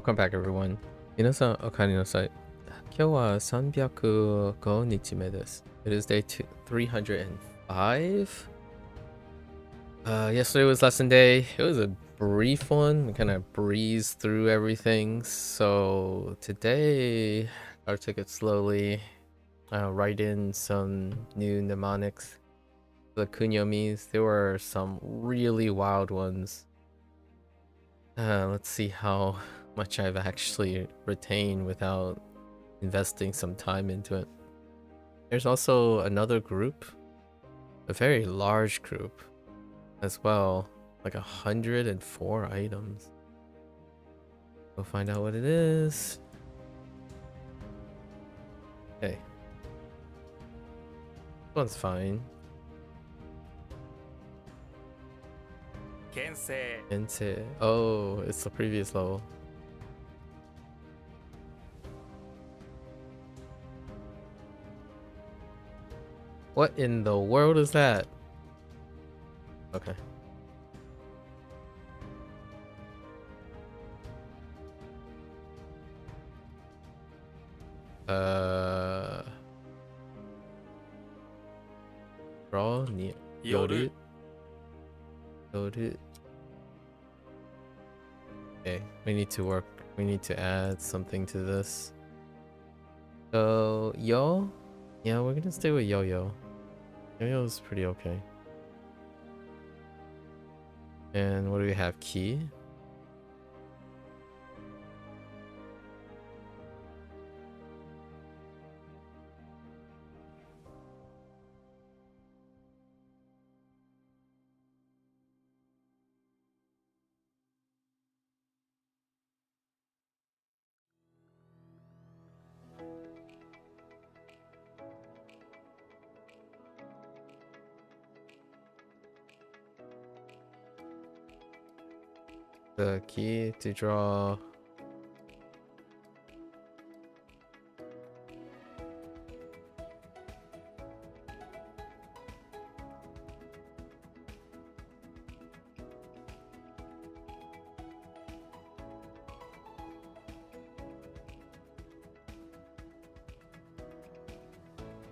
Welcome back, everyone. 皆さん、おかえりなさい。今日は305日目です。It is day 305. Yesterday was lesson day. It was a brief one. We kind of breezed through everything. So today, I took it slowly. Write in some new mnemonics. The kunyomis. There were some really wild ones. Let's see how much I've actually retained without investing some time into it. There's also another group, a very large group as well, like 104 items. We'll find out what it is. Okay. This one's fine. Kensei. Oh, it's the previous level. What in the world is that? Okay. Draw near Yoru. Okay, we need to work. We need to add something to this. So Yo, yeah, we're gonna stay with Yo-Yo. Yo-Yo's pretty okay. And what do we have? Key. The key to draw.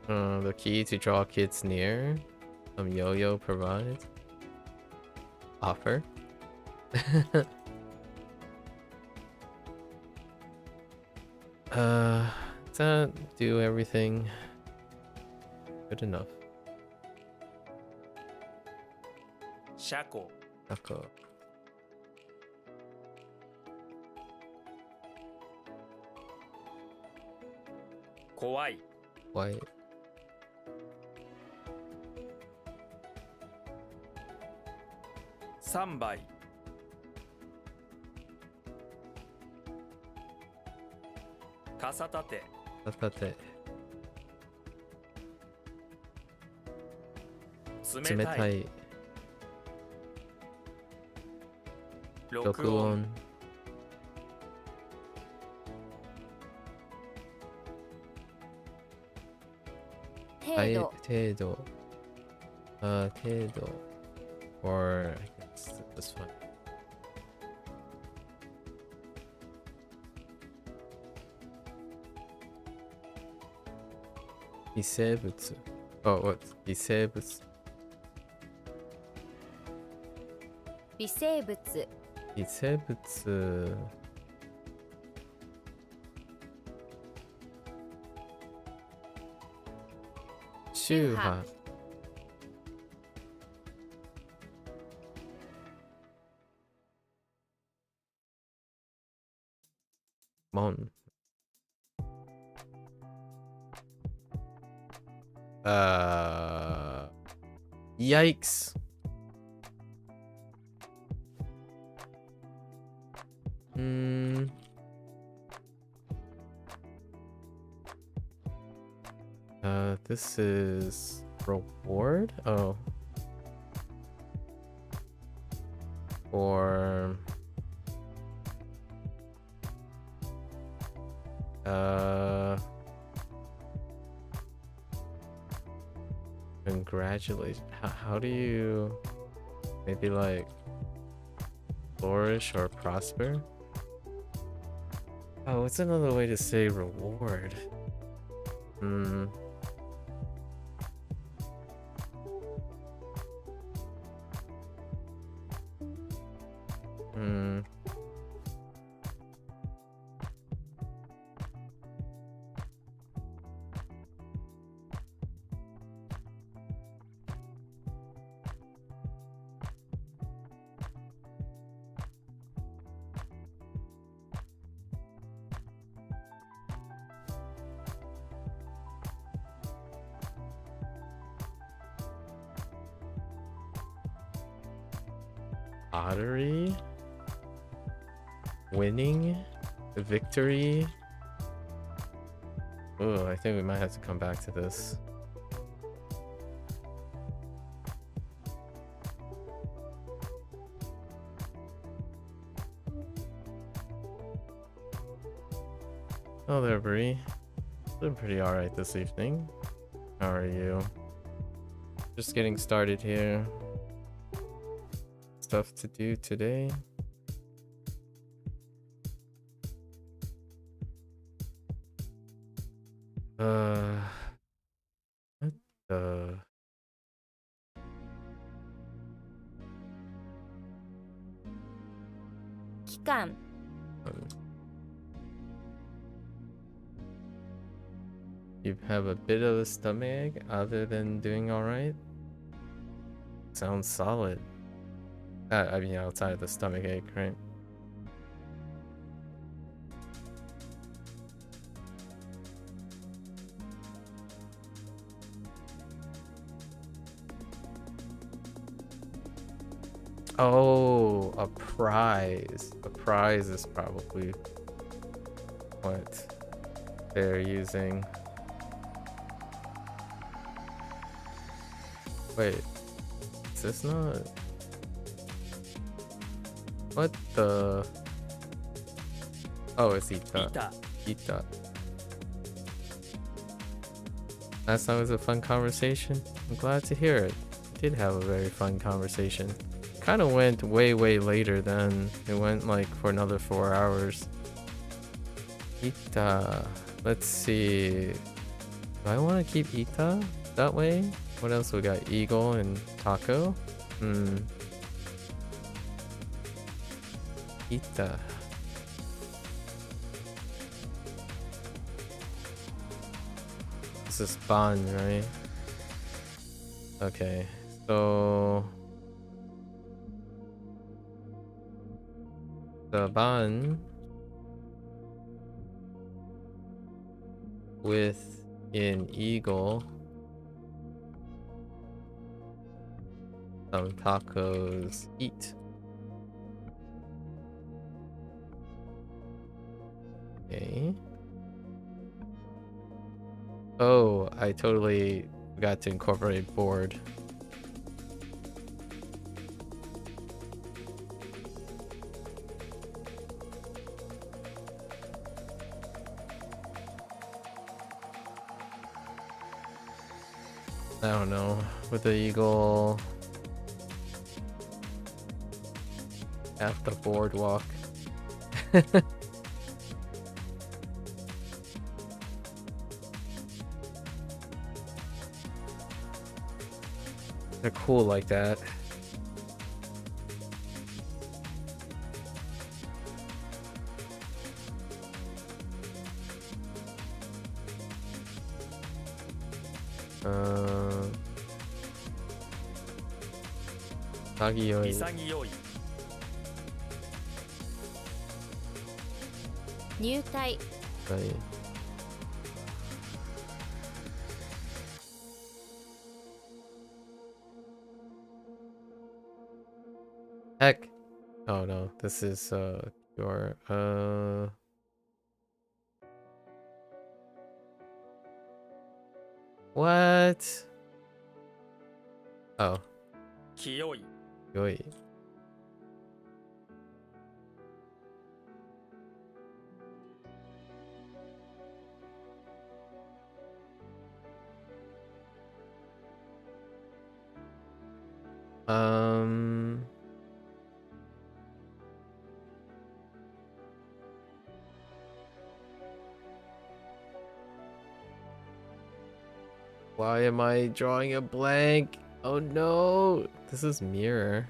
The key to draw kids near. Yo-Yo provides. Offer. Does that do everything? Good enough. Shako. Kowai. Why? Sambai. Kasatate. Kasatate. 冷たい。録音。程度。程度。Or I guess this one. Isebutsu. Oh, what? Isebutsu. 微生物。微生物。宗派。門。Yikes. This is reward? Oh. Or congratulations. How do you maybe like flourish or prosper? Oh, what's another way to say reward? Hmm. Hmm. Lottery? Winning? Victory? Oh, I think we might have to come back to this. Oh there, Bree. Doing pretty alright this evening. How are you? Just getting started here. Stuff to do today. What the? Kikan. You have a bit of a stomach other than doing alright? Sounds solid. I mean, outside of the stomach ache, right? Oh, a prize. A prize is probably what they're using. Wait, is this not? What the? Oh, it's Ita. Ita. Last time was a fun conversation. I'm glad to hear it. We did have a very fun conversation. Kind of went way later then. It went like for another 4 hours. Ita. Let's see. Do I want to keep Ita that way? What else we got? Eagle and Taco? Ita. This is Ban, right? Okay, so the Ban with an eagle, some tacos, eat. Okay. Oh, I totally forgot to incorporate board. I don't know, with the eagle at the boardwalk. They're cool like that. Sagiyoi. 潔い 入隊 Right. Heck. Oh no, this is your what? Oh, 清い yoi. Why am I drawing a blank? Oh no! This is mirror.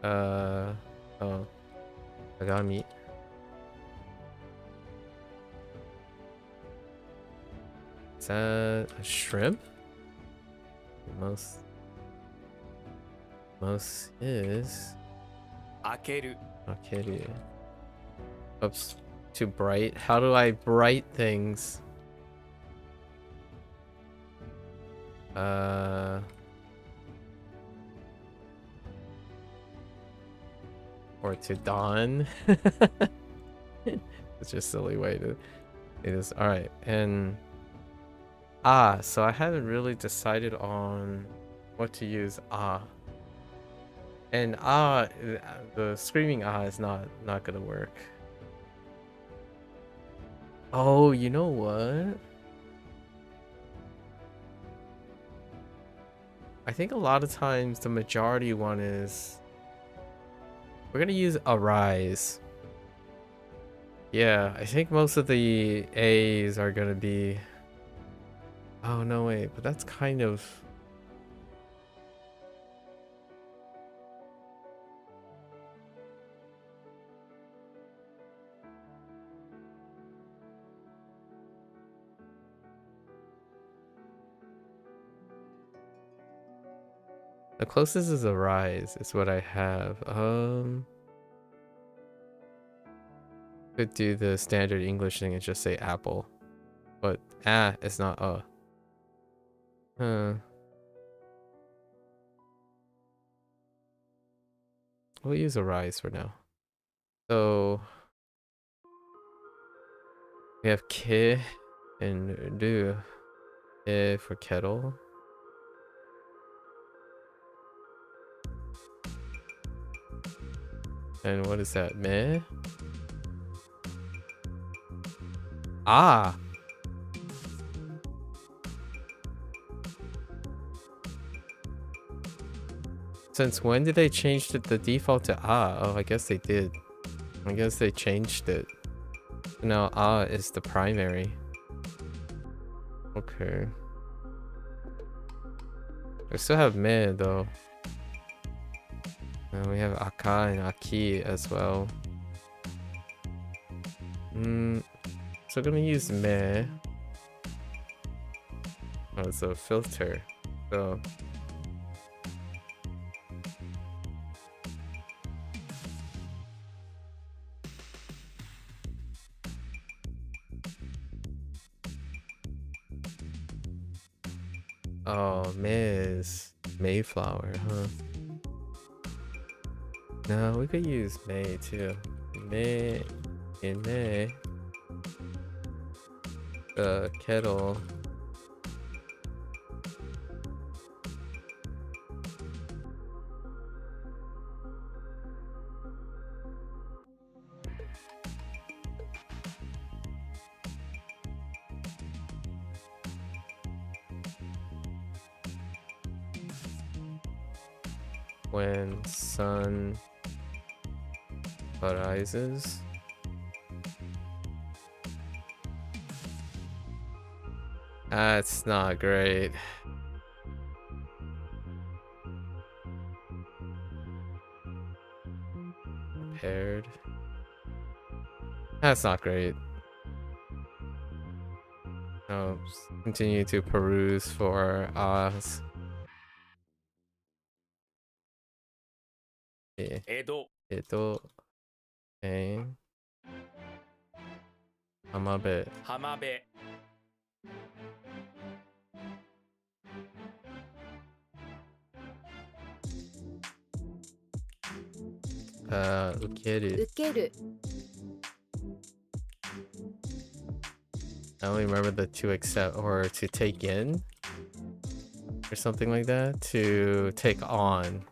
Oh. Agami. Is that a shrimp? Most is 開ける okay. Oops, too bright. How do I bright things? Or to dawn. It's just a silly way to do this. All right, and so I haven't really decided on what to use. And the screaming is not gonna work. Oh, you know what? I think a lot of times the majority one is we're gonna use arise. Yeah, I think most of the A's are gonna be. Oh no, wait, but that's kind of. The closest is arise, is what I have. Could do the standard English thing and just say apple. But it's not We'll use arise for now. So we have ki and do for kettle. And what is that? Meh? Since when did they change the default to Oh, I guess they did. I guess they changed it. Now is the primary. Okay. We still have meh though. And we have aka and aki as well. So gonna use meh. Oh, it's a filter. So Ms. Mayflower, huh? No, we could use May too. May in May. The kettle. When sun rises. That's not great. Paired. That's not great. Oh, continue to peruse for Oz. Yeah. 江戸 Okay. Hamabe. 浜辺 Ukeru. 受ける I only remember the to accept or to take in or something like that. To take on.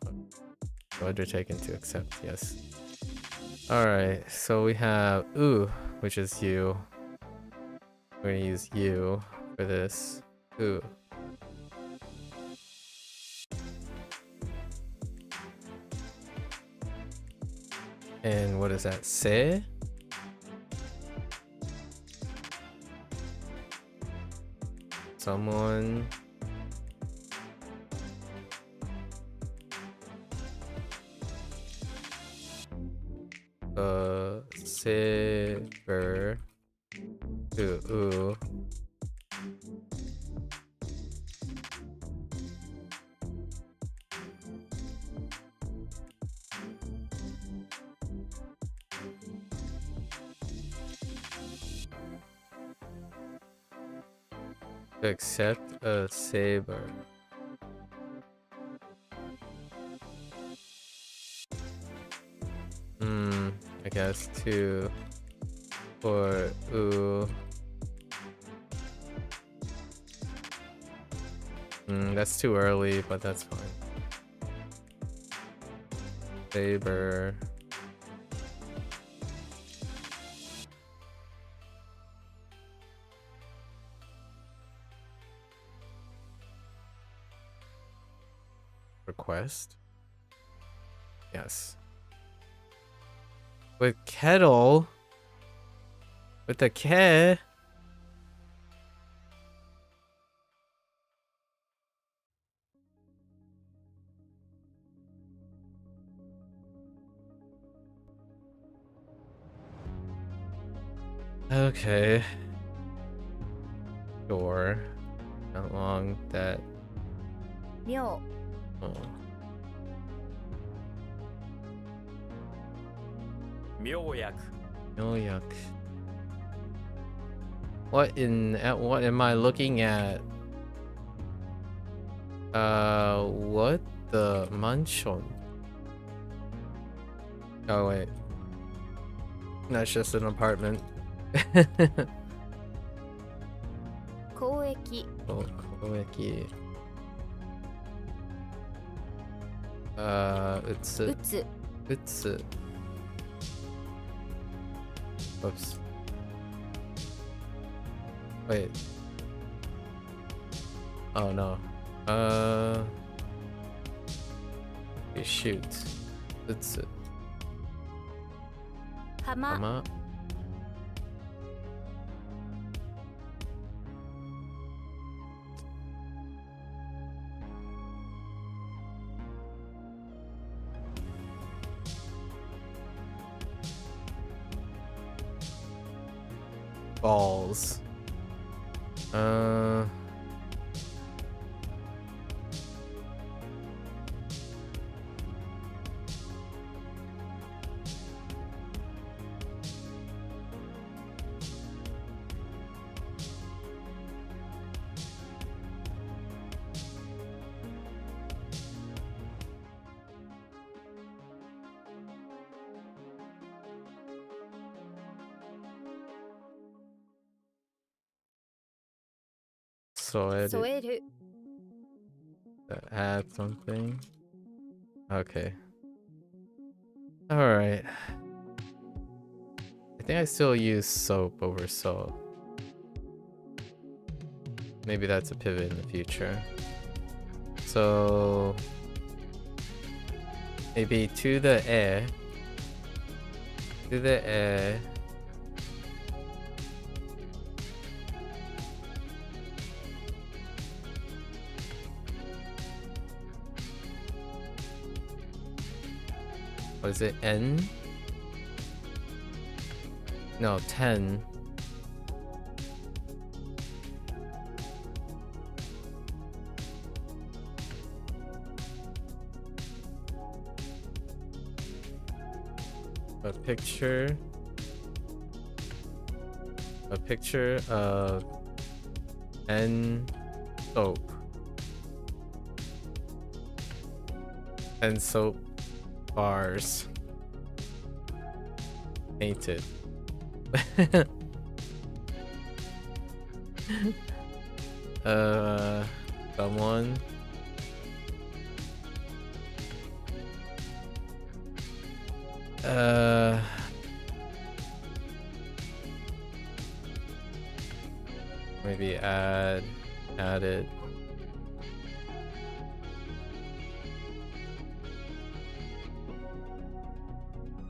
Undertake and to accept, yes. Alright, so we have which is you. We're gonna use you for this. And what is that? Se? someone. Saber to accept a saber. I guess two for that's too early, but that's fine. Saber. Request? Yes. With kettle? With the ke? Okay. Sure. How long that? 妙 Oh. 妙薬 Oh yuck. What am I looking at? What the mansion? Oh wait. That's just an apartment. 交易 Oh, Koichi. It's 打つ it's Oops. Wait. Oh no. Shoot. It's 浜 Ama. Balls. So edit 添える add something. Okay. Alright. I think I still use soap over salt. Maybe that's a pivot in the future. So maybe to the air. To the air. What is it? N? No, 10. A picture of N soap. And soap bars. Painted. Someone. Maybe added.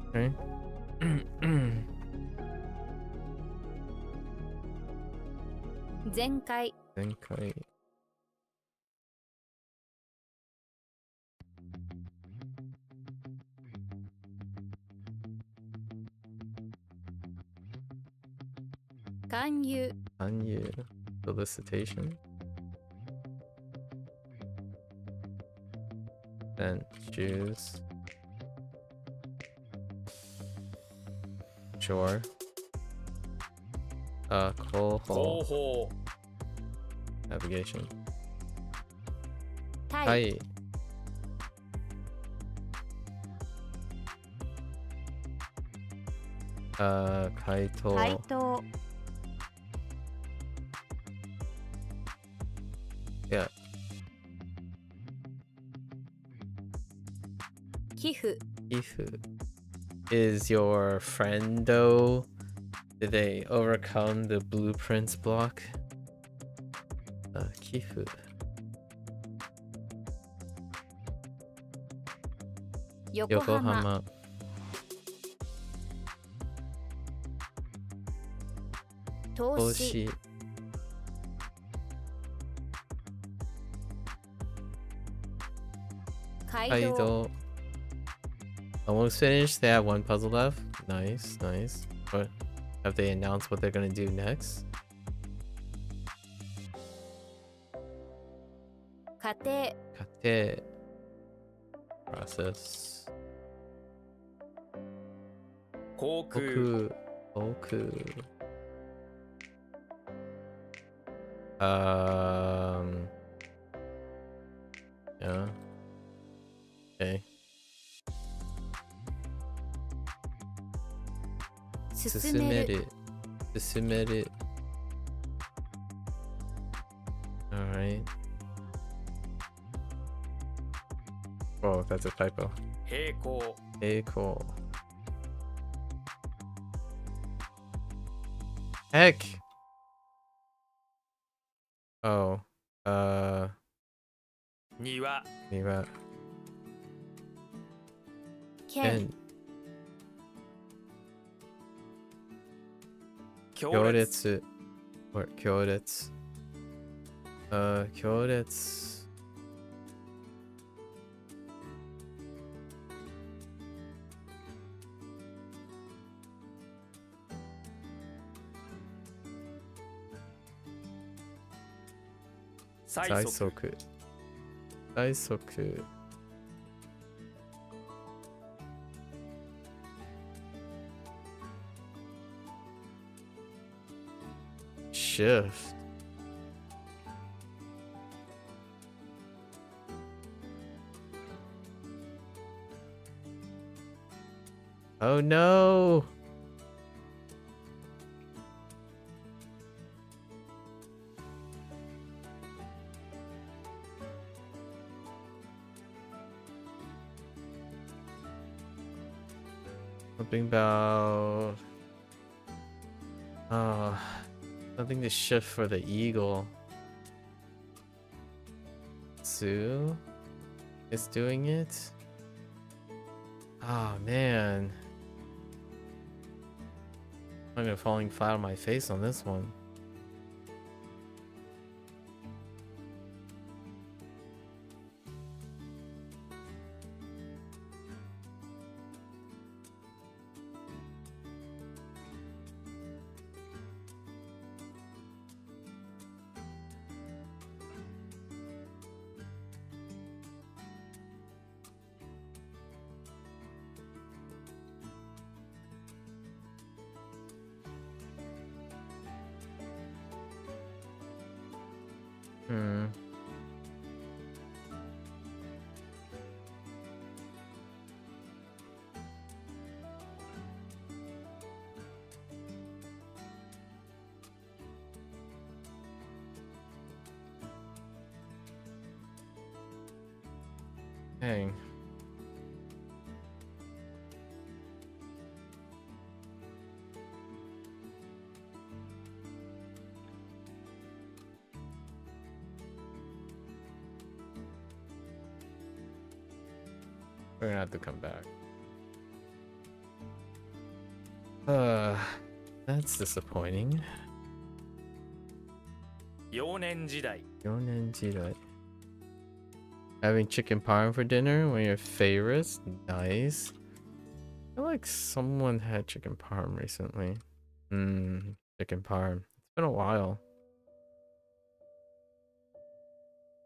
Okay. 全開 Zenkai. Kanyu. Hanyu. Solicitation. Then choose. Sure. Coal hole. 後方 Navigation. タイ。Hi. Kaito. 回答。 Yeah. 寄付。 Kifu. Is your friendo? Did they overcome the blueprints block? Kifu. 横浜。 Yokohama. 投資。 Toshi. 街道。 Kaido. Almost finished. They have one puzzle left. Nice, nice. What have they announced what they're gonna do next? 家庭。 Kate. Process. 航空 Oku. Oku. Yeah. Okay. 進める。 Susumeru. Alright. Oh, that's a typo. 平行 Hey, cool. Heck! Oh, 庭 Niwa. 県。 Ken. 行列 Kyoretsu. Or Kyoretsu. Kyoretsu. Saisoku. Saisoku. Shift. Oh no! Something about something to shift for the eagle. Sue is doing it. Oh man. I'm gonna falling flat on my face on this one. Hmm. Dang. We're gonna have to come back. That's disappointing. 幼年時代 Yonenjiroi. Having chicken parm for dinner, one of your favorites. Nice. I feel like someone had chicken parm recently. Chicken parm. It's been a while.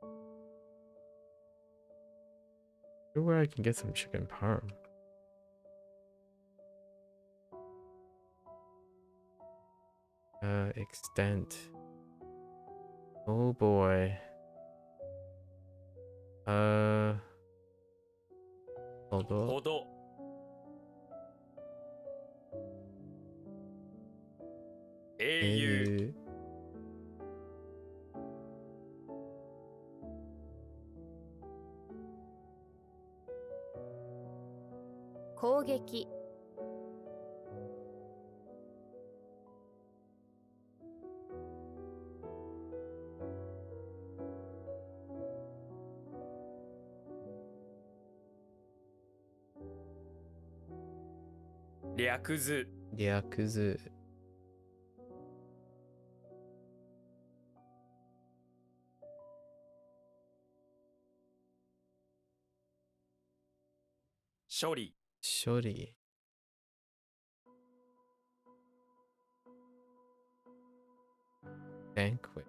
I wonder where I can get some chicken parm. Extent. Oh boy. Hold on. ほど 英雄 攻撃 略図 Yakuza. 処理 Shori. Banquet.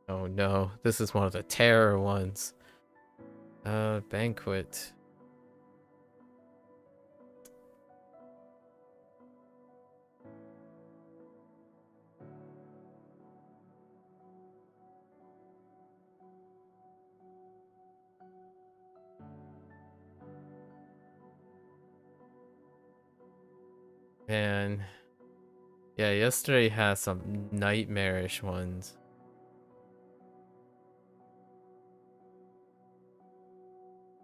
Oh no, this is one of the terror ones. Banquet. Man. Yeah, yesterday had some nightmarish ones.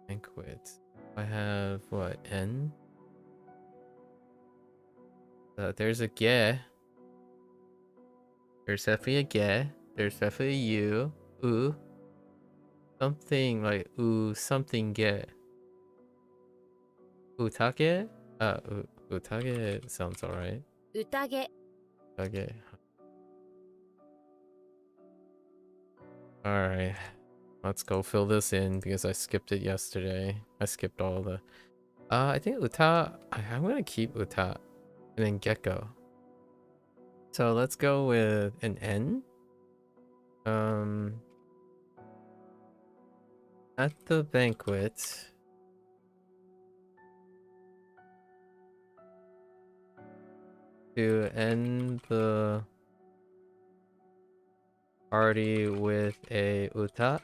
Banquet. I have what, N? There's a ge. There's definitely a ge. There's definitely a u. Ooh. Something like ooh, something ge. Utage? Utage sounds alright. 宴 Okay. Alright. Let's go fill this in because I skipped it yesterday. I skipped all the... I think Uta... I'm gonna keep Uta. And then Gecko. So let's go with an N. At the banquet... to end the party with a uta.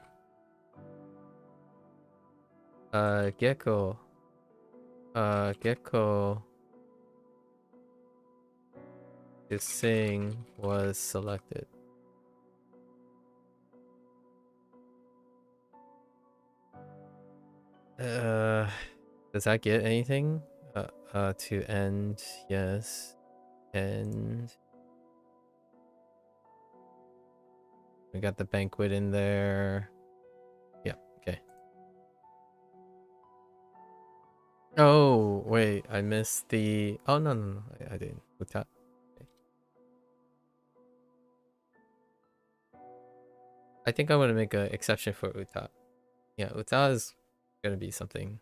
Gecko. Gecko to sing was selected. Does that get anything? To end, yes. And we got the banquet in there. Yeah, okay. Oh, wait, I missed the... Oh, no, I didn't. Uta. Okay. I think I'm gonna make an exception for Uta. Yeah, Uta is gonna be something.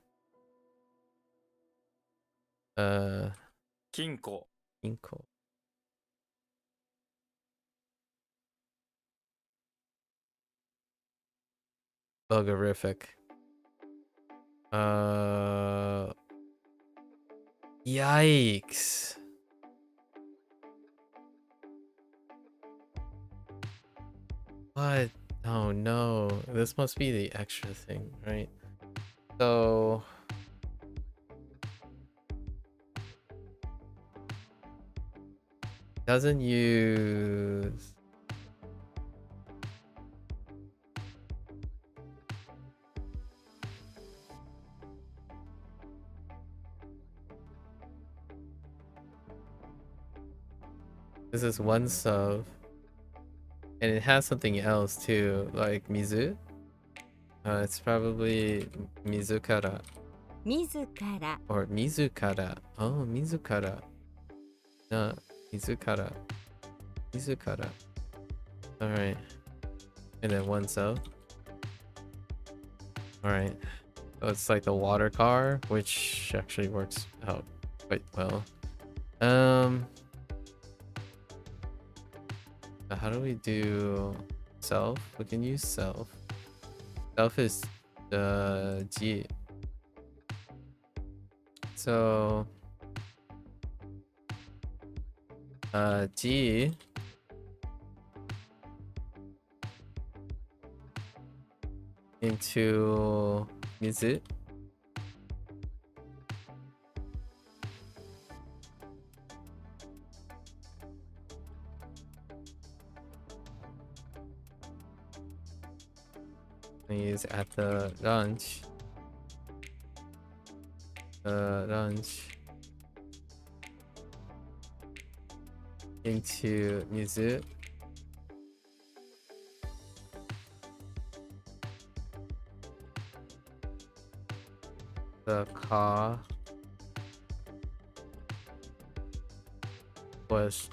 金庫 Inko. Bugerific. Yikes. What? Oh no. This must be the extra thing, right? So... doesn't use... This is one sub. And it has something else too, like Mizu. It's probably Mizukara. 自ら Or Mizukara. Oh, Mizukara. No, Mizukara. Mizukara. Alright. And then 1 cell. Alright. So it's like the water car, which actually works out quite well. How do we do self? We can use self. Self is the G. So G into Mizu. Is at the lunch. Lunch into Mizu. The car was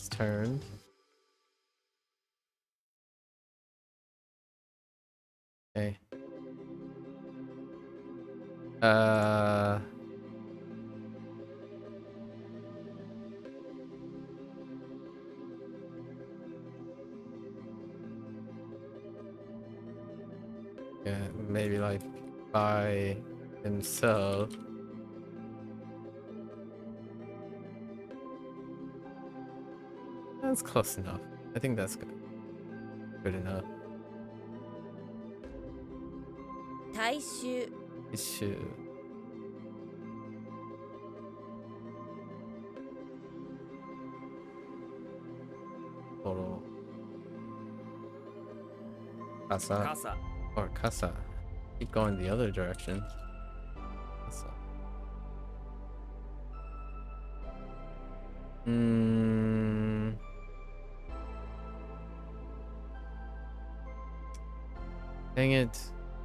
turned. Okay. Yeah, maybe like by himself. That's close enough. I think that's good. Good enough. 大衆 Issue. Total. Kasa. 傘 Or Kasa. Keep going the other direction. Kasa. Dang it.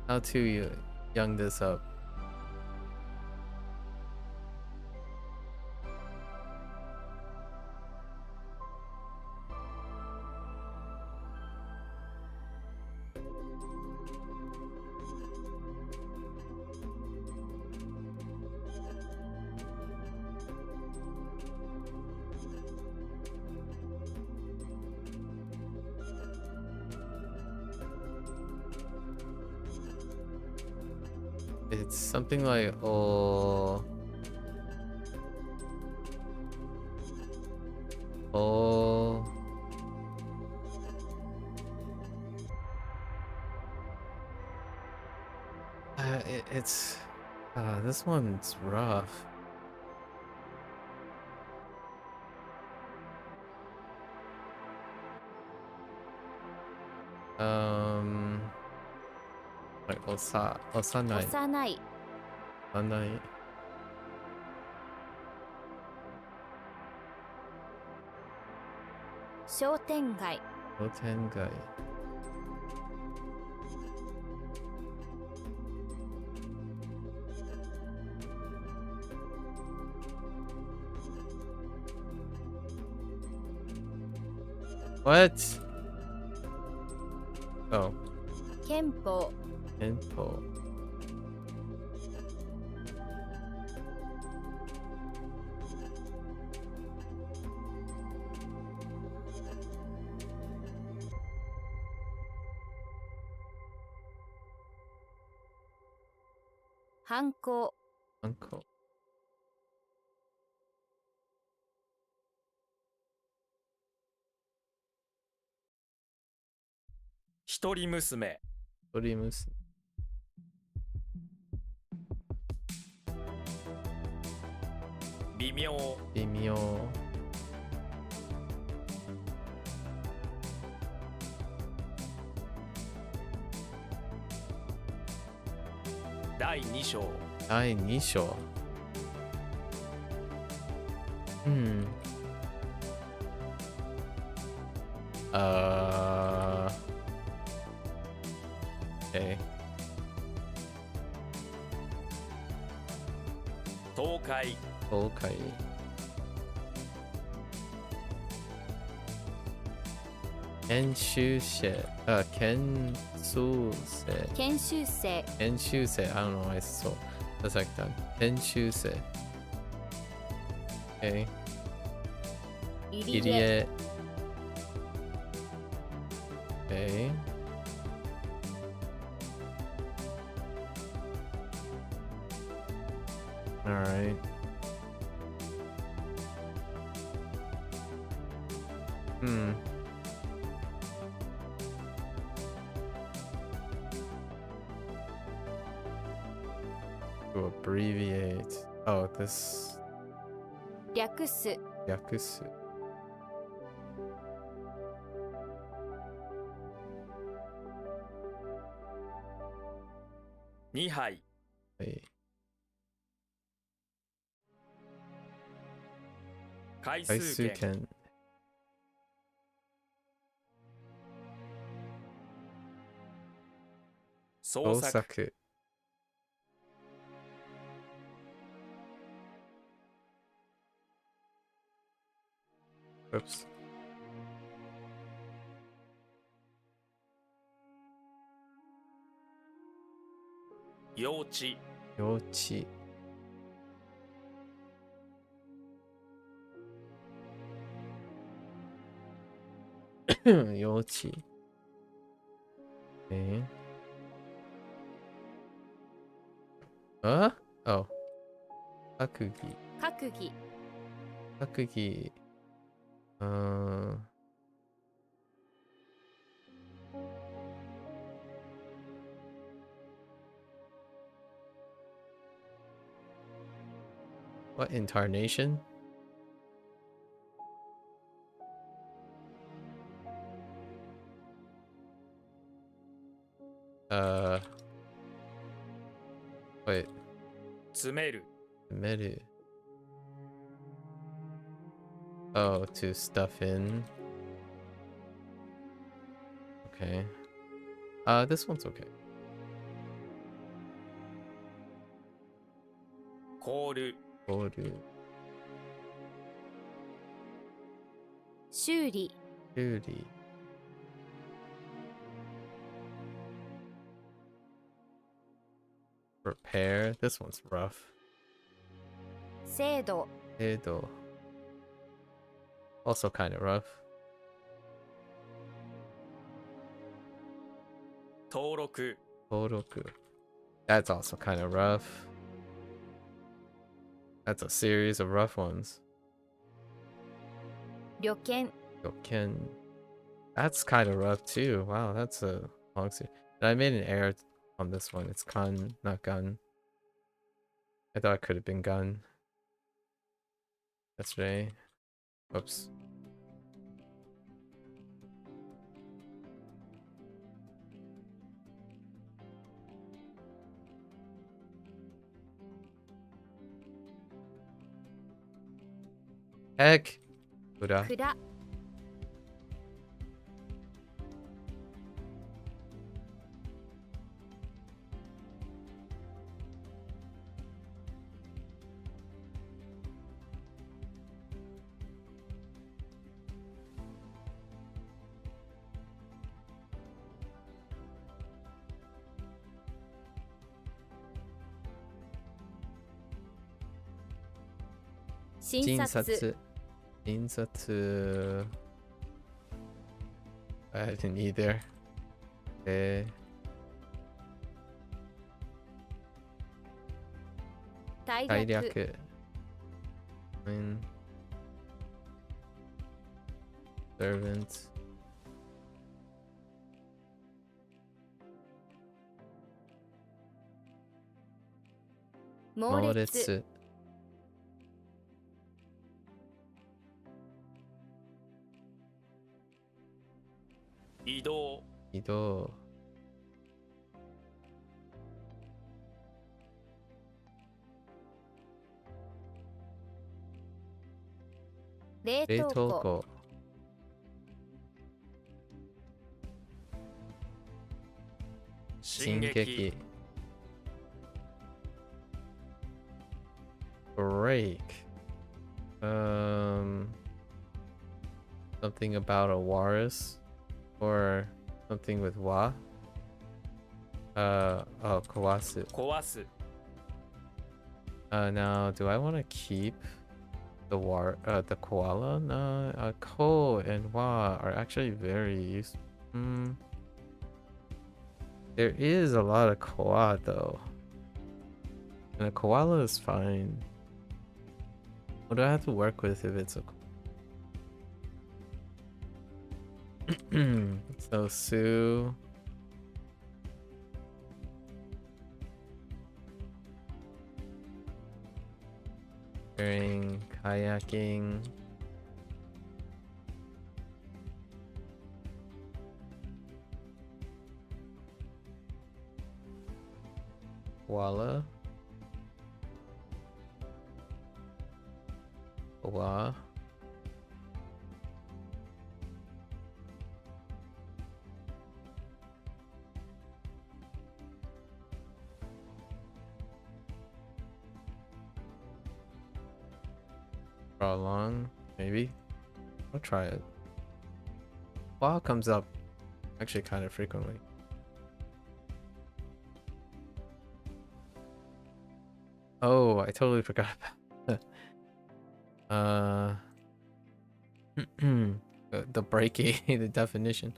How to young this up? It's something like oh. It's this one's rough. Like osanai. 幼い Osanai. 商店街 Hotengai. What? Oh, 憲法 info. 犯行 Uncle. 一人娘 Torimus. 微妙 Bimio. 第2章第2章. Okay. 東海東海研修生研修生研修生研修生 I don't know why it's so the second time 研修生 okay 入入り江江 okay alright to abbreviate oh this 略す略す2杯はい回回数券数券創作創作 Oops 幼稚幼稚幼稚あ Oh 閣議閣議閣議What incarnation? Wait, 詰める menu. Oh, to stuff in. Okay. This one's okay. コール Order. 修理 Duty. Repair. This one's rough. 制度 Edo. Also kind of rough. 登録 Toroku. That's also kind of rough. That's a series of rough ones. 旅券 Yoken. That's kind of rough too. Wow, that's a long series. I made an error on this one. It's kan, not gun. I thought it could have been gun. Yesterday. Whoops. Heck. Buddha. 蔵 診察 Insatsu. I didn't either. Eh. 大大略略 servant 猛猛烈烈移動移動冷冷凍庫凍庫進撃 break. Something about a walrus or something with wa. Oh, kawasu. 壊す Now do I want to keep the koala? No, ko and wa are actually very useful. There is a lot of koa though. And a koala is fine. What do I have to work with if it's a so Sue. During kayaking. Koala. Koa. For long, maybe. I'll try it. Koa comes up actually kind of frequently. Oh, I totally forgot about the breaking, the definition.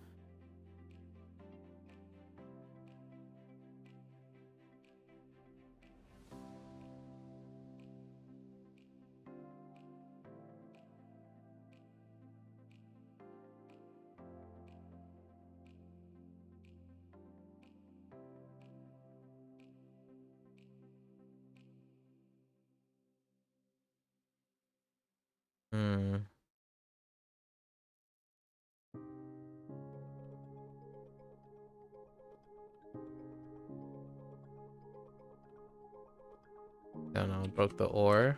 I don't know, broke the oar.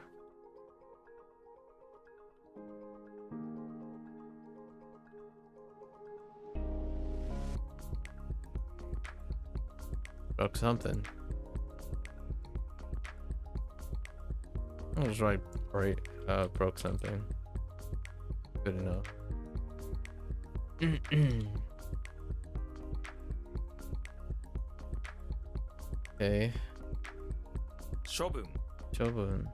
Broke something. I was right, broke something. Good enough. Okay. 処分 Chobun.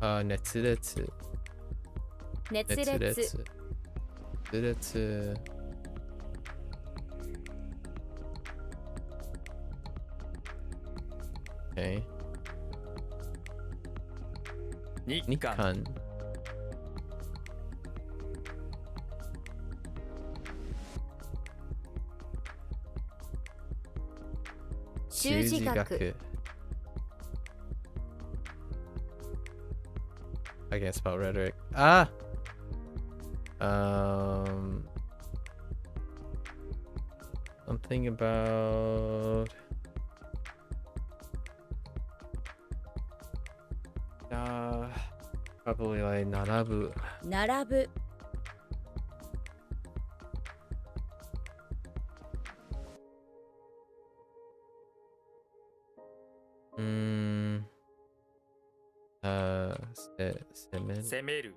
Netsuretsu. 熱烈 Netsuretsu. Netsuretsu. Okay. 日韓 Nikan. Shujigaku. I can't spell rhetoric. Ah! Something about... probably like narabu. 並ぶ Semen. 攻める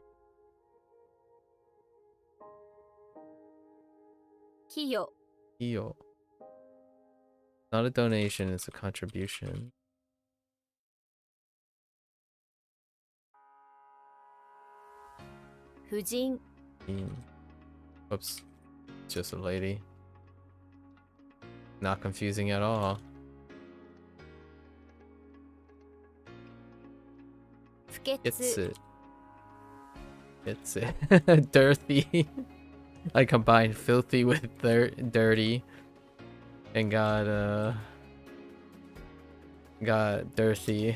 寄与 Iyo. Not a donation, it's a contribution. 婦人 Oops. Just a lady. Not confusing at all. 不潔 It's dirty. I combined filthy with dirty and got dirty.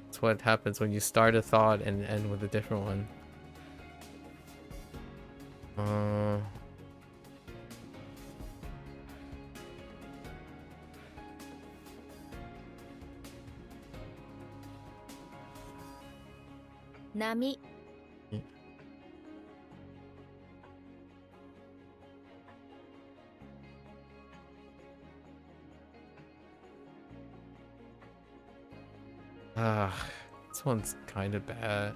That's what happens when you start a thought and end with a different one. Nami 波 This one's kind of bad.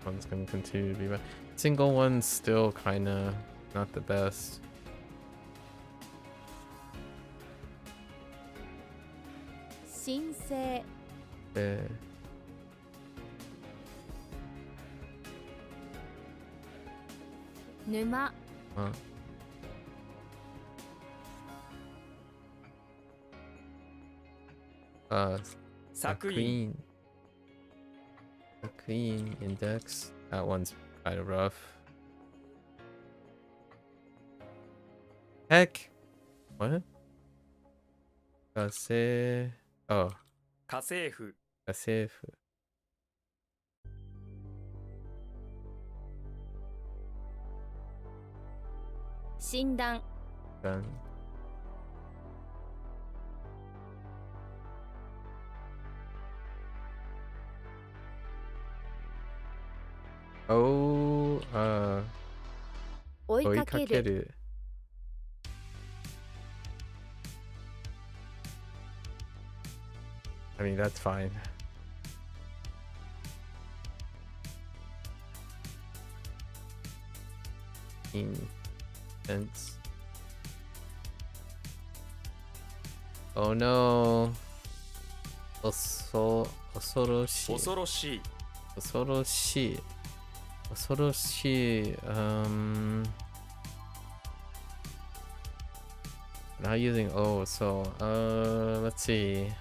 One's gonna continue to be bad. Single one's still kind of not the best. Shinsei. Numa. Sakuin. Queen index. That one's kind of rough. Heck. What? Kase. Oh. 家政婦 Kasef. 診断 Done. Oh, 追いかける Koichi. I mean, that's fine. Sense. Oh no. Osoroshi. 恐ろしい Osoroshi. Osoroshi. Not using O, so let's see.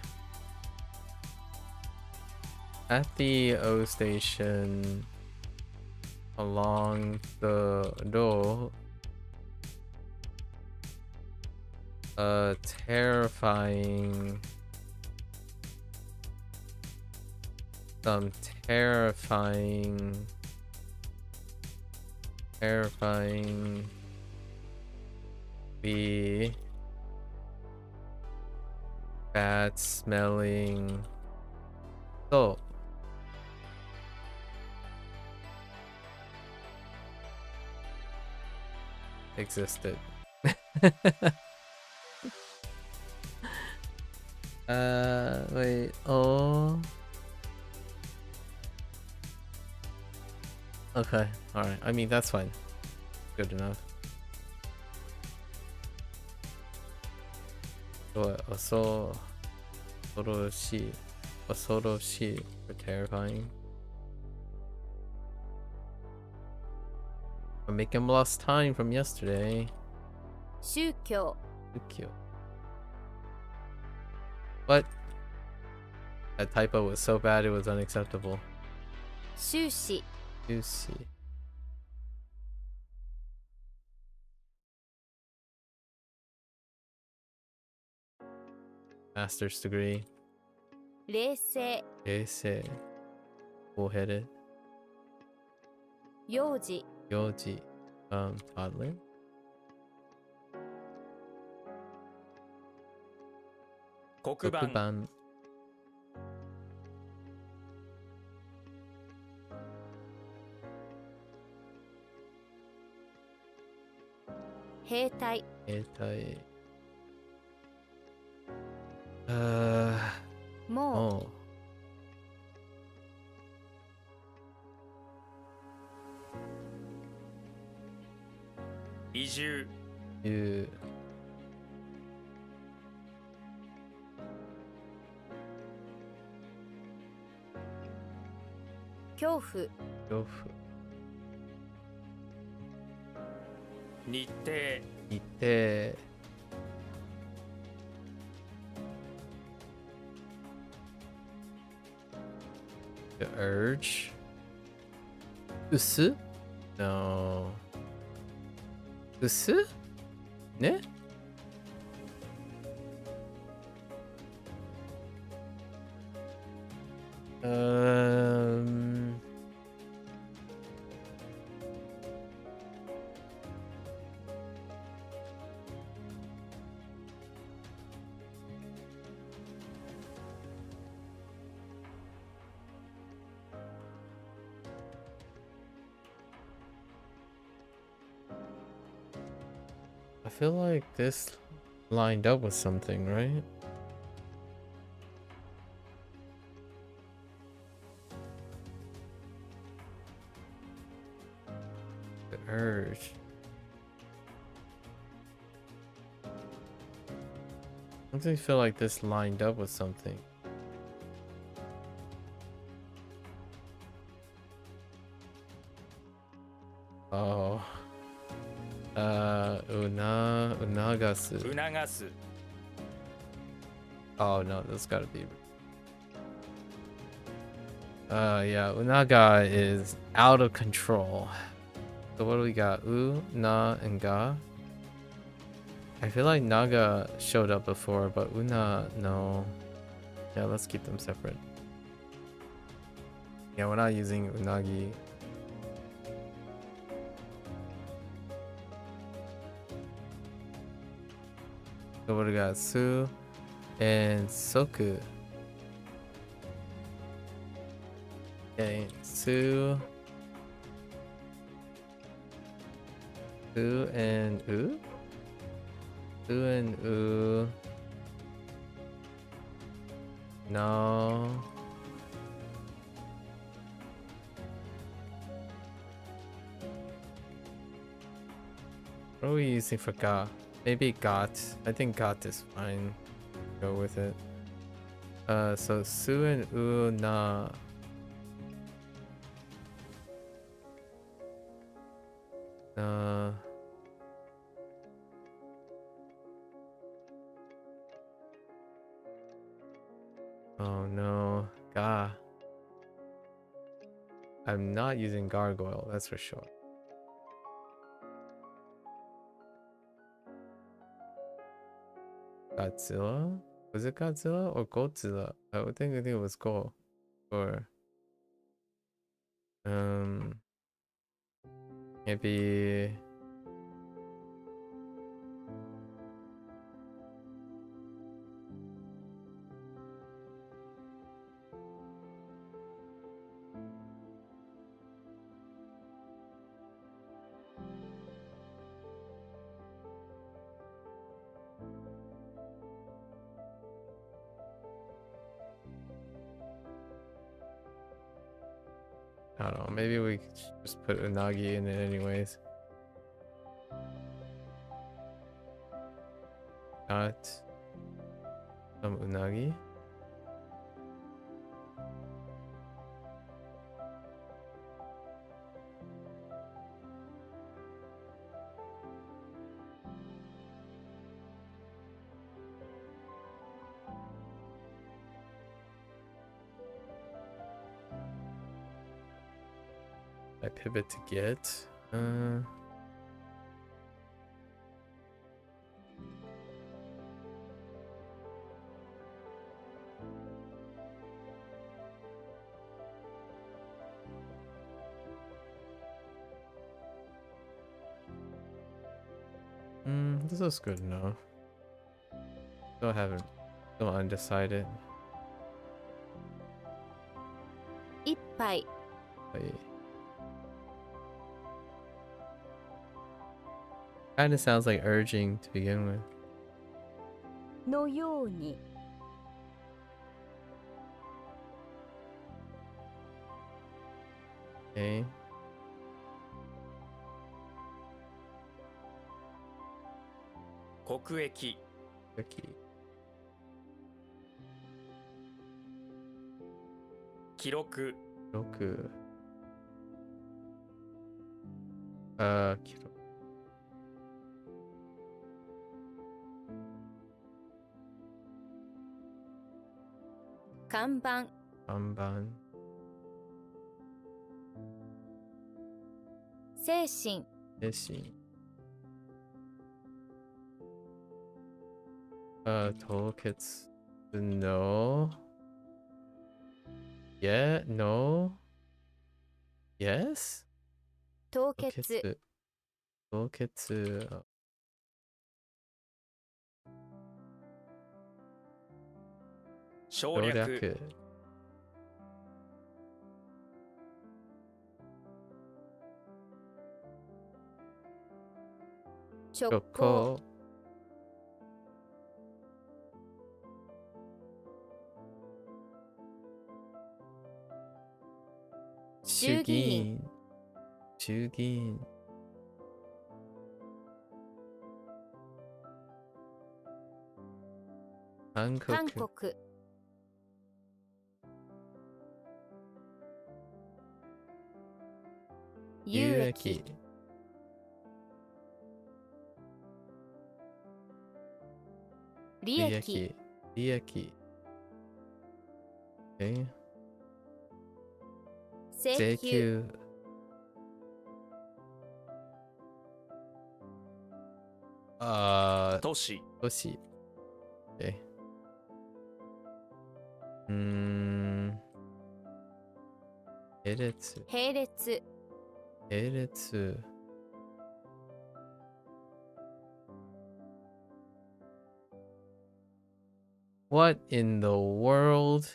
At the O station along the door, terrifying, some terrifying the bad smelling soap existed. Wait, oh. Okay, alright. I mean, that's fine. Good enough. What? Osoroshi for terrifying. I'm making lost time from yesterday. 宗教 Cute. What? That typo was so bad it was unacceptable. 修士 You see. Master's degree. 冷静 Eisei. Bullheaded. 幼児 Yoji. Toddler. 黒黒板板. 兵隊 Etai. もう Oh. –移住 You. 恐怖 Yofu. 日程 Ite. The urge. Usu? No. Usu? Ne? Um. feel like this lined up with something, right? The urge. I don't feel like this lined up with something. Oh. Unagasu. 促す Oh no, that's gotta be. Yeah, Unaga is out of control. So what do we got? U, Na, and Ga. I feel like Naga showed up before, but Una, no. Yeah, let's keep them separate. Yeah, we're not using Unagi. So what do we got? Su and Soku. Okay, Su and U? Su and U. No. What are we using for Ga? Maybe Got. I think Got is fine. Go with it. So Su and U Na. Oh no, Ga. I'm not using Gargoyle, that's for sure. Godzilla? Was it Godzilla or Godzilla? I think it was Go. Or maybe I don't know, maybe we just put Unagi in it anyways. Got some Unagi. I pivot to get. This is good enough. Still undecided. 一杯 Kinda sounds like urging to begin with. のように Okay. 国益 Cookie. 記録 Roku. Kiro. 看板 Kanban. 精神 Ishi. Toolkits. No. Yeah, no. Yes? 凍結 Toolkits. 省略 Yoryaku. 直行 Kyoko. 衆議院衆議院。韓国。韓国有益利益利益。Okay. 請請求求。都市都市。Okay. 並列。並列並列。What in the world?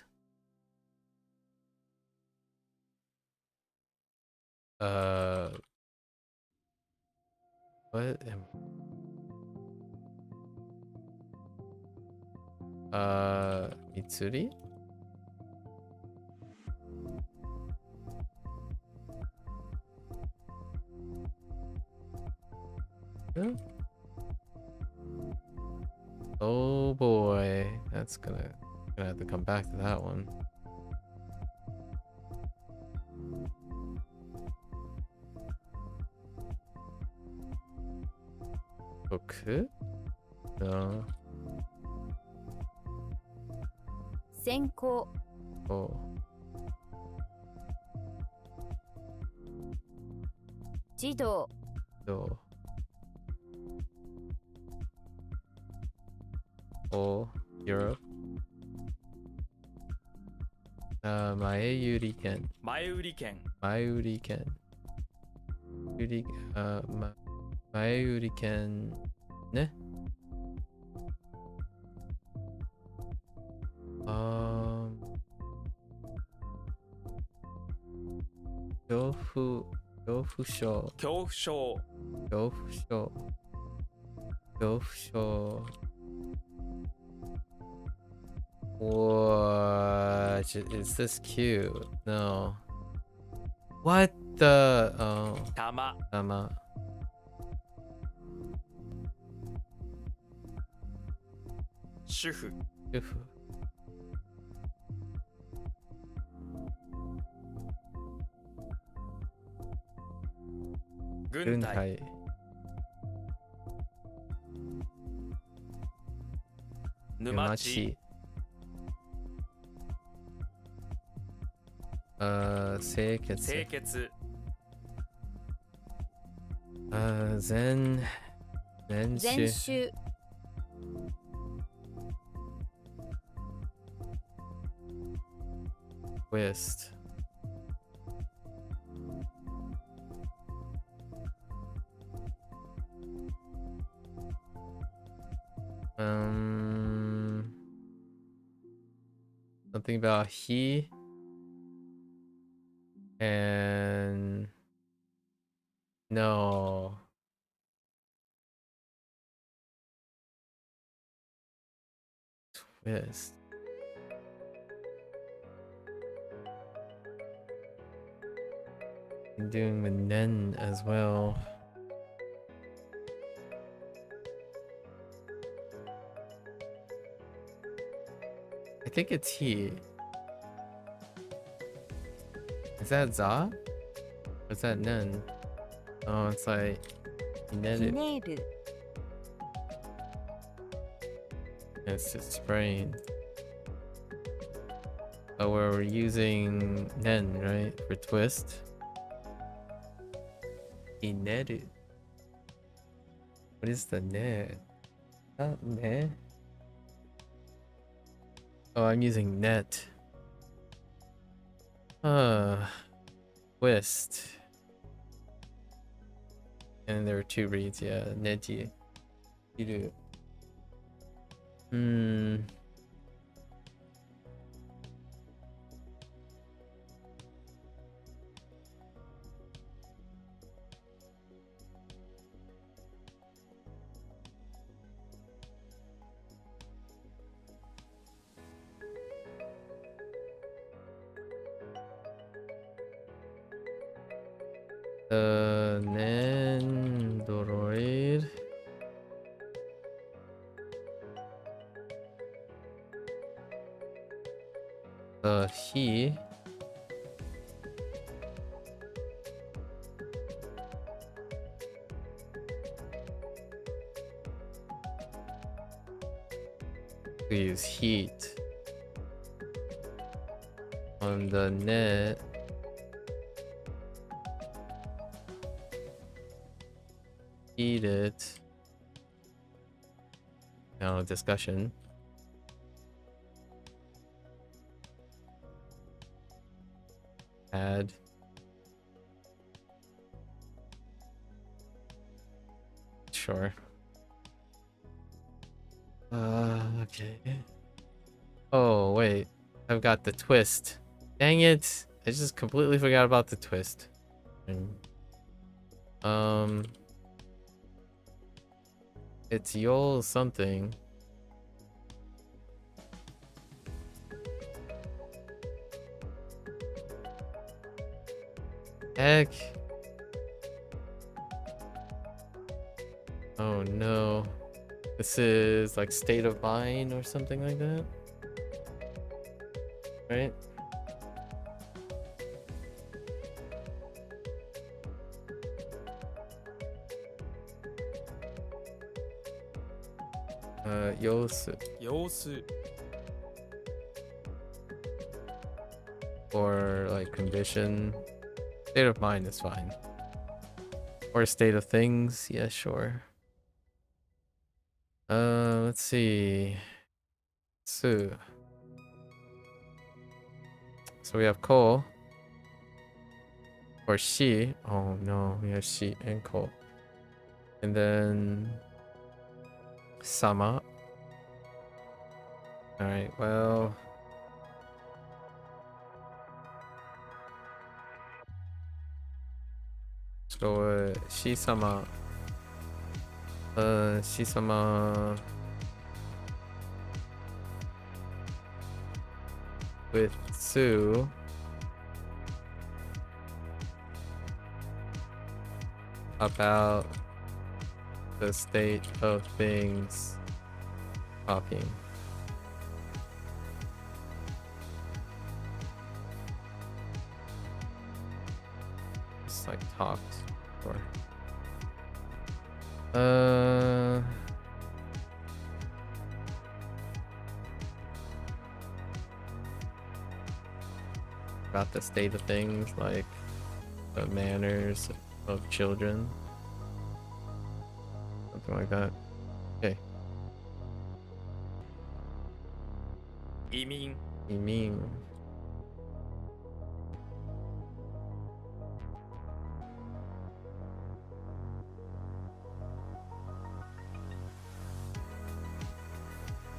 What am Mitsuri? Huh? Oh boy, that's gonna have to come back to that one. Okay. No. 先行 Oh. 児童 So. Oh, Europe. 前売り券。前売り券前売り券。前売り券ね。恐怖症。恐怖症恐怖症。恐怖症。What is this cute? No. What the? Oh, 玉主婦主婦。軍隊沼地清潔。清潔全全種。集 Twist. Something about he and no. Twist. I'm doing the nen as well. I think it's he. Is that za? Or is that nen? Oh, it's like ひ neru. ねる It's just brain. Oh, we're using nen, right? For twist. Ineru. What is the ne? Not ne. Oh, I'm using net. Twist. And there are two reads, yeah. Neti. Iru. The Nendoroid. The He. We use heat on the net. Heat it. Now discussion. Add. Sure. Okay. Oh, wait. I've got the twist. Dang it. I just completely forgot about the twist. It's Yol something. Heck. Oh no. This is like state of mind or something like that. Right? Yosu. 様子 Or like condition. State of mind is fine. Or state of things. Yeah, sure. Let's see. So we have Ko. Or she. Oh no, we have she and Ko. And then Sama. Alright, well. Let's go with Shi-sama. Shi-sama with Sue. About the state of things talking. Just like talked or about the state of things, like the manners of children, something like that. Okay. 移民 You mean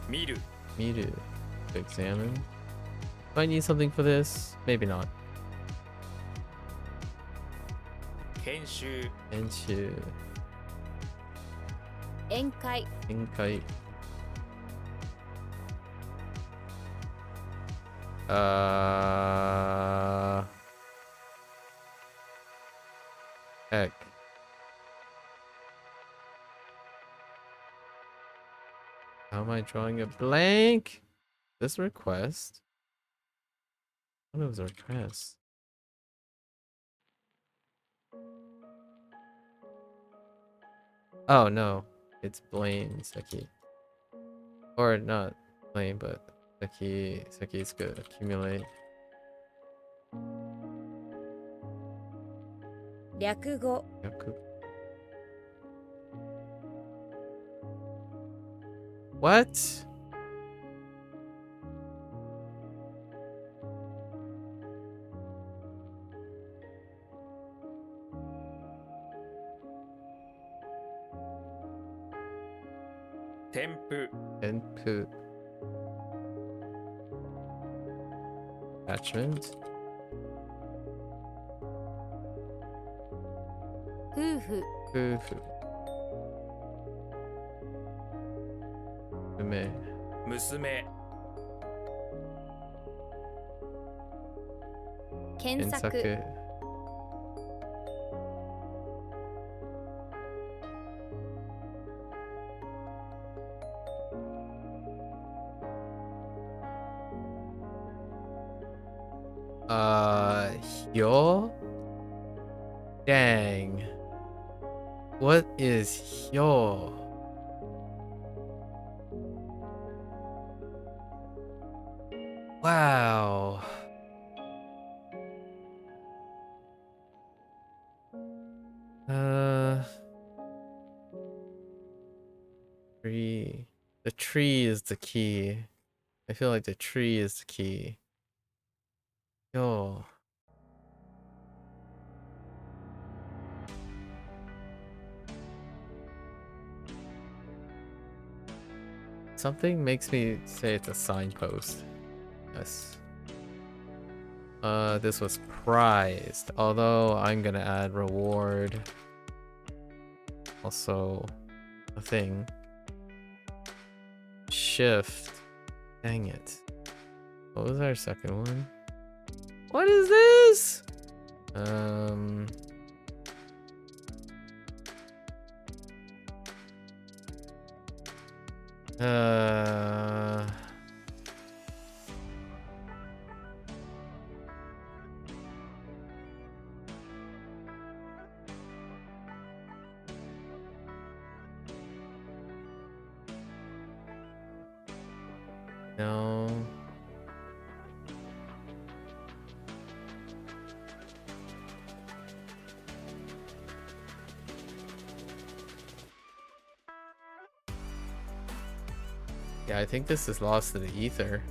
見る me to examine? Do I need something for this? Maybe not. 研修 Enshu. 宴会 Inkai. Heck. How am I drawing a blank? This request? What was a request? Oh no, it's blame Seki. Or not blame, but Seki's good. Accumulate. 略語 Yaku. What? "添付 Input. Attachment. 夫婦 Fufu. Ume. 娘 検索 Kensaku. hyo? Dang. What is hyo? Wow. Tree. The tree is the key. I feel like the tree is the key. Yo. Something makes me say it's a signpost. Yes. This was prized. Although I'm gonna add reward. Also, a thing. Shift. Dang it. What was our second one? What is this? No. Yeah, I think this is lost to the ether.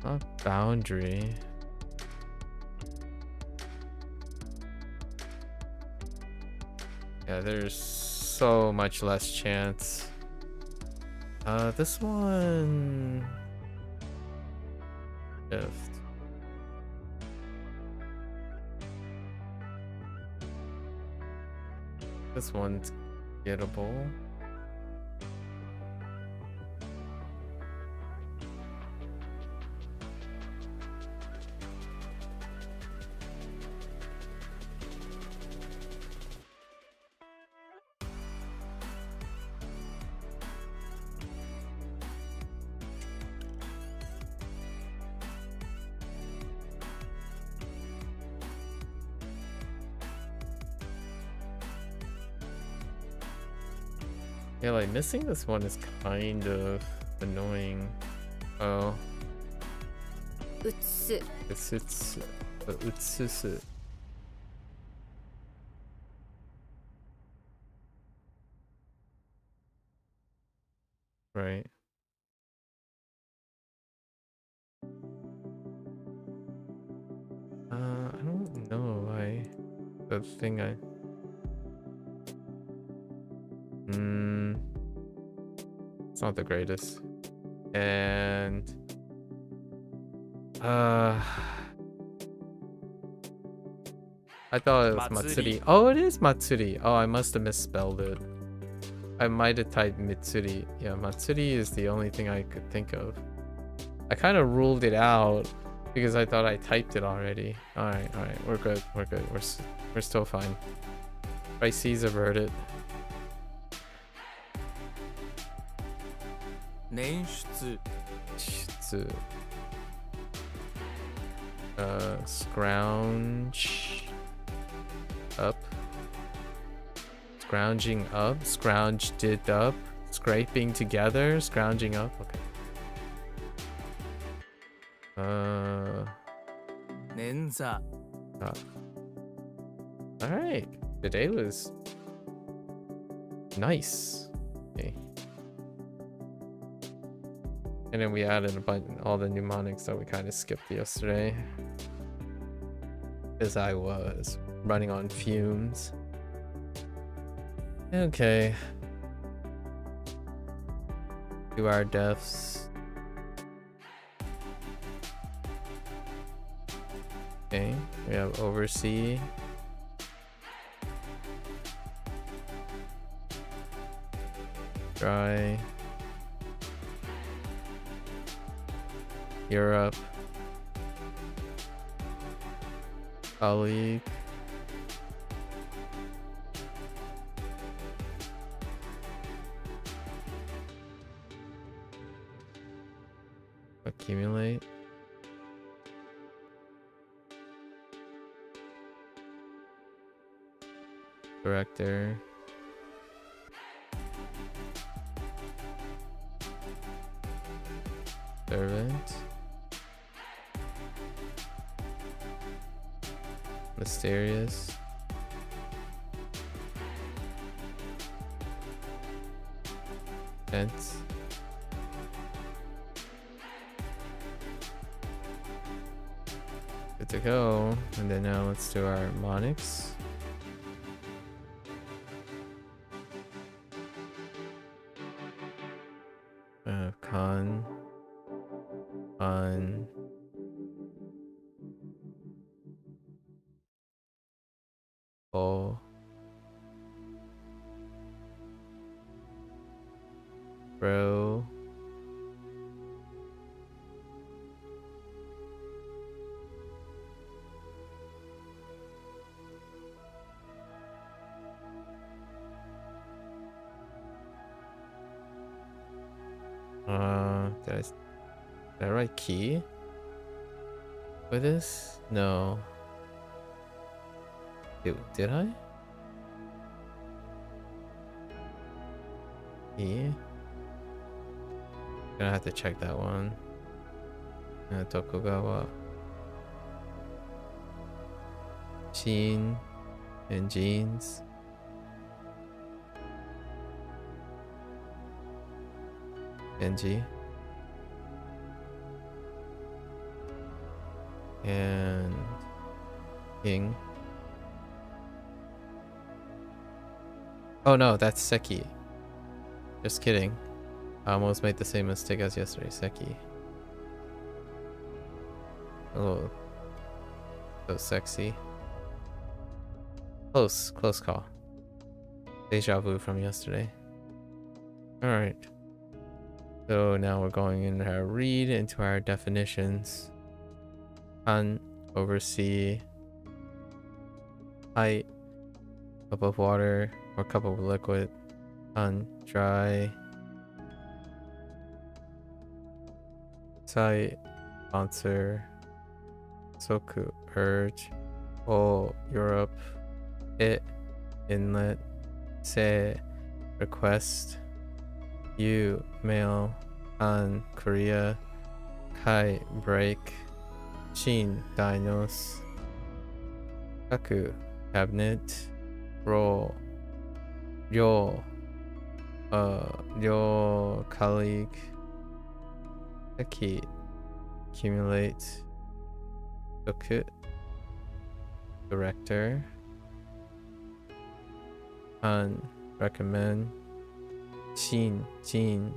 Not boundary. Yeah, there's so much less chance. This one. Shift. This one's gettable. Yeah, like missing this one is kind of annoying. Oh. Utsu. It's utsusu. Right. I don't know why the thing it's not the greatest. And I thought it was Matsuri. Oh, it is Matsuri. Oh, I must have misspelled it. I might have typed Mitsuri. Yeah, Matsuri is the only thing I could think of. I kind of ruled it out because I thought I typed it already. All right, we're good. We're good. We're still fine. Crises averted. 捻出 scrounge up, scrounging up, scrounged it up, scraping together, scrounging up. Okay. 捻挫 All right. Today was nice. Okay. And then we added a bunch, all the mnemonics that we kind of skipped yesterday. Because I was running on fumes. Okay. To our deaths. Okay, we have oversee. Dry. Europe. Colleague. Accumulate. Director. Servant. Mysterious. Tense. Good to go. And then now let's do our mnemonics. Con. Oh. Bro. Did I write key for this? No. Did I? Key? Gonna have to check that one. Tokugawa. Sheen and jeans. Genji. And King. Oh no, that's Seki. Just kidding. I almost made the same mistake as yesterday. Seki. Oh, so sexy. Close call. Deja vu from yesterday. Alright. So now we're going into our read into our definitions. Han, oversee. Height, cup of water or cup of liquid. Han, dry. Sai, sponsor. Soku, urge. O, Europe. It, inlet. Se, request. Yu, mail. Han, Korea. Kai, break. Shin, dinos. Kaku, cabinet. Roll. Ryo, Ryo, colleague. Seki, accumulate. Toku, director. Han, recommend. Shin, Jin,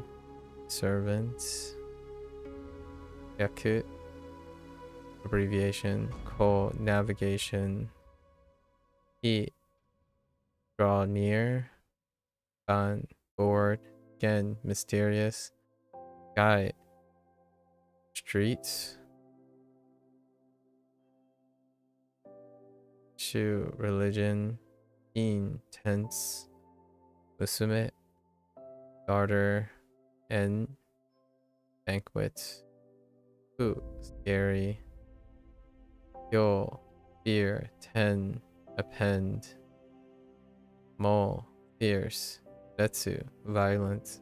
servant. Yaku, abbreviation. Ko, navigation. I, draw near. Gan, board. Gen, mysterious. Gai, streets. Shu, religion. In, tense. Musume, daughter. En, banquet. Fu, scary. Yo, fear. Ten, append. Mo, fierce. Betsu, violent.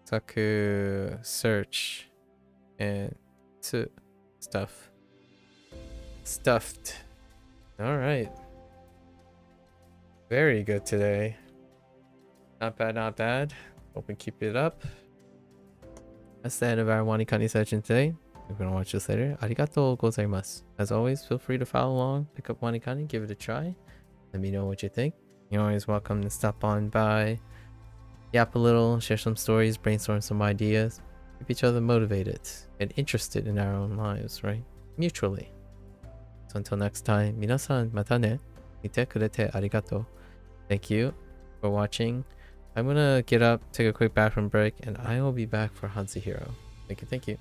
Saku, search. And tsu, stuff. Stuffed. All right. Very good today. Not bad, not bad. Hope we keep it up. That's the end of our WaniKani session today. If you want to watch this later, arigatou gozaimasu. As always, feel free to follow along, pick up WaniKani, give it a try. Let me know what you think. You're always welcome to stop on by, yap a little, share some stories, brainstorm some ideas. keep each other motivated and interested in our own lives, right? Mutually. So until next time, 皆さんまたね。見てくれてありがとう. Thank you for watching. I'm gonna get up, take a quick bathroom break, and I will be back for HanziHero. Thank you, thank you.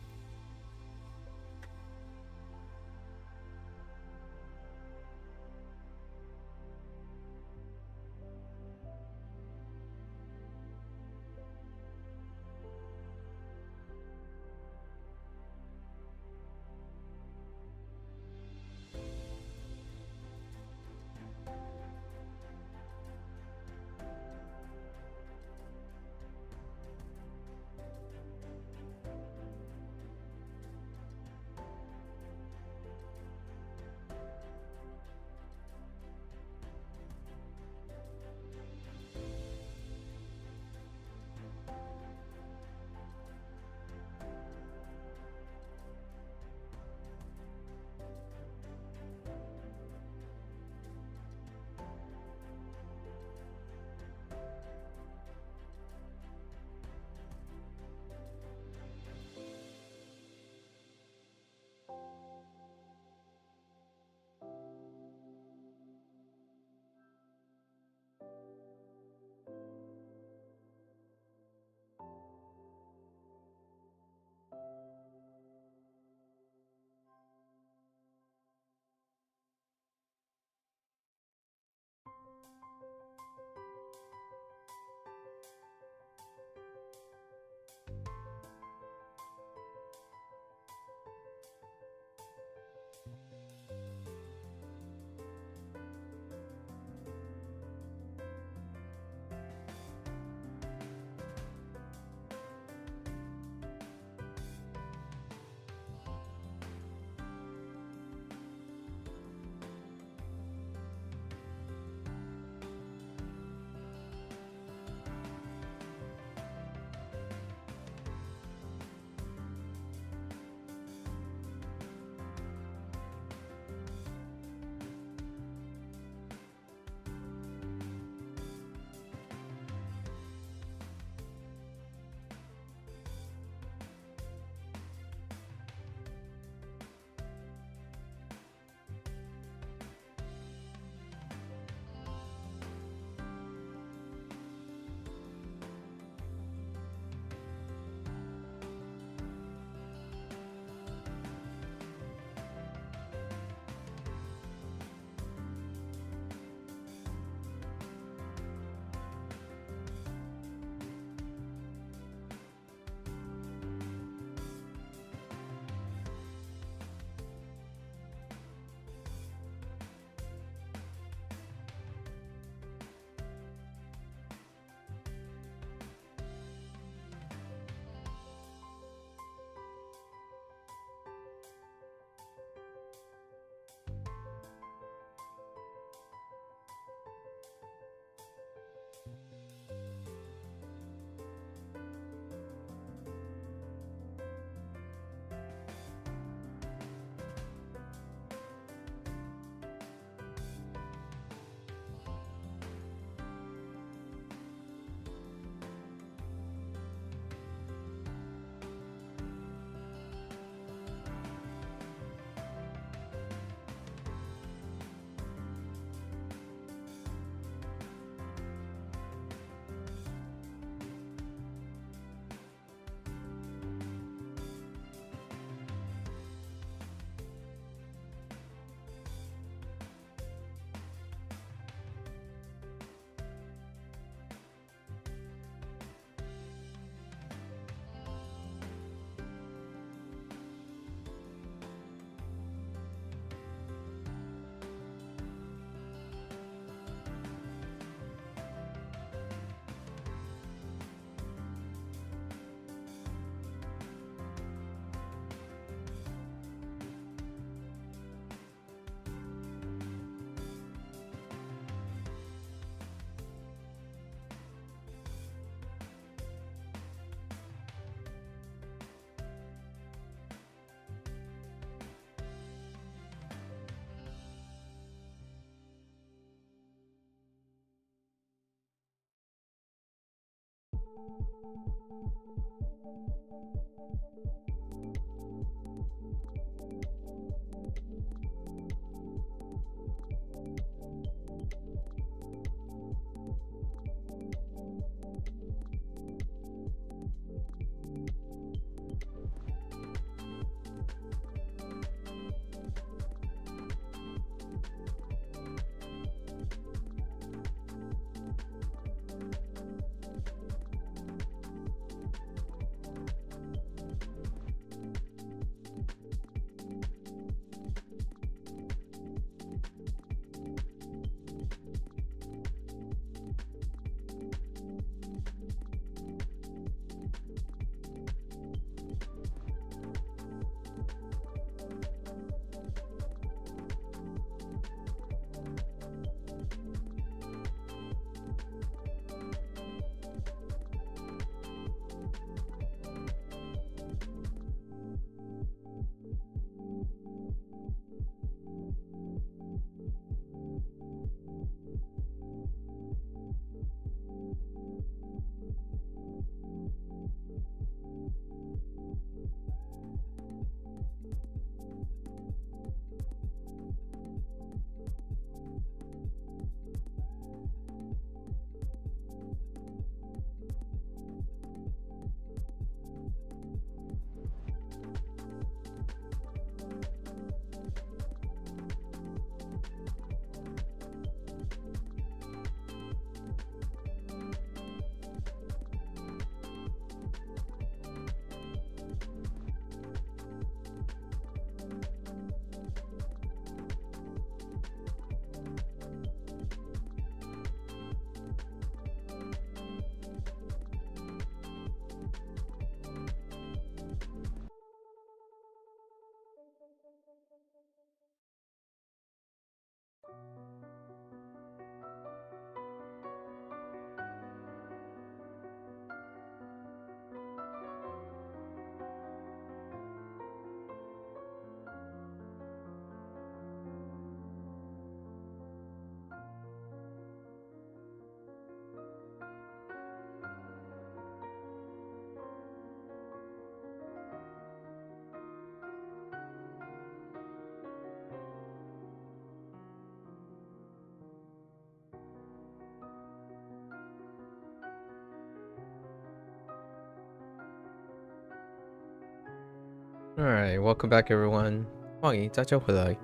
Alright, welcome back everyone. 欢迎大家回来。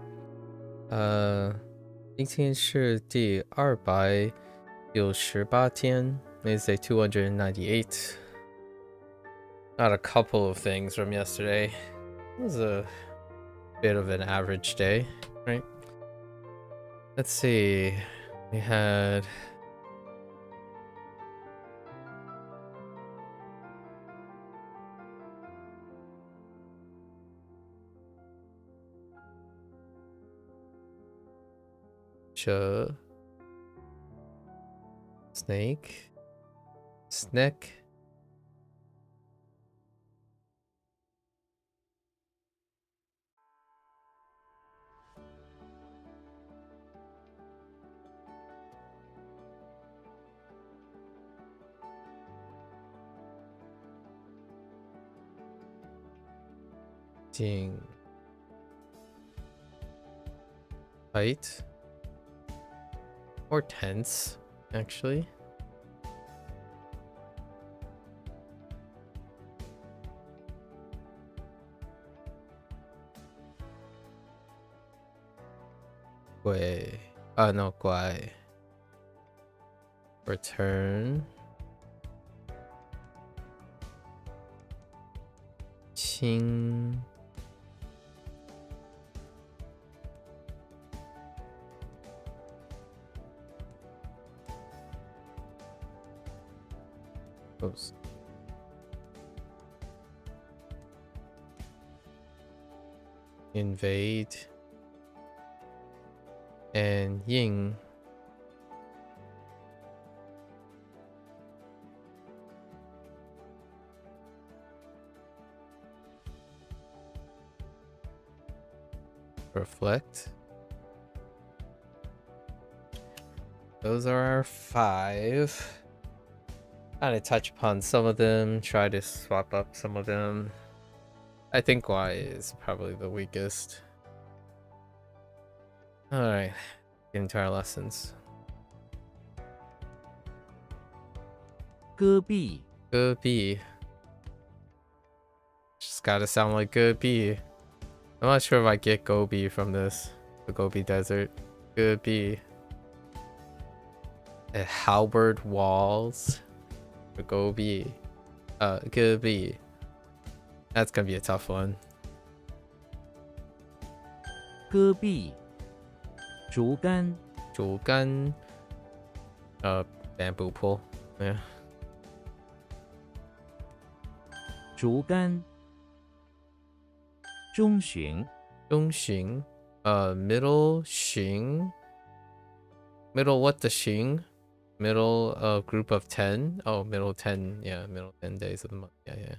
今天是第298天 It's day 298. Got a couple of things from yesterday. It was a bit of an average day, right? Let's see. We had snake, snack, ding, tight, or tense, actually. No, guai. Return. Qing. Oops. Invade. And Ying. Reflect. Those are our 5. Kind of touch upon some of them, try to swap up some of them. I think Y is probably the weakest. Alright, get into our lessons. 戈壁 Gobi. Just gotta sound like Gobi. I'm not sure if I get Gobi from this. The Gobi Desert. Gobi. Halberd walls. For Gobi. Gobi. That's gonna be a tough one. 戈壁竹竿竹竿. Bamboo pole. Yeah. 竹竿中旬中旬. Middle 旬. Middle what the 旬? Middle group of 10? Oh, middle 10. Yeah, middle 10 days of the month. Yeah, yeah.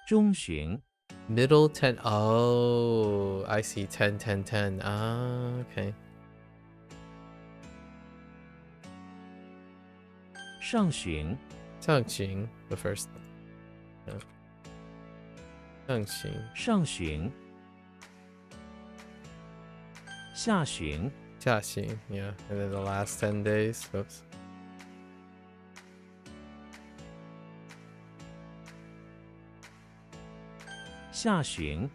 中旬 Middle 10. Oh, I see. 10, 10, 10. Ah, okay. 上旬上旬, the first. Yeah. 上旬. 上旬下旬下旬. Yeah, and then the last 10 days. Oops. 下旬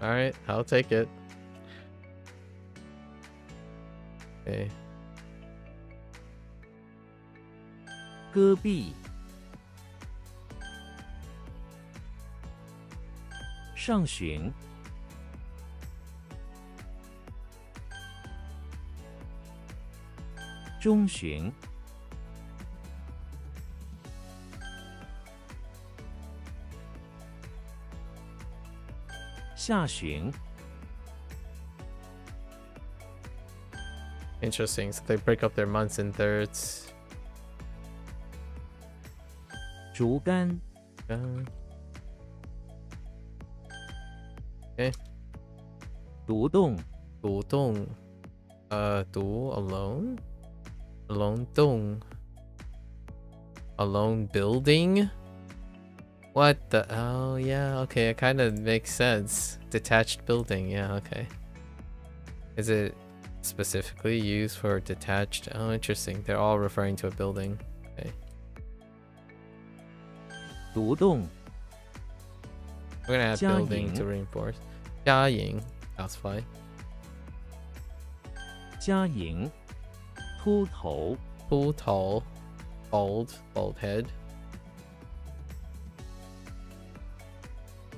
Alright, I'll take it. Okay. 戈壁上旬中旬下旬 Interesting. So they break up their months in thirds. 竹竿 Okay. 独栋独栋. Du alone? Alone 栋. Alone building? What the? Oh, yeah. Okay, it kind of makes sense. Detached building. Yeah, okay. Is it specifically used for detached? Oh, interesting. They're all referring to a building. Okay. 独栋 We're gonna have 嘉 building 营 to reinforce. 嘉营. That's fine. 嘉营秃头 Tall, tall. Bald head.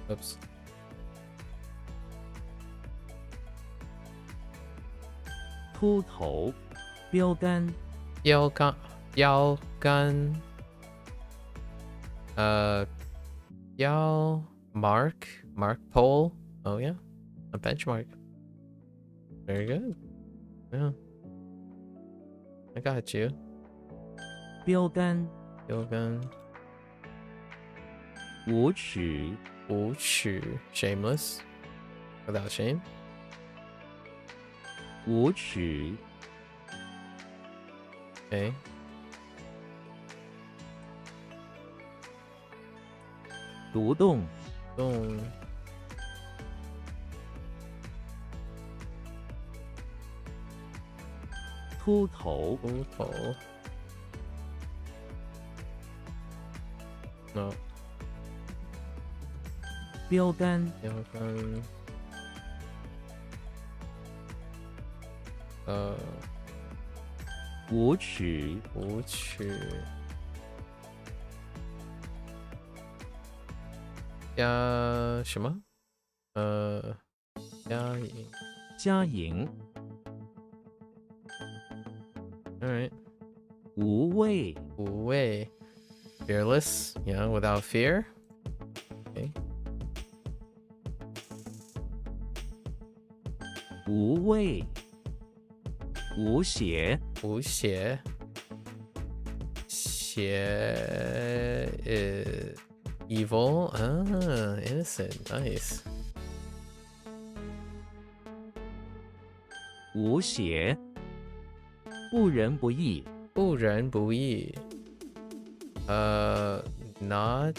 Oops. 秃头标杆腰杆. Mark pole. Oh yeah, a benchmark. Very good. Yeah, I got you. 标杆腰杆. 无耻无耻. Shameless. Without shame. 无耻 Okay. 独栋 Boom. 秃头秃头. No. 标杆腰杆. 无耻无耻. 压什么？压营. 嘉营 Alright. 无畏无畏. Fearless. Yeah, without fear. Okay. 无畏无邪无邪. 邪 is evil. Ah, innocent. Nice. 无邪不仁不义，不仁不义. Not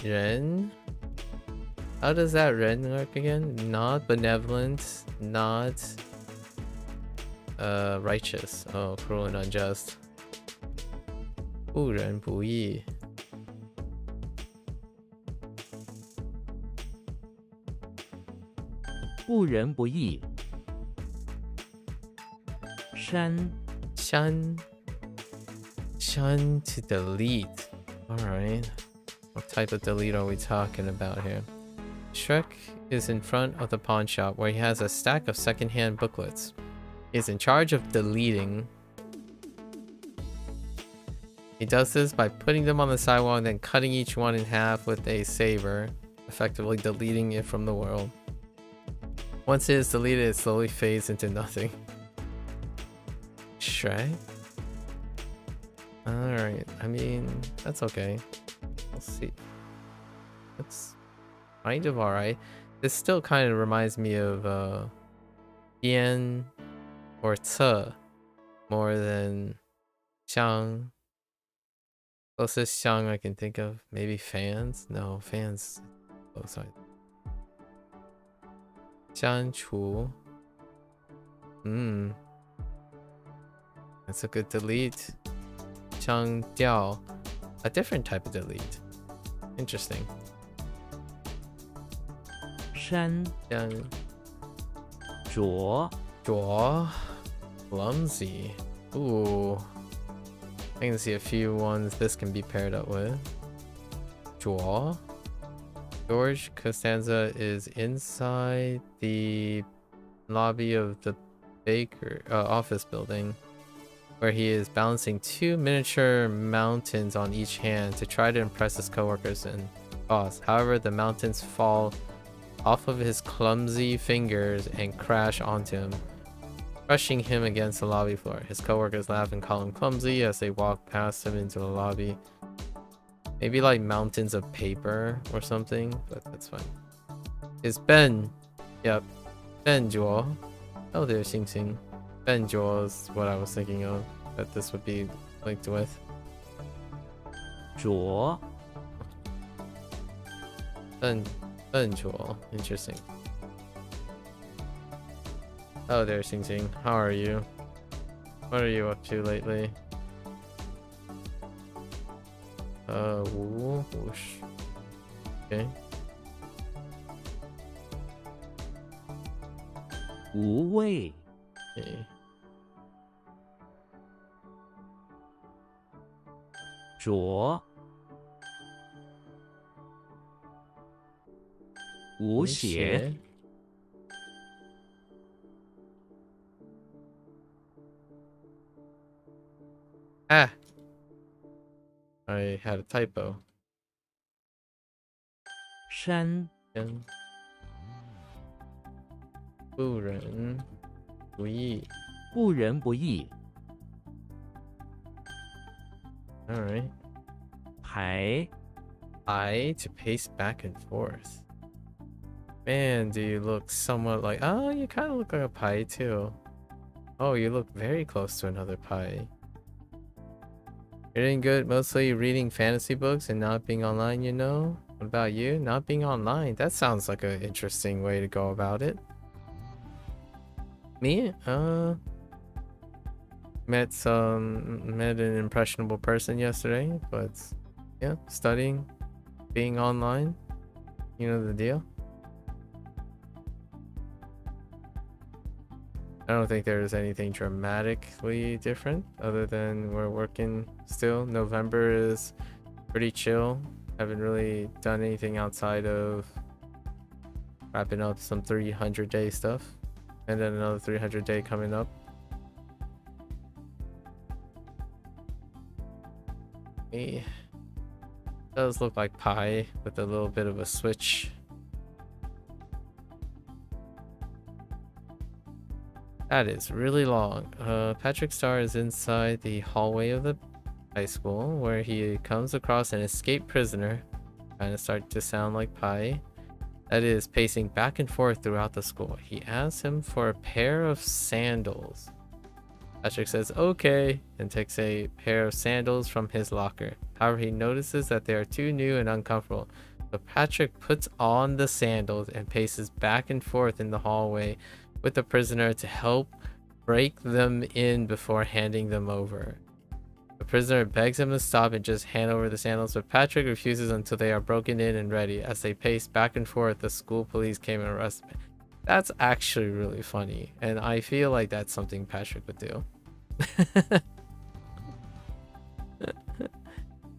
ren. How does that ren work again? Not benevolent, not righteous. Oh, cruel and unjust. 不仁不义.不仁不义。删 shun to delete. Alright. What type of delete are we talking about here? Shrek is in front of the pawn shop where he has a stack of secondhand booklets. He is in charge of deleting. He does this by putting them on the sidewalk and then cutting each one in half with a saber, effectively deleting it from the world. Once it is deleted, it slowly fades into nothing. Shrek? Alright, I mean, that's okay. We'll see. That's kind of alright. This still kind of reminds me of Yan or Ce more than Xiang. Closest Xiang I can think of. Maybe fans? No, fans. Oh, sorry. Xiang Chu. That's a good delete. Chang Diao. A different type of delete. Interesting. 删 Xiang 着 Duo. Clumsy. Ooh. I can see a few ones this can be paired up with. Duo. George Costanza is inside the lobby of the baker office building, where he is balancing two miniature mountains on each hand to try to impress his coworkers and boss. However, the mountains fall off of his clumsy fingers and crash onto him, crushing him against the lobby floor. His coworkers laugh and call him clumsy as they walk past him into the lobby. Maybe like mountains of paper or something, but that's fine. Is Ben? Yep. Ben Juo. Oh, there, Xing Xing. Ben Juo is what I was thinking of, that this would be linked with. 着 Ben Juo. Interesting. Oh, there, Xing Xing. How are you? What are you up to lately? Whoosh. Okay. 无畏 Okay. 着无邪 Ah! I had a typo. 删 不仁不义. 不仁不义 Alright. 排 I to pace back and forth. Man, do you look somewhat like... Oh, you kind of look like a pie too. Oh, you look very close to another pie. You're doing good, mostly reading fantasy books and not being online, you know? What about you? Not being online? That sounds like an interesting way to go about it. Me? Met an impressionable person yesterday, but yeah, studying, being online, you know the deal. I don't think there's anything dramatically different other than we're working still. November is pretty chill. Haven't really done anything outside of wrapping up some 300-day stuff, and then another 300-day coming up. It does look like pie with a little bit of a switch. That is really long. Patrick Star is inside the hallway of the high school where he comes across an escaped prisoner. Kind of start to sound like pie. that is pacing back and forth throughout the school. He asks him for a pair of sandals. Patrick says okay and takes a pair of sandals from his locker. However, he notices that they are too new and uncomfortable. So Patrick puts on the sandals and paces back and forth in the hallway with the prisoner to help break them in before handing them over. The prisoner begs him to stop and just hand over the sandals, but Patrick refuses until they are broken in and ready. As they pace back and forth, the school police came and arrested him. That's actually really funny, and I feel like that's something Patrick would do.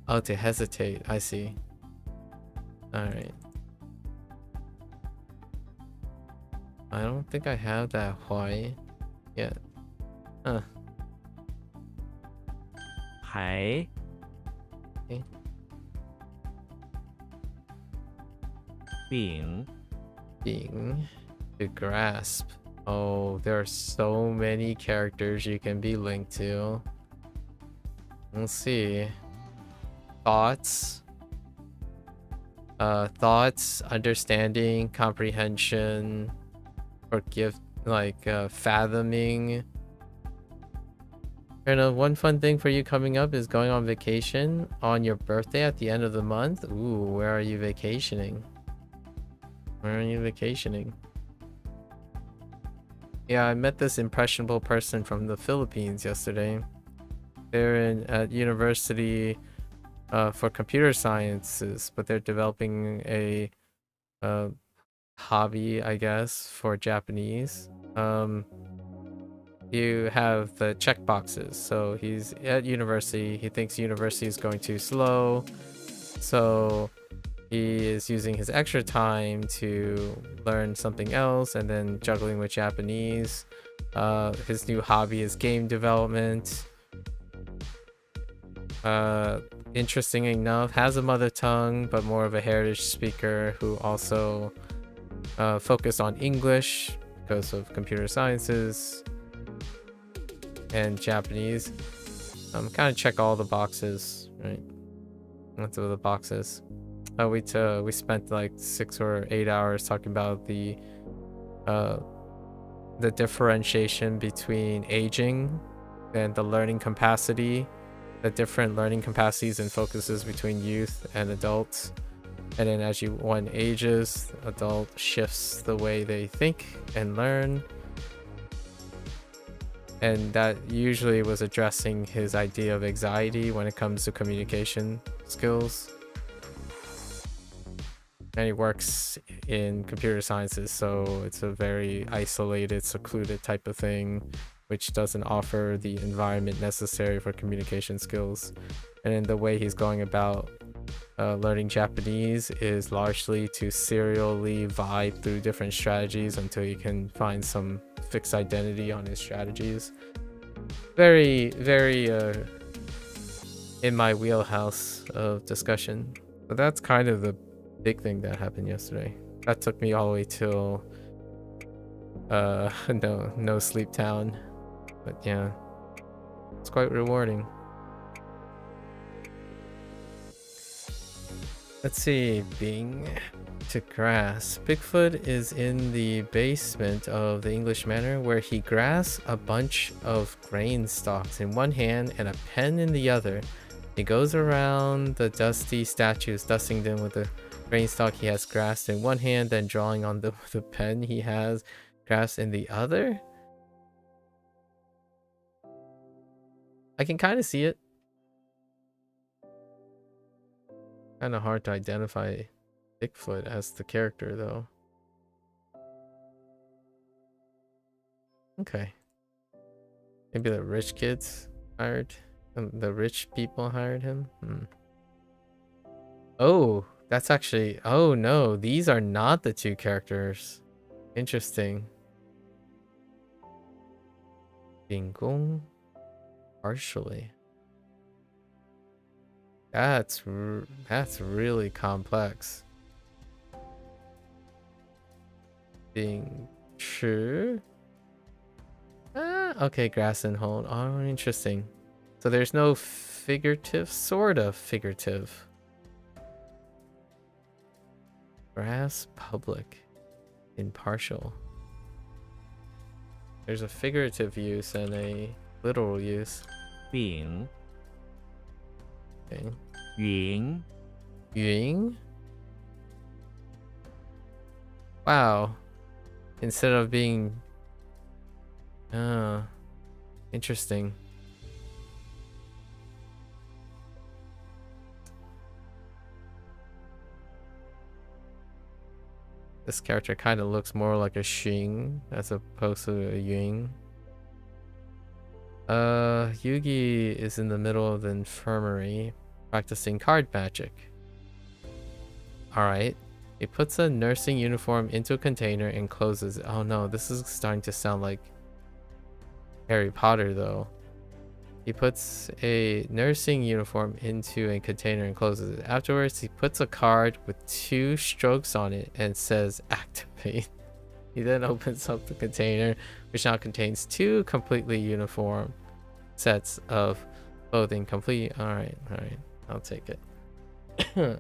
Oh, to hesitate. I see. Alright. I don't think I have that Hawaii yet. Huh. 还 Okay. 丙 Being to grasp. Oh, there are so many characters you can be linked to. Let's see. Thoughts. Thoughts, understanding, comprehension, fathoming. You know, one fun thing for you coming up is going on vacation on your birthday at the end of the month. Ooh, where are you vacationing? Where are you vacationing? Yeah, I met this impressionable person from the Philippines yesterday. They're at university for computer sciences, but they're developing a hobby, I guess, for Japanese. You have the check boxes. So he's at university. He thinks university is going too slow. So he is using his extra time to learn something else and then juggling with Japanese. His new hobby is game development. Interesting enough, has a mother tongue, but more of a heritage speaker who also focused on English because of computer sciences and Japanese. Kind of check all the boxes, right? That's all the boxes. We spent like 6 or 8 hours talking about the differentiation between aging and the learning capacity, the different learning capacities and focuses between youth and adults. And then as one ages, adult shifts the way they think and learn. And that usually was addressing his idea of anxiety when it comes to communication skills. And he works in computer sciences, so it's a very isolated, secluded type of thing, which doesn't offer the environment necessary for communication skills. And then the way he's going about learning Japanese is largely to serially vibe through different strategies until you can find some fixed identity on his strategies. Very, very in my wheelhouse of discussion. But that's kind of the big thing that happened yesterday. That took me all the way till no sleep town. But yeah, it's quite rewarding. Let's see, Bing to grasp. Bigfoot is in the basement of the English Manor where he grasps a bunch of grain stalks in one hand and a pen in the other. He goes around the dusty statues, dusting them with the grain stalk he has grasped in one hand, then drawing on them with a pen he has grasped in the other. I can kind of see it. Kind of hard to identify Bigfoot as the character though. Okay. Maybe the rich kids hired the rich people hired him. Oh, that's actually, oh no, these are not the two characters. Interesting. Bingong partially. That's really complex. Being true. Okay, grass and hold. Oh, interesting. So there's no figurative, sort of figurative. Grass public. Impartial. There's a figurative use and a literal use. 丙 Okay. 云 Ying? Wow. Instead of being... interesting. This character kind of looks more like a Xing as opposed to a Ying. Yugi is in the middle of the infirmary practicing card magic. Alright. He puts a nursing uniform into a container and closes it. Oh no, this is starting to sound like Harry Potter though. He puts a nursing uniform into a container and closes it. Afterwards, he puts a card with 2 strokes on it and says activate. He then opens up the container, which now contains 2 completely uniform sets of clothing. Complete. Alright. I'll take it.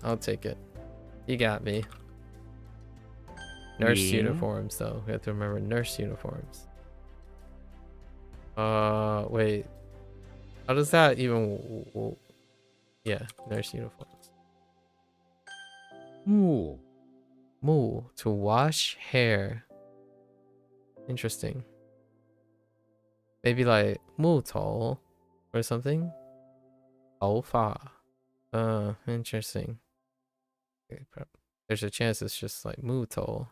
I'll take it. You got me. Nurse Yeah. uniforms though. We have to remember nurse uniforms. Wait. How does that even... Yeah, nurse uniforms. 木 Mu, to wash hair. Interesting. Maybe like 木头 or something. 头发. Interesting. Okay, there's a chance it's just like 木头.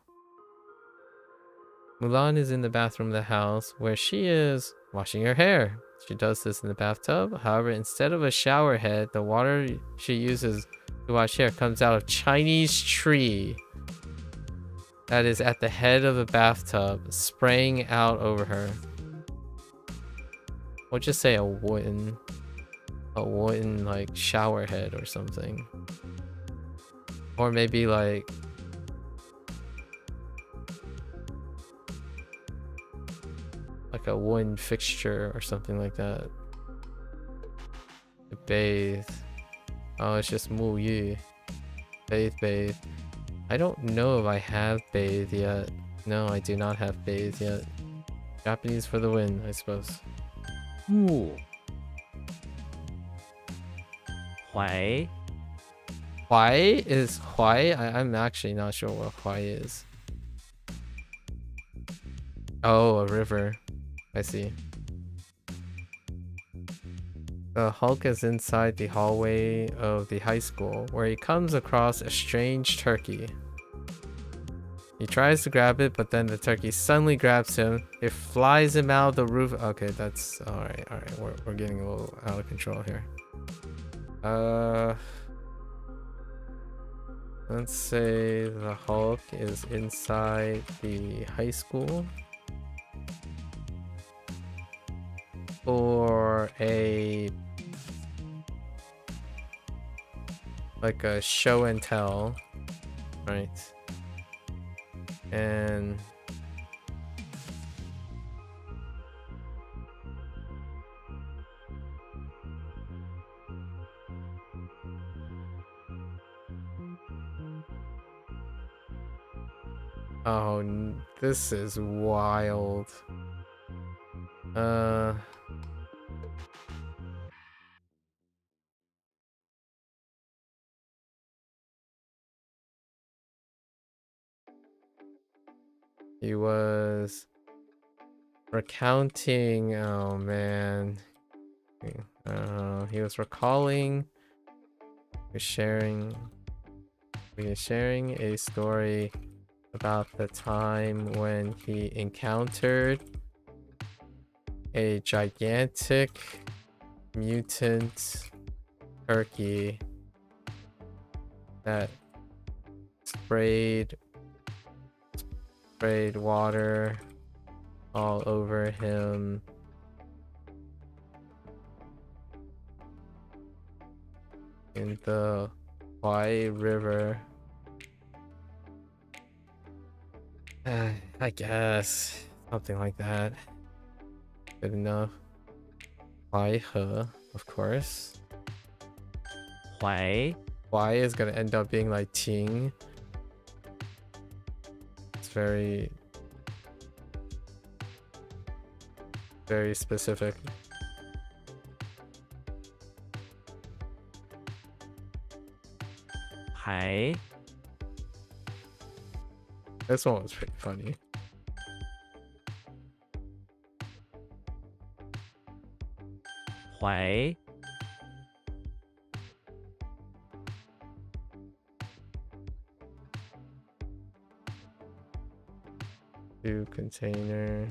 Mulan is in the bathroom of the house where she is washing her hair. She does this in the bathtub. However, instead of a shower head, the water she uses to wash hair comes out of Chinese tree that is at the head of the bathtub, spraying out over her. We'll just say a wooden like shower head or something. Or maybe like a wooden fixture or something like that. To bathe. Oh, it's just mu yu. Bathe. I don't know if I have bathe yet. No, I do not have bathe yet. Japanese for the win, I suppose. 木怀 Huai is Huai? I'm actually not sure what Huai is. Oh, a river. I see. The Hulk is inside the hallway of the high school where he comes across a strange turkey. He tries to grab it, but then the turkey suddenly grabs him. It flies him out the roof. Okay, that's alright. We're getting a little out of control here. Let's say the Hulk is inside the high school. Or like a show and tell, right? And oh, this is wild. He was recounting, oh man. He was recalling, sharing a story about the time when he encountered a gigantic mutant turkey that sprayed water all over him. In the Huai River. I guess something like that. Good enough. Huai He, of course. 怀 Huai is gonna end up being like Ting. It's very, very specific. Hai. This one was pretty funny. Huai. Do container.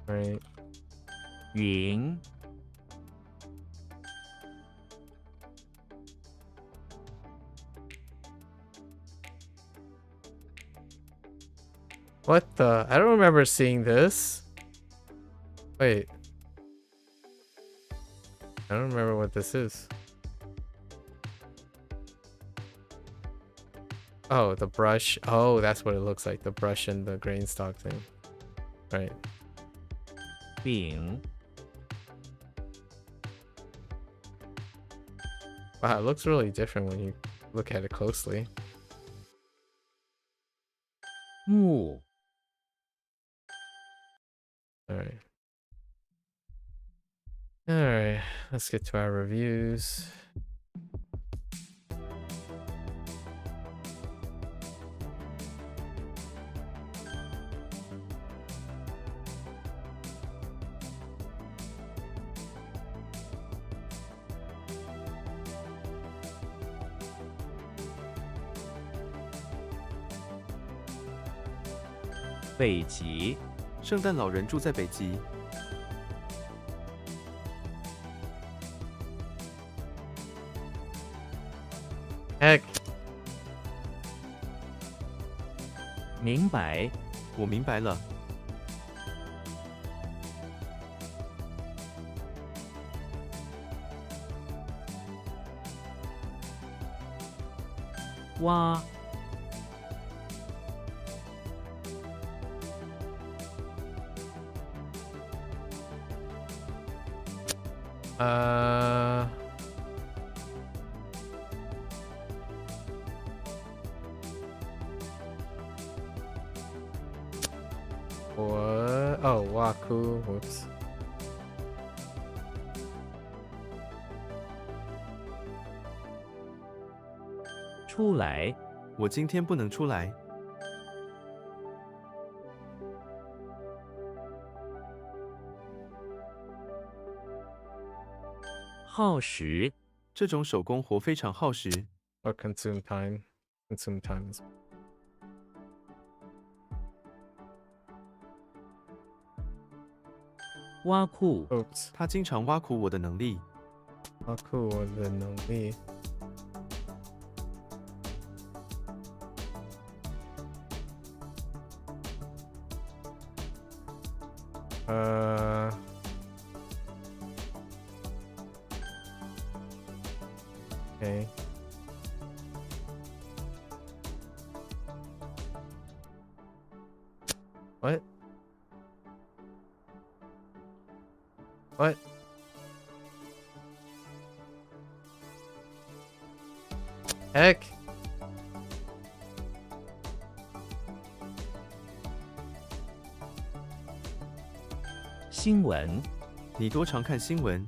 Right. 云 What the? I don't remember seeing this. Wait. I don't remember what this is. Oh, the brush. Oh, that's what it looks like. The brush and the grain stock thing. Right. 饼 Wow, it looks really different when you look at it closely. 木 Alright. Alright, let's get to our reviews. "北极圣诞老人住在北极， Heck, 明白我明白了。蛙 what? Oh, Waku. Whoops. 出来我今天不能出来，耗时这种手工活非常耗时。 Or consume time. Consume time is 挖库 oops. 他经常挖苦我的能力， Waku the noli. Okay. What? What? Heck? 新闻你多常看新闻？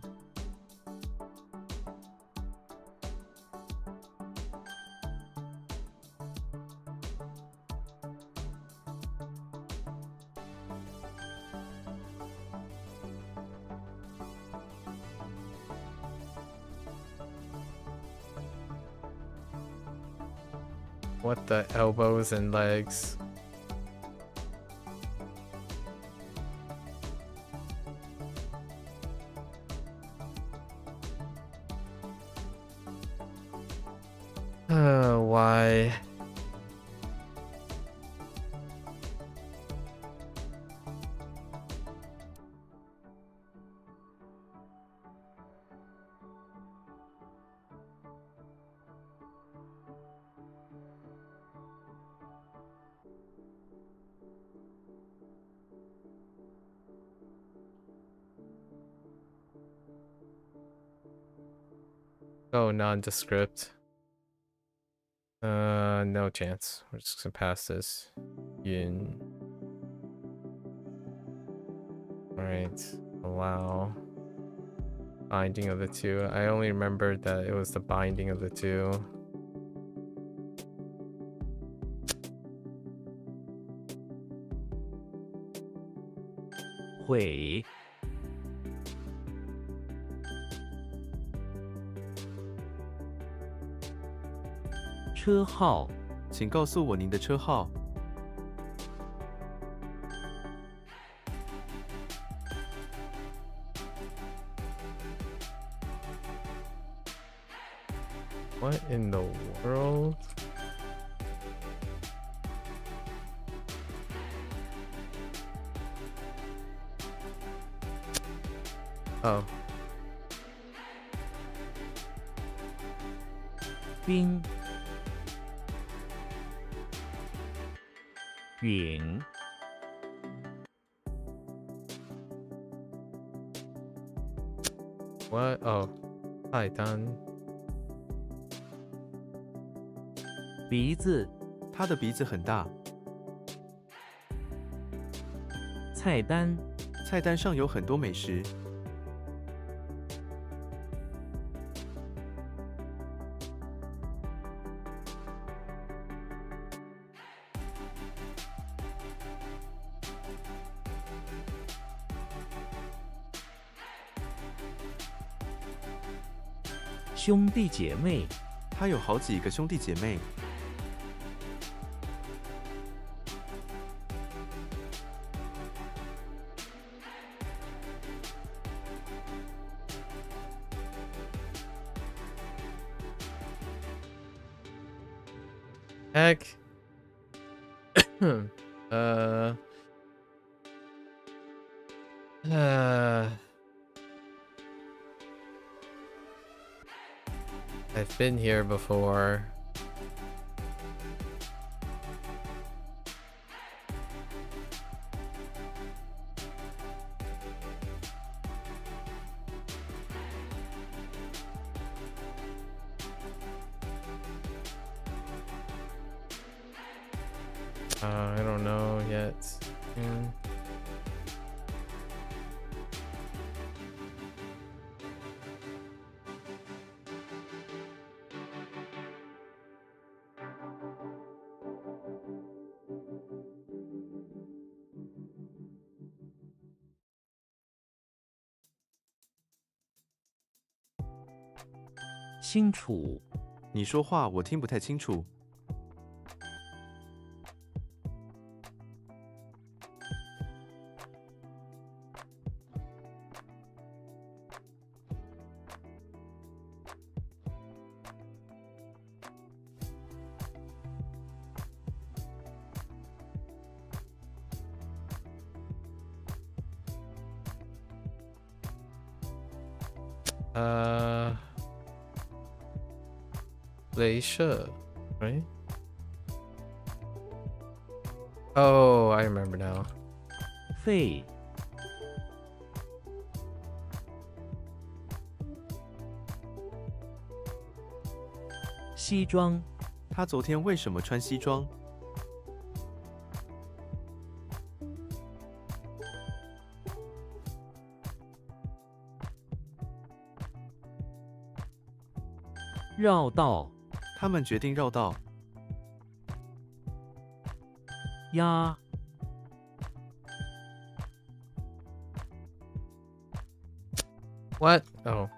What the elbows and legs? Why? Oh, nondescript. No chance. We're just gonna pass this. Yun. Alright. Allow. Binding of the two. I only remembered that it was the binding of the two. Hui. 车号 请告诉我您的车号。 What in the world? Oh. 冰 允 What? Oh. Hi, Dan. 鼻子 他的鼻子很大。 菜单 菜单上有很多美食。 兄弟姐妹 他有好几个兄弟姐妹。 Heck. I've been here before. I don't know yet. “清楚 你说话我听不太清楚。 Malaysia, right? Oh, I remember now. 肺 西装 他昨天为什么穿西装？ 绕道 他们决定绕道。 鸭 What? Oh,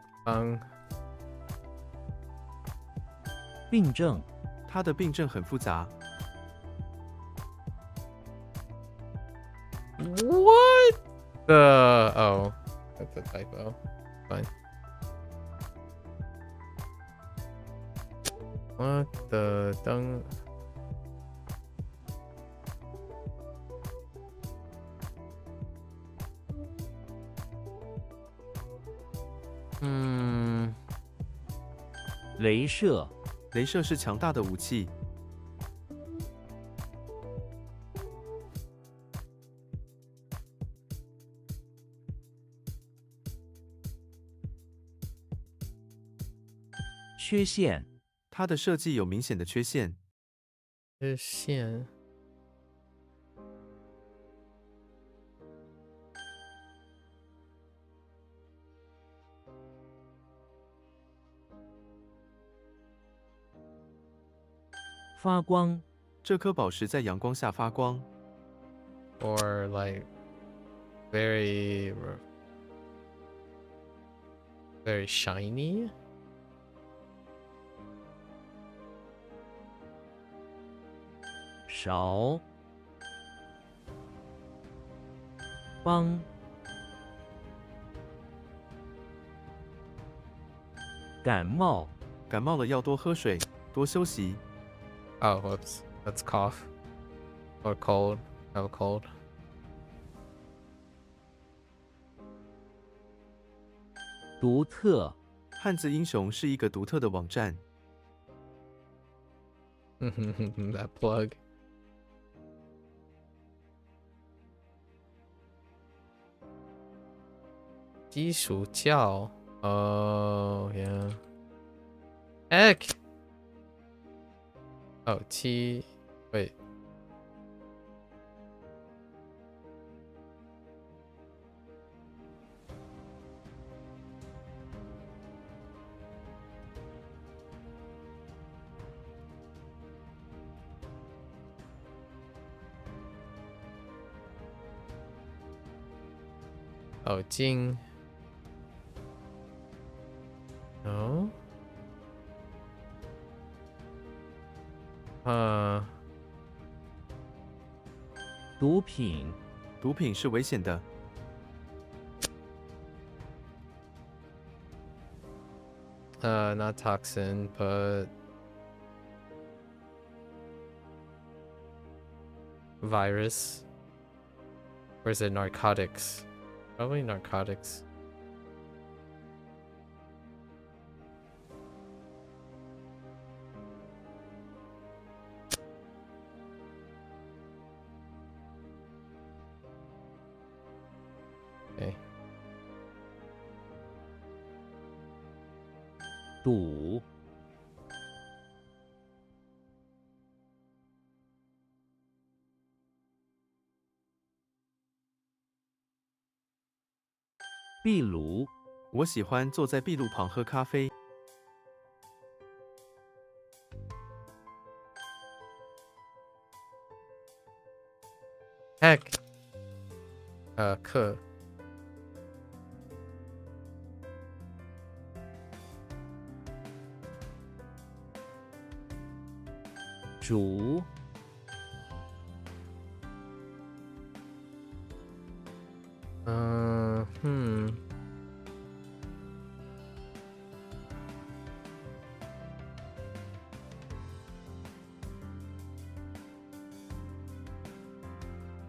病症 他的病症很复杂。 What the? Oh, that's a typo. Fine. What the dung? Hmm. 镭射 镭射是强大的武器。缺陷，它的设计有明显的缺陷。日线发光，这颗宝石在阳光下发光， or like very very shiny. 勺，帮，感冒，感冒了要多喝水，多休息。 Oh, whoops. That's cough. Or cold. Have a cold. 独特，汉字英雄是一个独特的网站。 That plug. 基础教 Oh yeah. Heck. Oh, wait. Oh, Jing. No. 毒品，毒品是危险的。 Not toxin, but virus. Or is it narcotics? Probably narcotics. Okay. 赌，壁炉，我喜欢坐在壁炉旁喝咖啡。 Heck. 课煮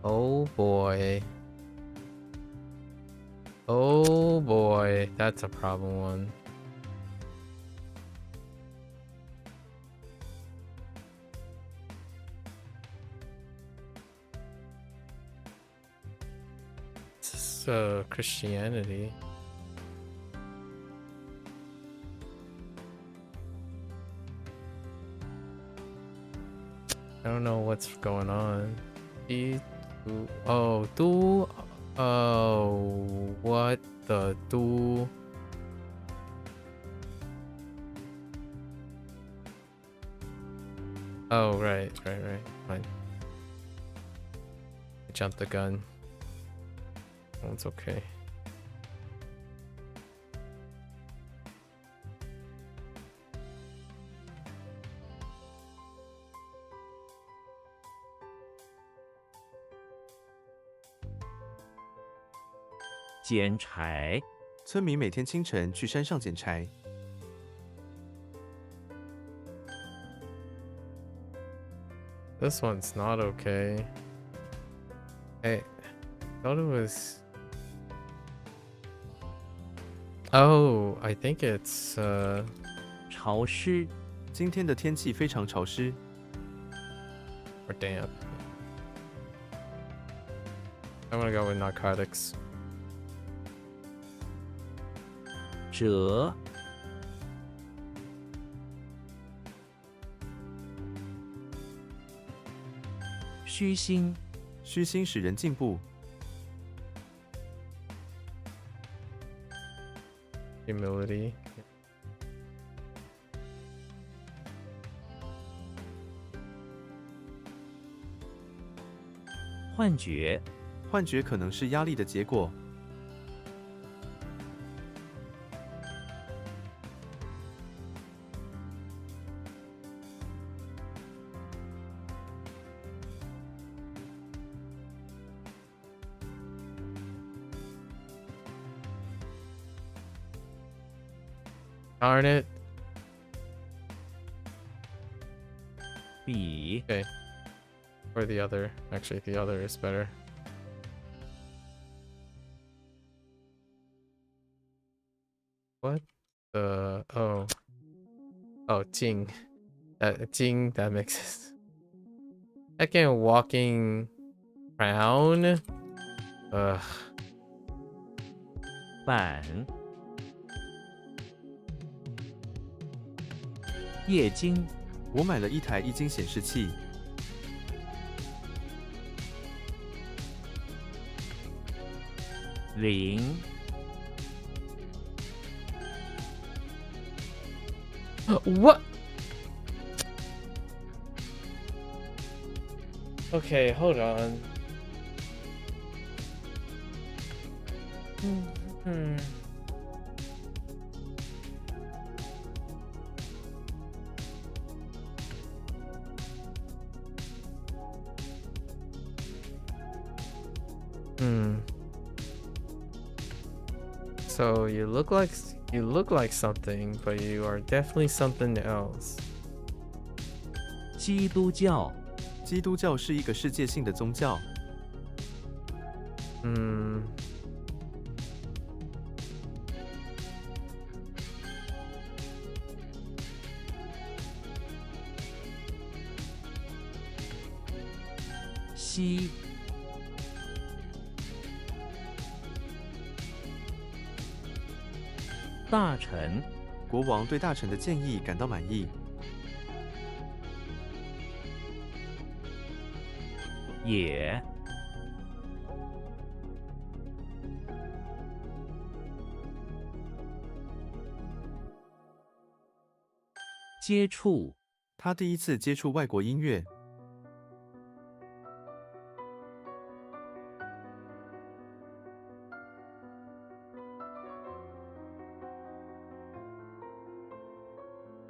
，Oh boy. Oh boy, that's a problem one. This is Christianity. I don't know what's going on. Oh, do. Oh, what the do? Oh, right. Fine. I jumped the gun. Oh, it's okay. .捡柴，村民每天清晨去山上捡柴。 This one's not okay. Hey, I thought it was. Oh, I think it's 潮湿，今天的天气非常潮湿。 or damp. I'm gonna go with narcotics. 折，虚心，虚心使人进步。 Humility. 幻觉，幻觉可能是压力的结果。 Darn it. 比 Okay. Or the other. Actually, the other is better. What? Oh. Oh, Jing. Jing, that makes sense. Second walking crown. Ugh. 板，液晶，我买了一台液晶显示器。 零， What? Okay, hold on. Hmm. So you look like something, but you are definitely something else. 基督教，基督教是一个世界性的宗教。 西，大臣，国王对大臣的建议感到满意。 也，接触，他第一次接触外国音乐。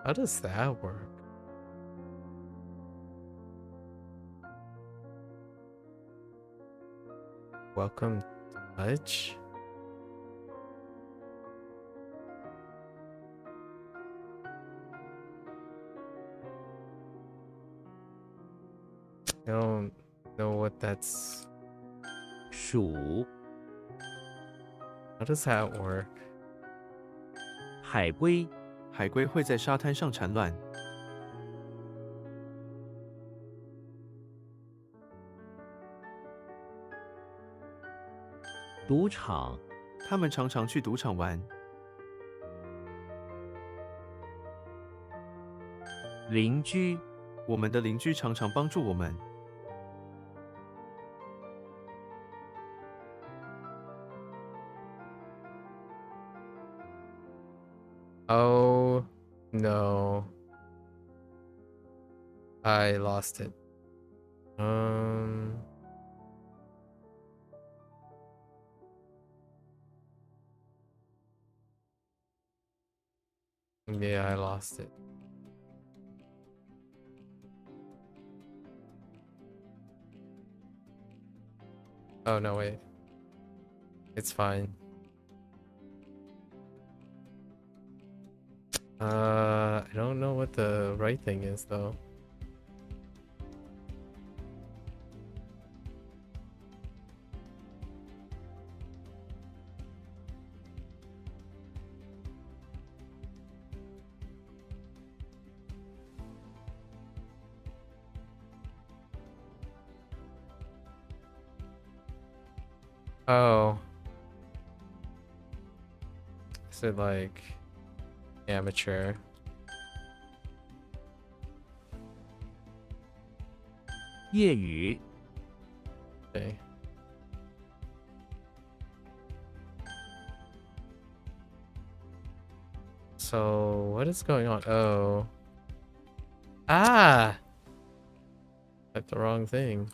How does that work? Welcome touch? I don't know what that's. 鼠， How does that work? 海龟，海龟会在沙滩上产卵。 赌场，他们常常去赌场玩。 邻居，我们的邻居常常帮助我们。 Oh no. I lost it. Yeah, I lost it. Oh no, wait. It's fine. I don't know what the right thing is though. Oh. Is it like amateur? 业余 Okay. So what is going on? Oh. Ah! Typed the wrong thing.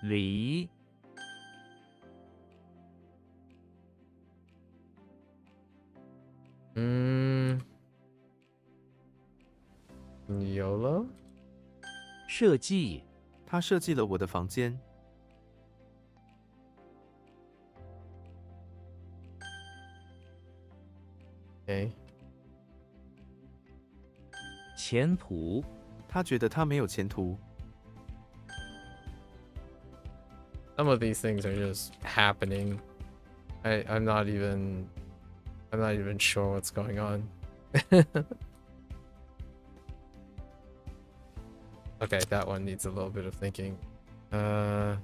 离 YOLO? 设计他设计了我的房间。 Okay. 前途 他觉得他没有前途。 Some of these things are just happening. I'm not even sure what's going on. Okay, that one needs a little bit of thinking. Oh,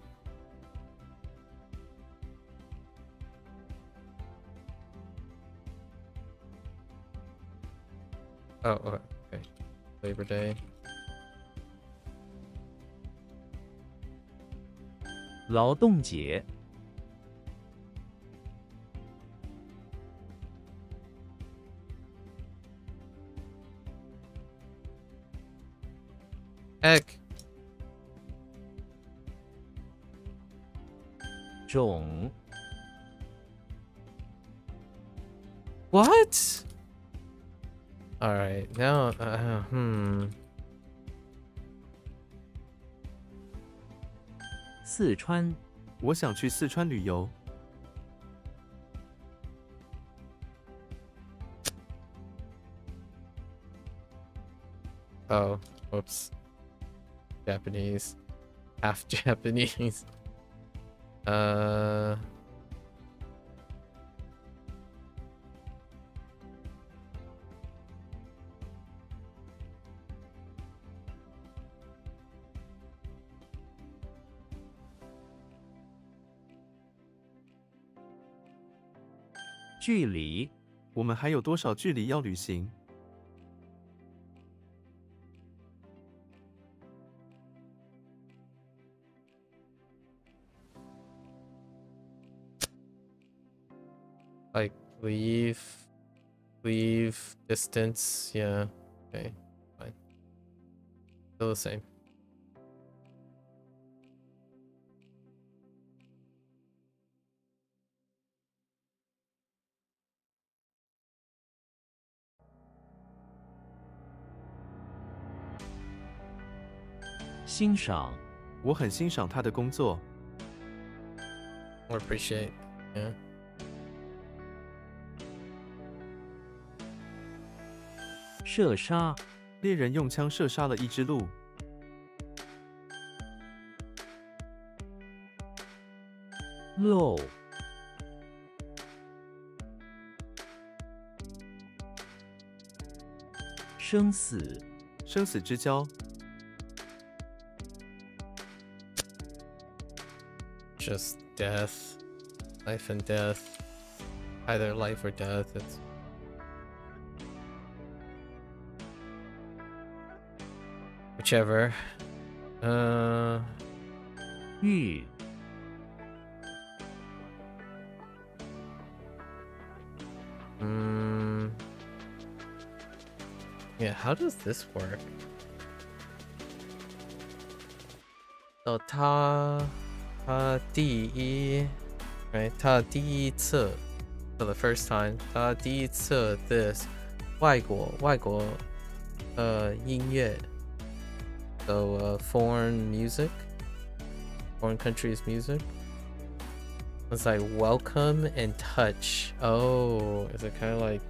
okay. Labor Day. 劳动节 Heck. 种 What? All right, now, 四川 我想去四川旅游。 Oh, whoops. Japanese. Half Japanese. 距离 我们还有多少距离要旅行？ like leave distance. Yeah. Okay. Fine. Still the same. “欣赏 我很欣赏他的工作。 Or appreciate. Yeah. 射杀 猎人用枪射杀了一只鹿。 漏 生死 生死之交。 Just death. Life and death. Either life or death. It's whichever. 玉 Yeah, how does this work? So 他第一 right? 他第一次 for the first time 他第一次 this 外国音乐 so foreign music, foreign countries music. It's like welcome and touch. Oh, is it kind of like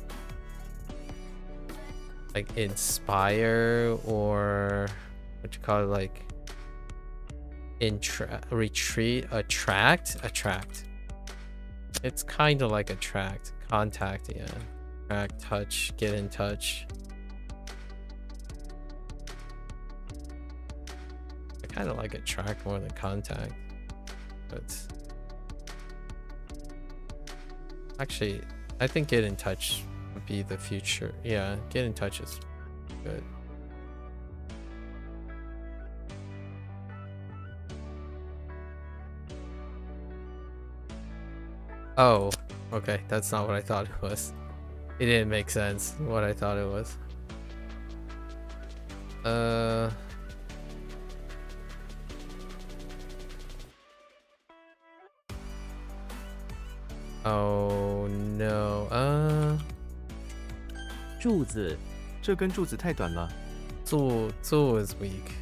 inspire, or what you call it, like retreat, attract? It's kind of like attract, contact, yeah. Attract, touch, get in touch. I kind of like attract more than contact, but actually I think get in touch would be the future. Yeah, get in touch is good. Oh, okay. That's not what I thought it was. It didn't make sense what I thought it was. Oh no. 柱子、这根柱子太短了。Zu is weak.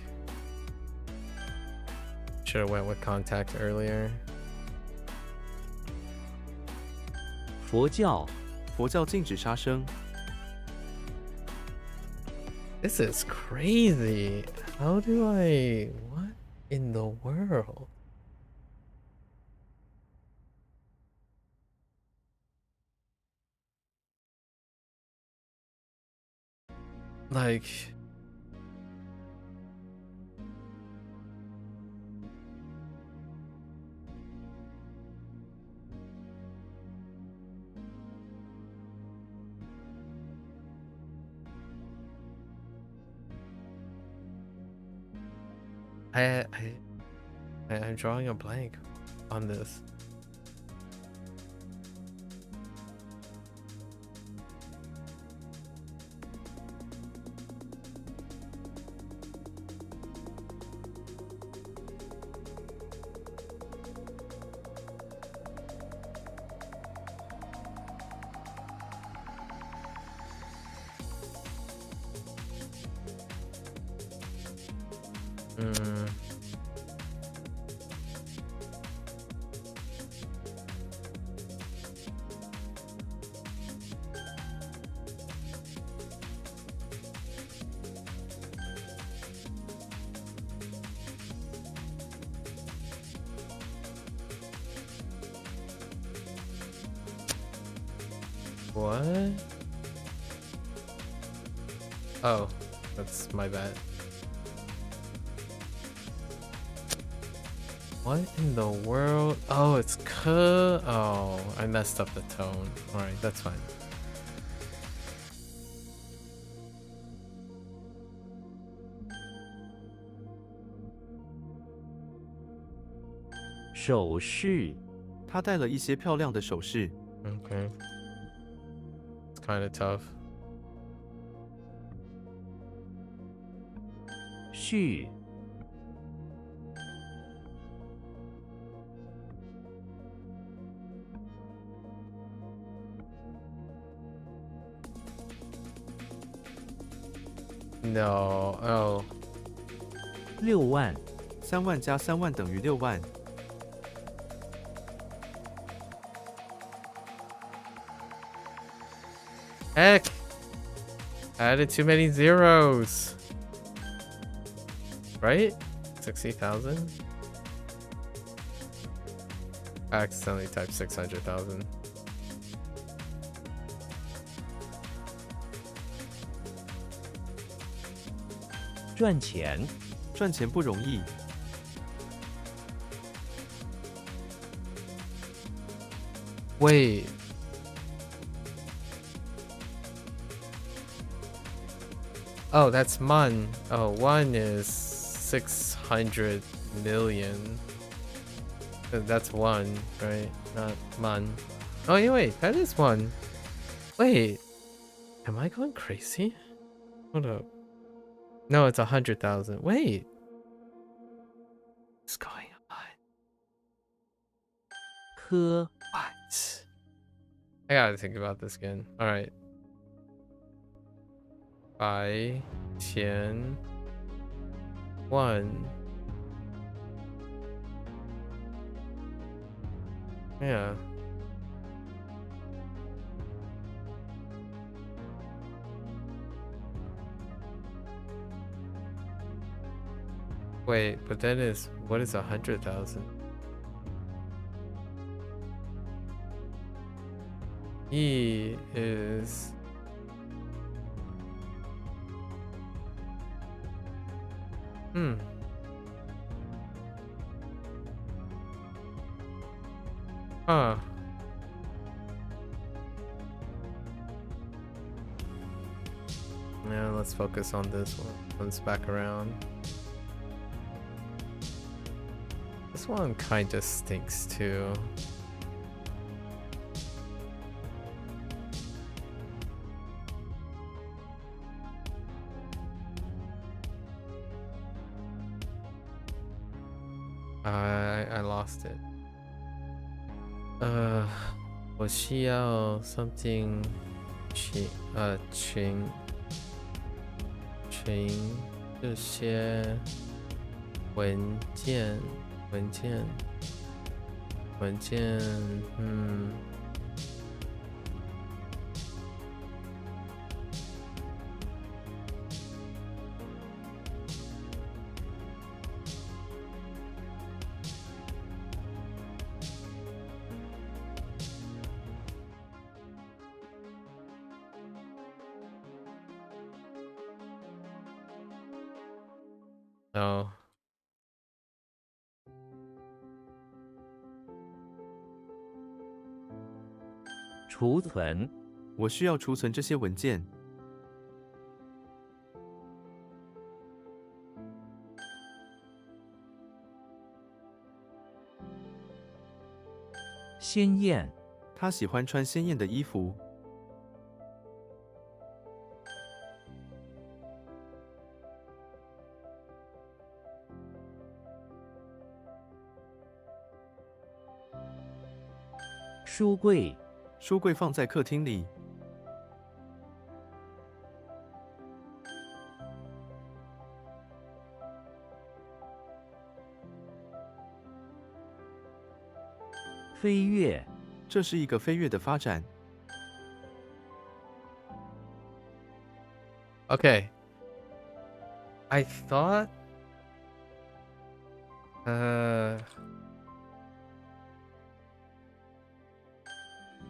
Should have went with contact earlier. 佛教、佛教禁止杀生。 This is crazy. How do I... What in the world? Like... I'm drawing a blank on this. What? Oh, that's my bad. What in the world? Oh, it's Oh, I messed up the tone. Alright, that's fine. “首饰”他戴了一些漂亮的首饰。 Okay. It's kind of tough. 序 No. Oh. 6万3万加3万等于6万。 Heck! I added too many zeros. Right? 60,000? I accidentally typed 600,000. 赚钱赚钱不容易。 Wait. Oh, that's Mun. Oh, one is 600 million. That's one, right? Not Mun. Oh, yeah, wait, that is one. Wait, am I going crazy? Hold up. No, it's 100,000. Wait. What's going on? 科 What? I gotta think about this again. All right. 100,000 1. Yeah. Wait, but then what is 100,000? E is Huh. Yeah, let's focus on this one. Once back around. This one kinda stinks too. I lost it. 我需要 something 群这些文件，No. 储存、我需要储存这些文件。鲜艳、他喜欢穿鲜艳的衣服。书柜、书柜放在客厅里。飞跃、这是一个飞跃的发展。Okay. I thought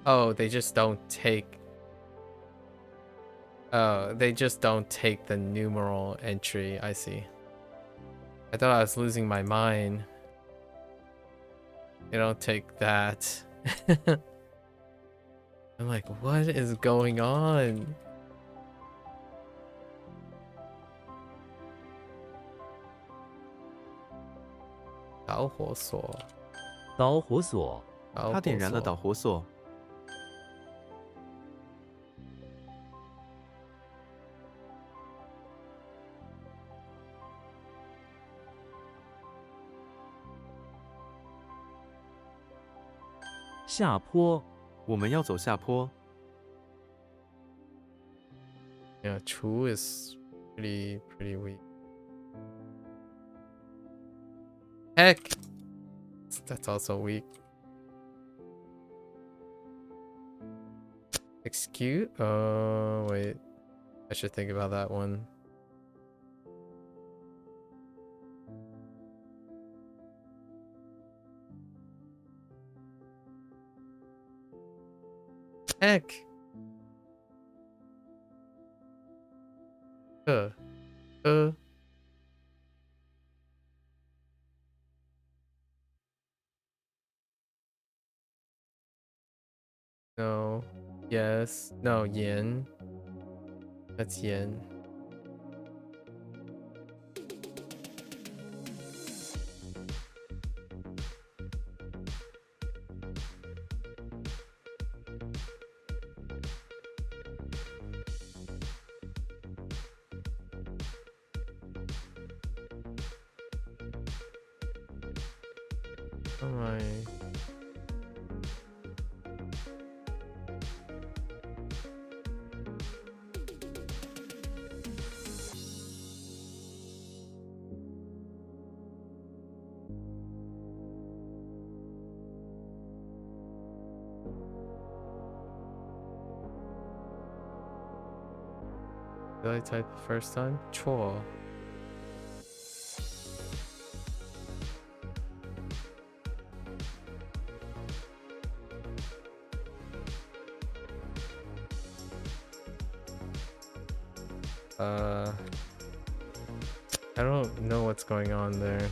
oh, they just don't take the numeral entry. I see. I thought I was losing my mind. They don't take that. I'm like, what is going on?导火索。导火索、他点燃了导火索。下坡、我们要走下坡。Yeah, Chu is pretty weak. Heck! That's also weak. Execute? Oh, wait. I should think about that one. Heck! No. Yes. No, yen. That's yen. Oh my. Did I type the first time? Chor. I don't know what's going on there.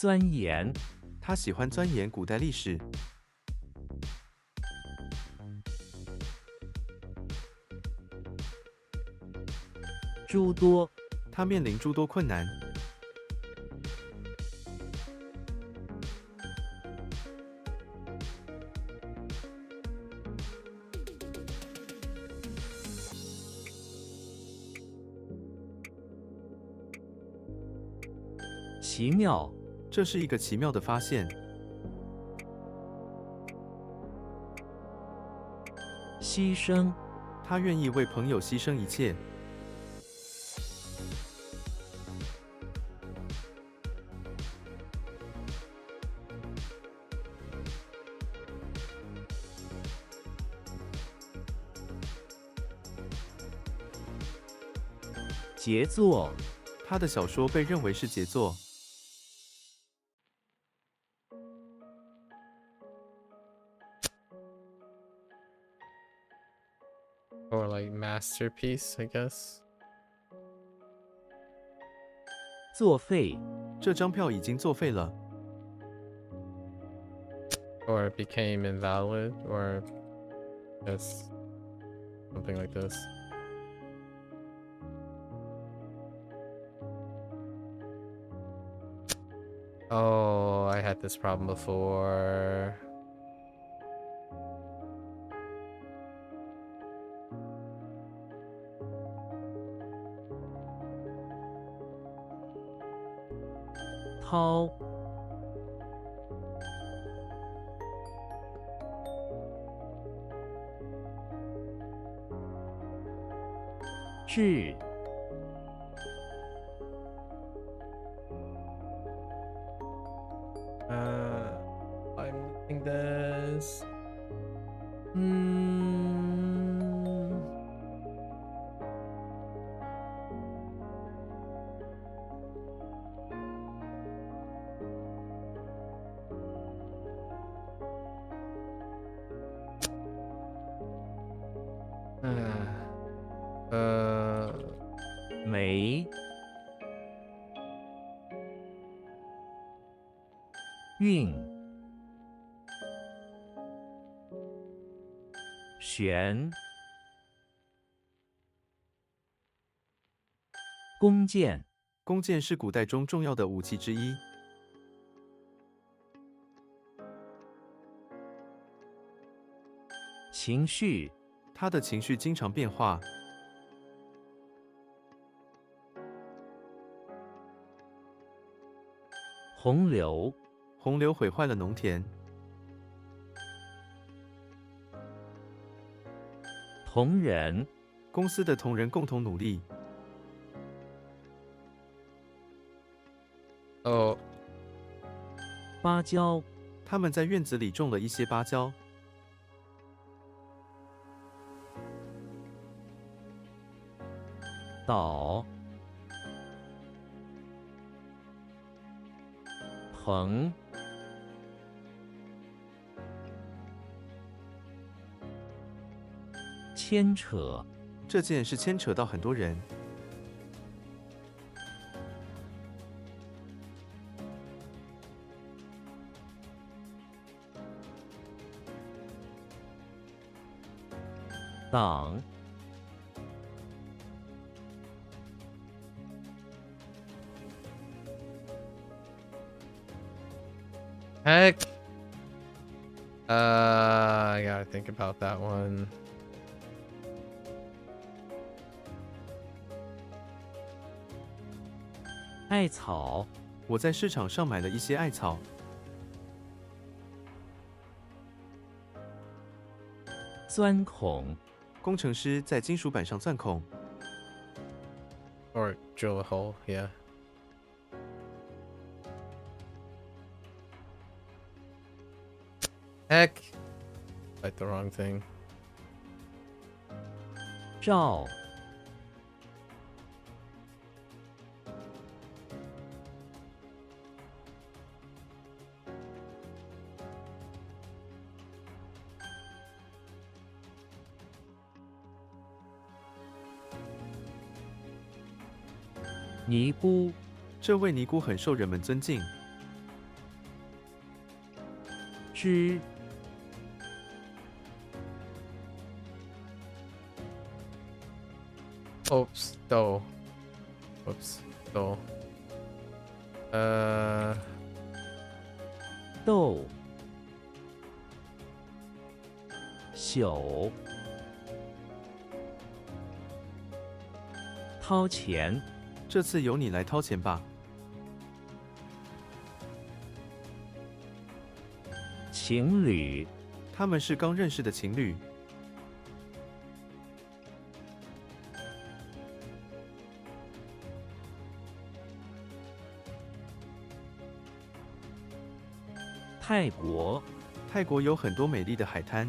钻研、他喜欢钻研古代历史。诸多、他面临诸多困难。奇妙，这是一个奇妙的发现。牺牲，他愿意为朋友牺牲一切。杰作，他的小说被认为是杰作。Or like masterpiece, I guess. 作废，这张票已经作废了。Or it became invalid, or yes, something like this. Oh, I had this problem before. “掏”，智，I'm missing this. Uh, 美，运，旋，弓箭，弓箭是古代中重要的武器之一。情绪，他的情绪经常变化。洪流，洪流毁坏了农田。同仁，公司的同仁共同努力。oh, 芭蕉，他们在院子里种了一些芭蕉。岛，棚，牵扯，这件事牵扯到很多人。党， heck. I gotta think about that one. 艾草，我在市场上买了一些艾草。钻孔，工程师在金属板上钻孔。 Or drill a hole, yeah. Heck. Like the wrong thing. 照，尼姑，这位尼姑很受人们尊敬。知， Oops, though. Whoops, though. 豆，宿，掏钱，这次由你来掏钱吧。情侣，他们是刚认识的情侣。泰国，泰国有很多美丽的海滩。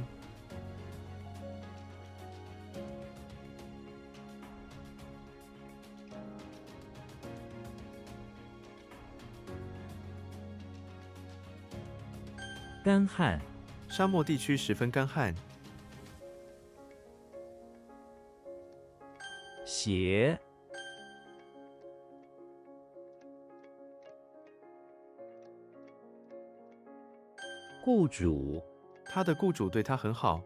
干旱，沙漠地区十分干旱。鞋，雇主，他的雇主对他很好。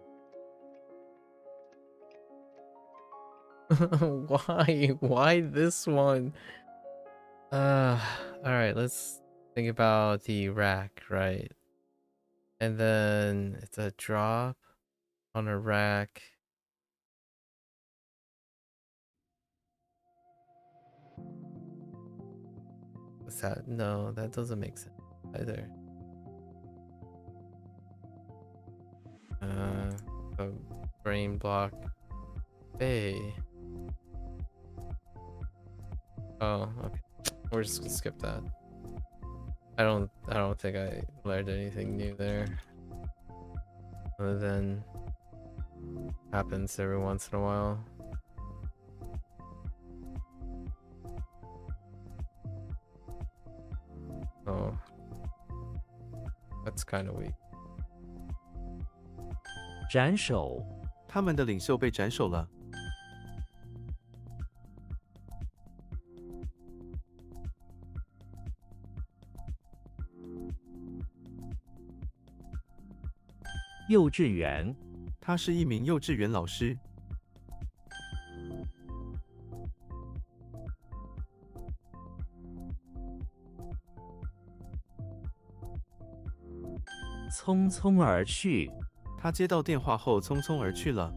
Why this one? All right, let's think about the rack, right? And then it's a drop on a rack. What's that? No, that doesn't make sense either. A brain block. Hey. Oh, okay. We're just gonna skip that. I don't think I learned anything new there. Other than happens every once in a while. Oh. That's kind of weak. 斩首，他们的领袖被斩首了。幼稚园，他是一名幼稚园老师。匆匆而去，他接到电话后匆匆而去了。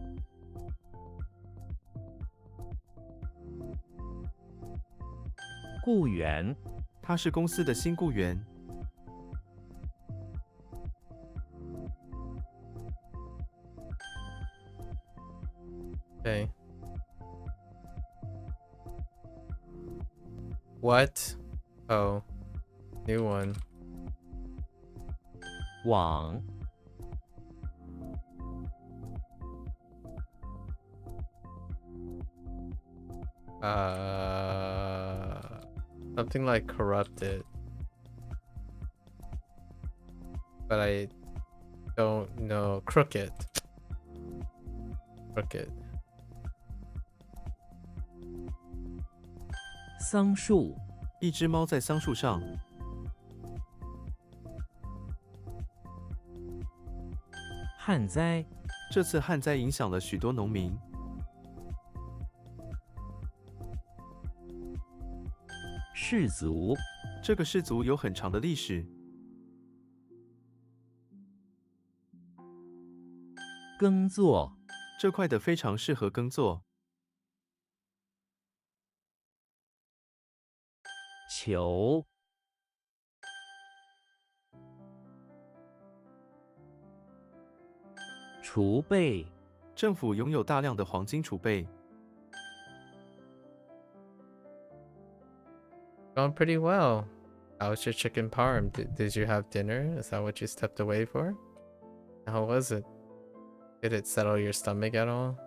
雇员，他是公司的新雇员。Okay. What? Oh, new one. 网， Something like corrupted, but I don't know. Crooked. Crooked. 桑树，一只猫在桑树上。旱灾，这次旱灾影响了许多农民。氏族，这个氏族有很长的历史。耕作，这块的非常适合耕作。球，储备，政府拥有大量的黄金储备。Going pretty well. How was your chicken parm? Did you have dinner? Is that what you stepped away for? How was it? Did it settle your stomach at all? "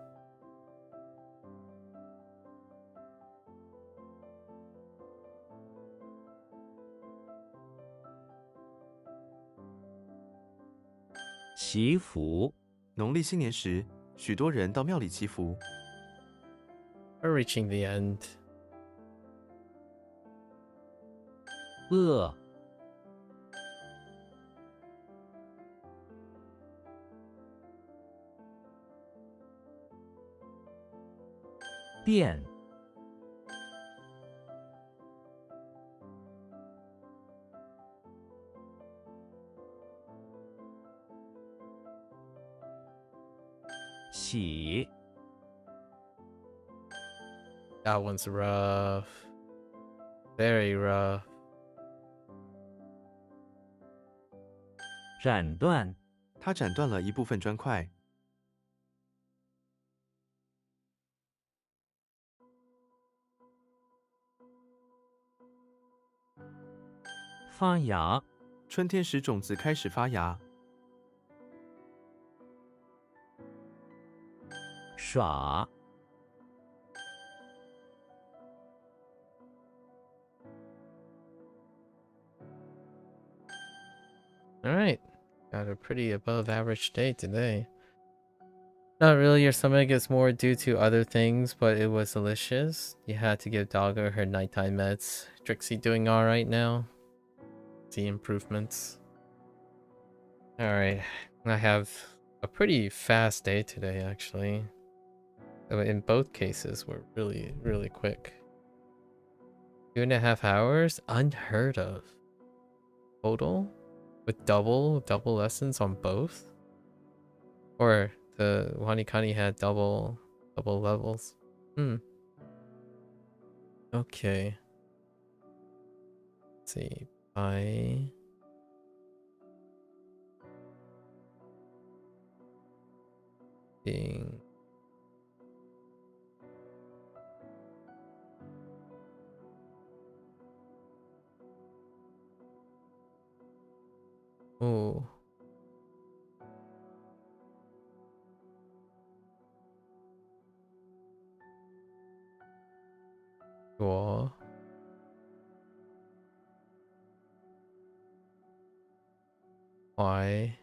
祈福，农历新年时，许多人到庙里祈福。We're reaching the end. 饿，电，洗， That one's rough. Very rough. 斩断，他斩断了一部分砖块。发芽，春天时种子开始发芽。耍， Alright. Got a pretty above average day today. Not really, your stomach is more due to other things, but it was delicious. You had to give Doggo her nighttime meds. Trixie doing alright now? See improvements. Alright, I have a pretty fast day today actually. In both cases, we're really quick. 2.5 hours? Unheard of. Total? With double lessons on both? Or the WaniKani had double levels. Okay. Let's see. I being oh. Cool. Why?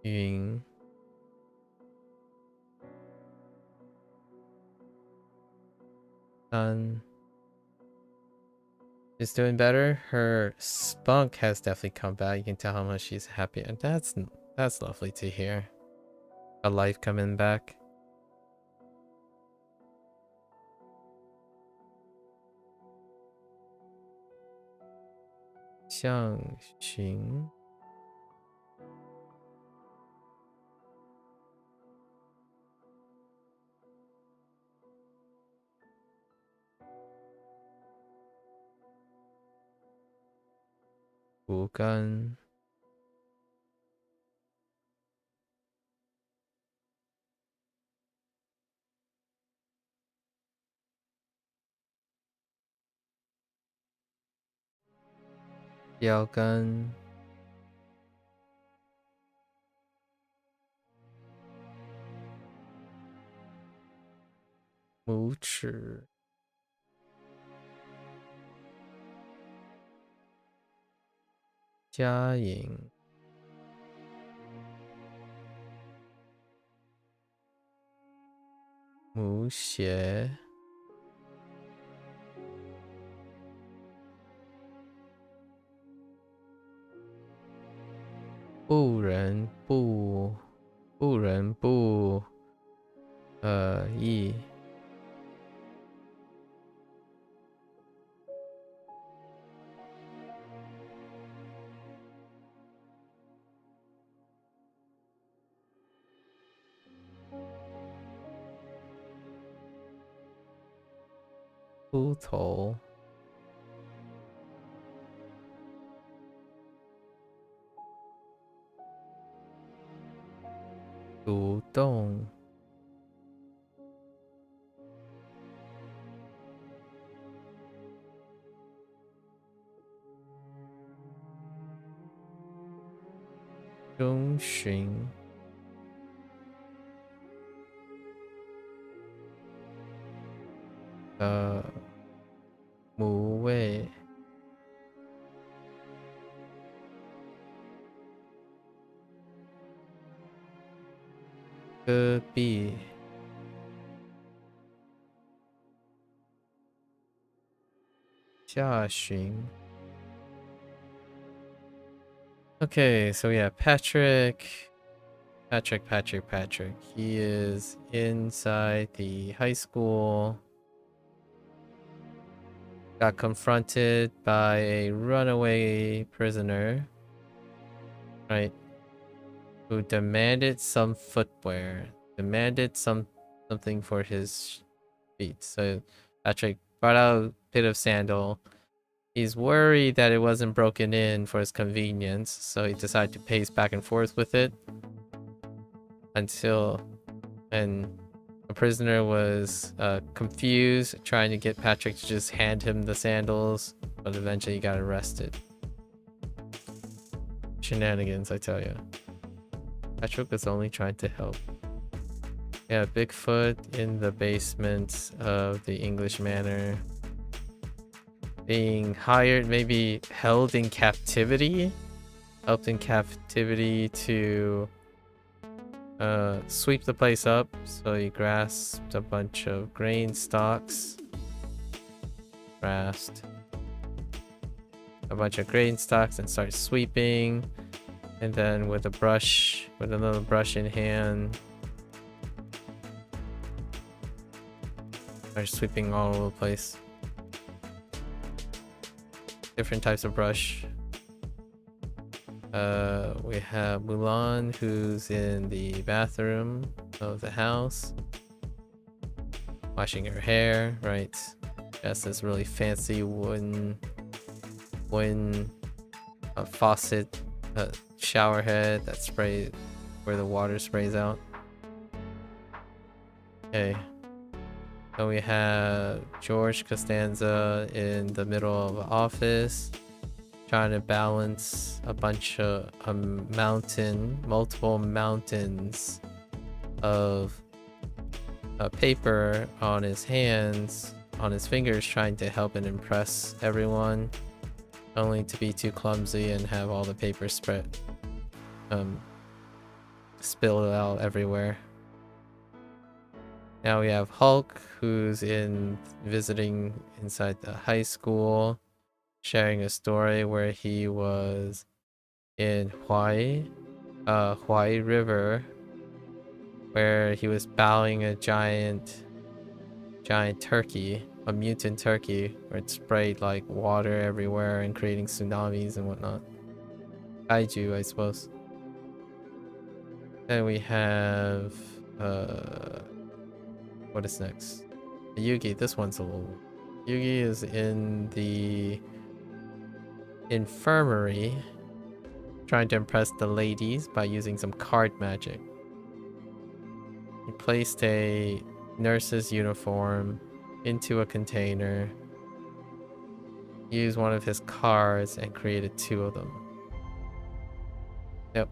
Being done. She's doing better. Her spunk has definitely come back. You can tell how much she's happy, and that's lovely to hear. A life coming back. Xiangxing. Wugan. Yaogan. Muchi. Jiaying. Muxie. Bu ren bu yi. Bu tou. 主动 中寻 母位 隔壁 下旬 Okay, so yeah, Patrick. He is inside the high school. Got confronted by a runaway prisoner, right? Who demanded some footwear, demanded something for his feet. So Patrick brought out a bit of sandal. He's worried that it wasn't broken in for his convenience, so he decided to pace back and forth with it until the prisoner was confused, trying to get Patrick to just hand him the sandals, but eventually he got arrested. Shenanigans, I tell you. Patrick was only trying to help. Yeah, Bigfoot in the basement of the English Manor. Being hired, maybe held in captivity? Helped in captivity to sweep the place up. So he grasped a bunch of grain stalks. Grasped a bunch of grain stalks and started sweeping. And then with a brush, with another brush in hand, started sweeping all over the place. Different types of brush. We have Mulan, who's in the bathroom of the house, washing her hair, right? That's this really fancy wooden faucet shower head that sprays where the water sprays out. Okay. Then we have George Costanza in the middle of the office, trying to balance a bunch of multiple mountains of paper on his hands, on his fingers, trying to help and impress everyone, only to be too clumsy and have all the paper spill out everywhere. Now we have Hulk, who's visiting inside the high school, sharing a story where he was in Hawaii River, where he was battling a giant turkey, a mutant turkey, where it sprayed like water everywhere and creating tsunamis and whatnot. Kaiju, I suppose. Then we have what is next? Yugi. This one's a little... Yugi is in the infirmary, trying to impress the ladies by using some card magic. He placed a nurse's uniform into a container, used one of his cards, and created 2 of them. Yep.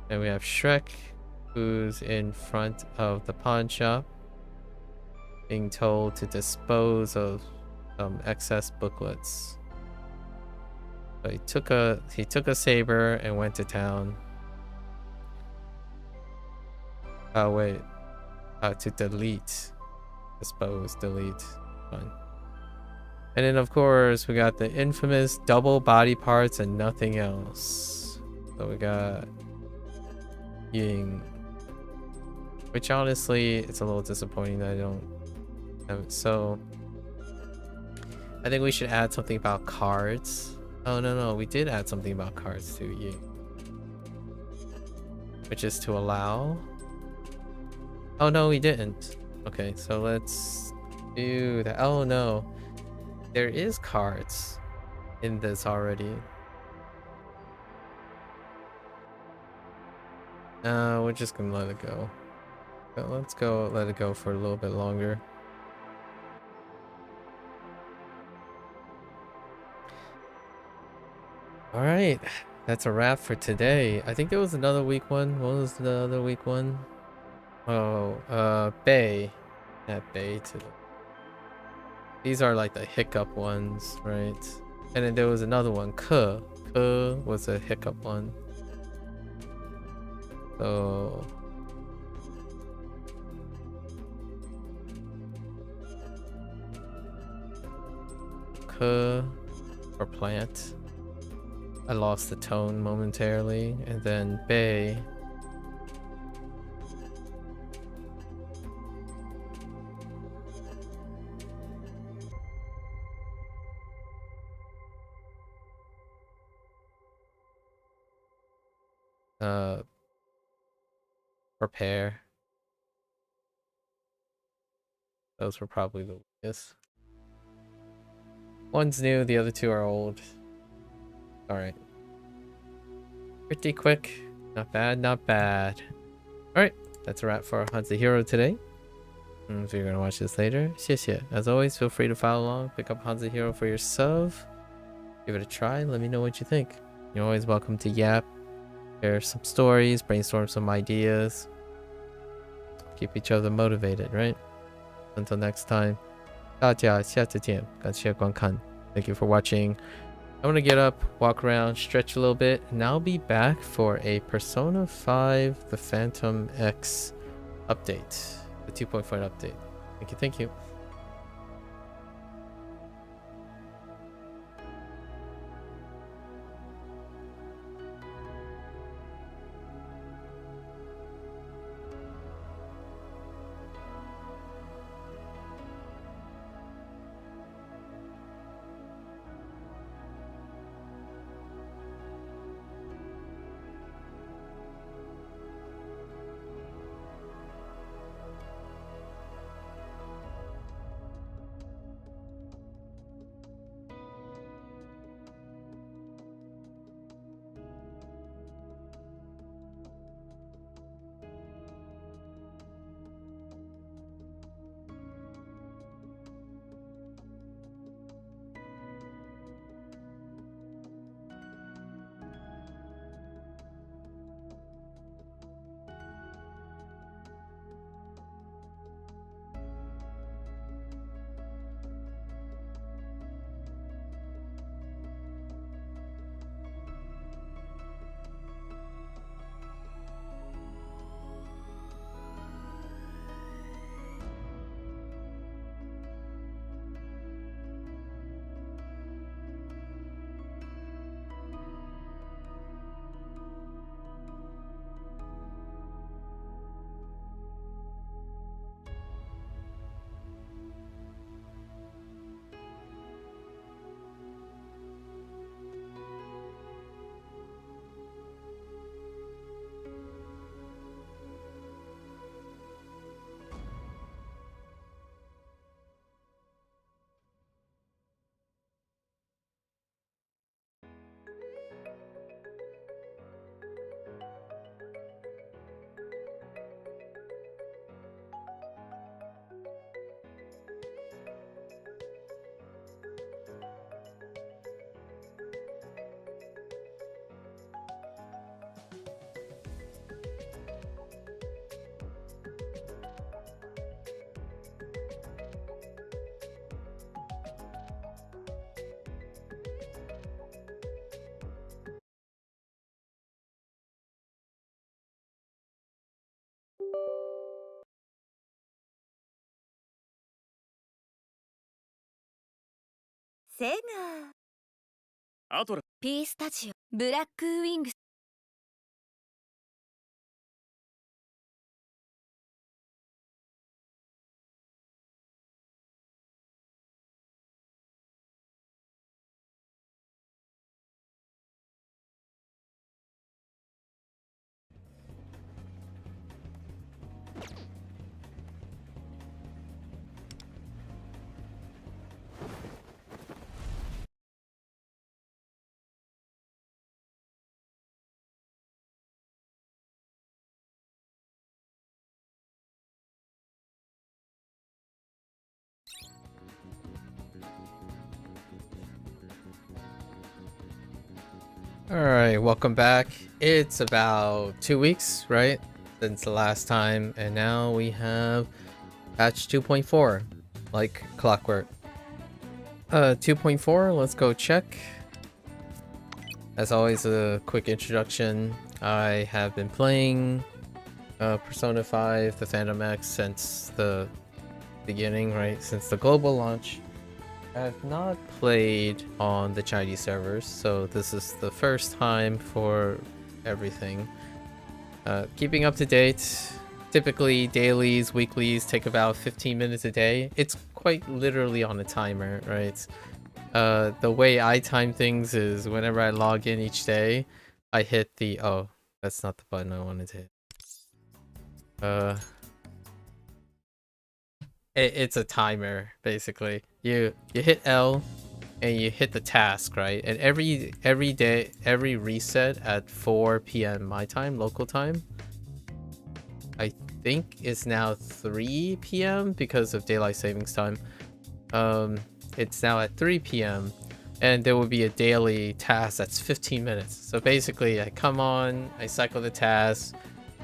And we have Shrek, who's in front of the pawn shop, being told to dispose of some excess booklets. So he took a saber and went to town. Oh wait, to delete, dispose, delete. Fine. And then of course we got the infamous double body parts and nothing else. So we got Ying. Which honestly, it's a little disappointing that I don't have it. So I think we should add something about cards. Oh no, we did add something about cards to Yi, which is to allow. Oh no, we didn't. Okay, so let's do that. Oh no, there is cards in this already. We're just gonna let it go. But let's go let it go for a little bit longer. All right, that's a wrap for today. I think there was another week one. What was the other week one? Oh, Bay. Add Bay to the... These are like the hiccup ones, right? And then there was another one, Ke. Ke was a hiccup one. So... Ke or plant. I lost the tone momentarily. And then Bay. Prepare. Those were probably the weakest. One's new, the other two are old. Alright. Pretty quick. Not bad, not bad. Alright, that's a wrap for HanziHero today. If you're gonna watch this later, 谢谢. As always, feel free to follow along, pick up HanziHero for yourself. Give it a try, let me know what you think. You're always welcome to yap, share some stories, brainstorm some ideas. Keep each other motivated, right? Until next time, 大家下次见，感谢观看. Thank you for watching. I'm gonna get up, walk around, stretch a little bit, and I'll be back for a Persona 5 The Phantom X update. The 2.4 update. Thank you, thank you. SEGA アトラ P スタジオブラックウィングスAlright, welcome back. It's about 2 weeks, right? Since the last time, and now we have patch 2.4, like clockwork. 2.4, let's go check. As always, a quick introduction. I have been playing Persona 5, the Phantom X, since the beginning, right? Since the global launch. I have not played on the Chinese servers, so this is the first time for everything. Keeping up to date, typically dailies, weeklies take about 15 minutes a day. It's quite literally on a timer, right? The way I time things is whenever I log in each day, I hit the... Oh, that's not the button I wanted to hit. it's a timer basically. You hit L and you hit the task, right? And every day, every reset at 4 p.m. my time, local time, I think it's now 3 p.m. because of daylight savings time. It's now at 3 p.m. and there will be a daily task that's 15 minutes. So basically I come on, I cycle the task,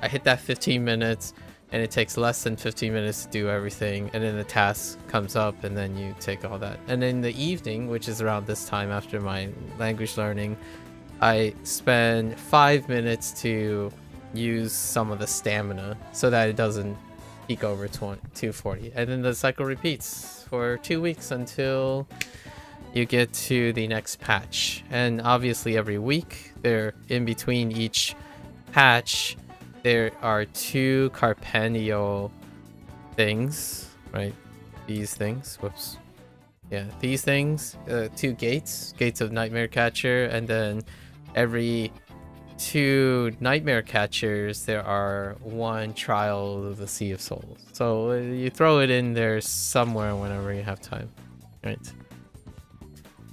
I hit that 15 minutes, and it takes less than 15 minutes to do everything, and then the task comes up and then you take all that. And in the evening, which is around this time after my language learning, I spend 5 minutes to use some of the stamina so that it doesn't peak over 240, and then the cycle repeats for 2 weeks until you get to the next patch. And obviously every week there, in between each patch, there are 2 Carpenio things, right? These things, whoops. Yeah, these things, 2 gates of Nightmare Catcher, and then every 2 Nightmare Catchers, there are 1 Trial of the Sea of Souls. So you throw it in there somewhere whenever you have time, right?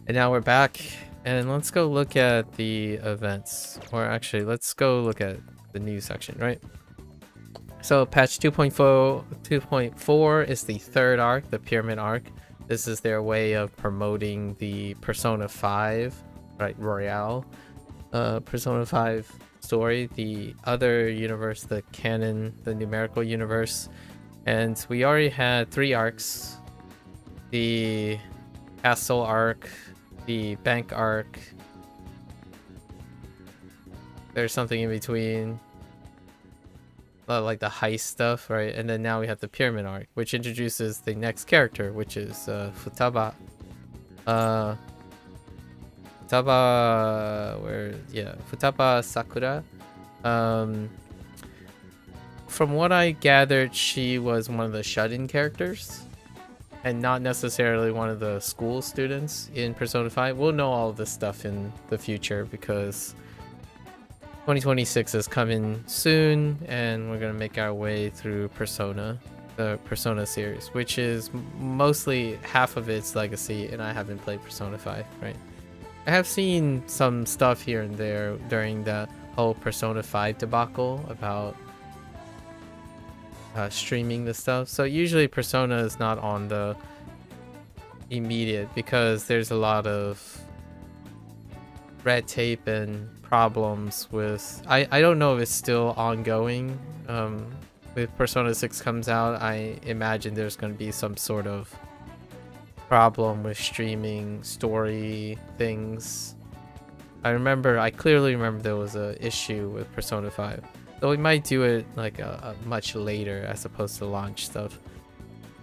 And now we're back, and let's go look at the events. Or actually, let's go look at the news section, right? So patch 2.4 is the 3rd arc, the Pyramid arc. This is their way of promoting the Persona 5, right, Royale Persona 5 story, the other universe, the canon, the numerical universe. And we already had 3 arcs: the castle arc, the bank arc, there's something in between, like the heist stuff, right? And then now we have the pyramid arc, which introduces the next character, which is Futaba. Futaba Sakura. From what I gathered, she was one of the shut-in characters, and not necessarily one of the school students in Persona 5. We'll know all of this stuff in the future because 2026 is coming soon, and we're gonna make our way through Persona, the Persona series, which is mostly half of its legacy, and I haven't played Persona 5, right? I have seen some stuff here and there during the whole Persona 5 debacle about streaming the stuff. So usually Persona is not on the immediate because there's a lot of red tape and problems with I don't know if it's still ongoing. If Persona 6 comes out, I imagine there's going to be some sort of problem with streaming story things. I clearly remember there was a issue with Persona 5. So we might do it like a much later as opposed to launch stuff.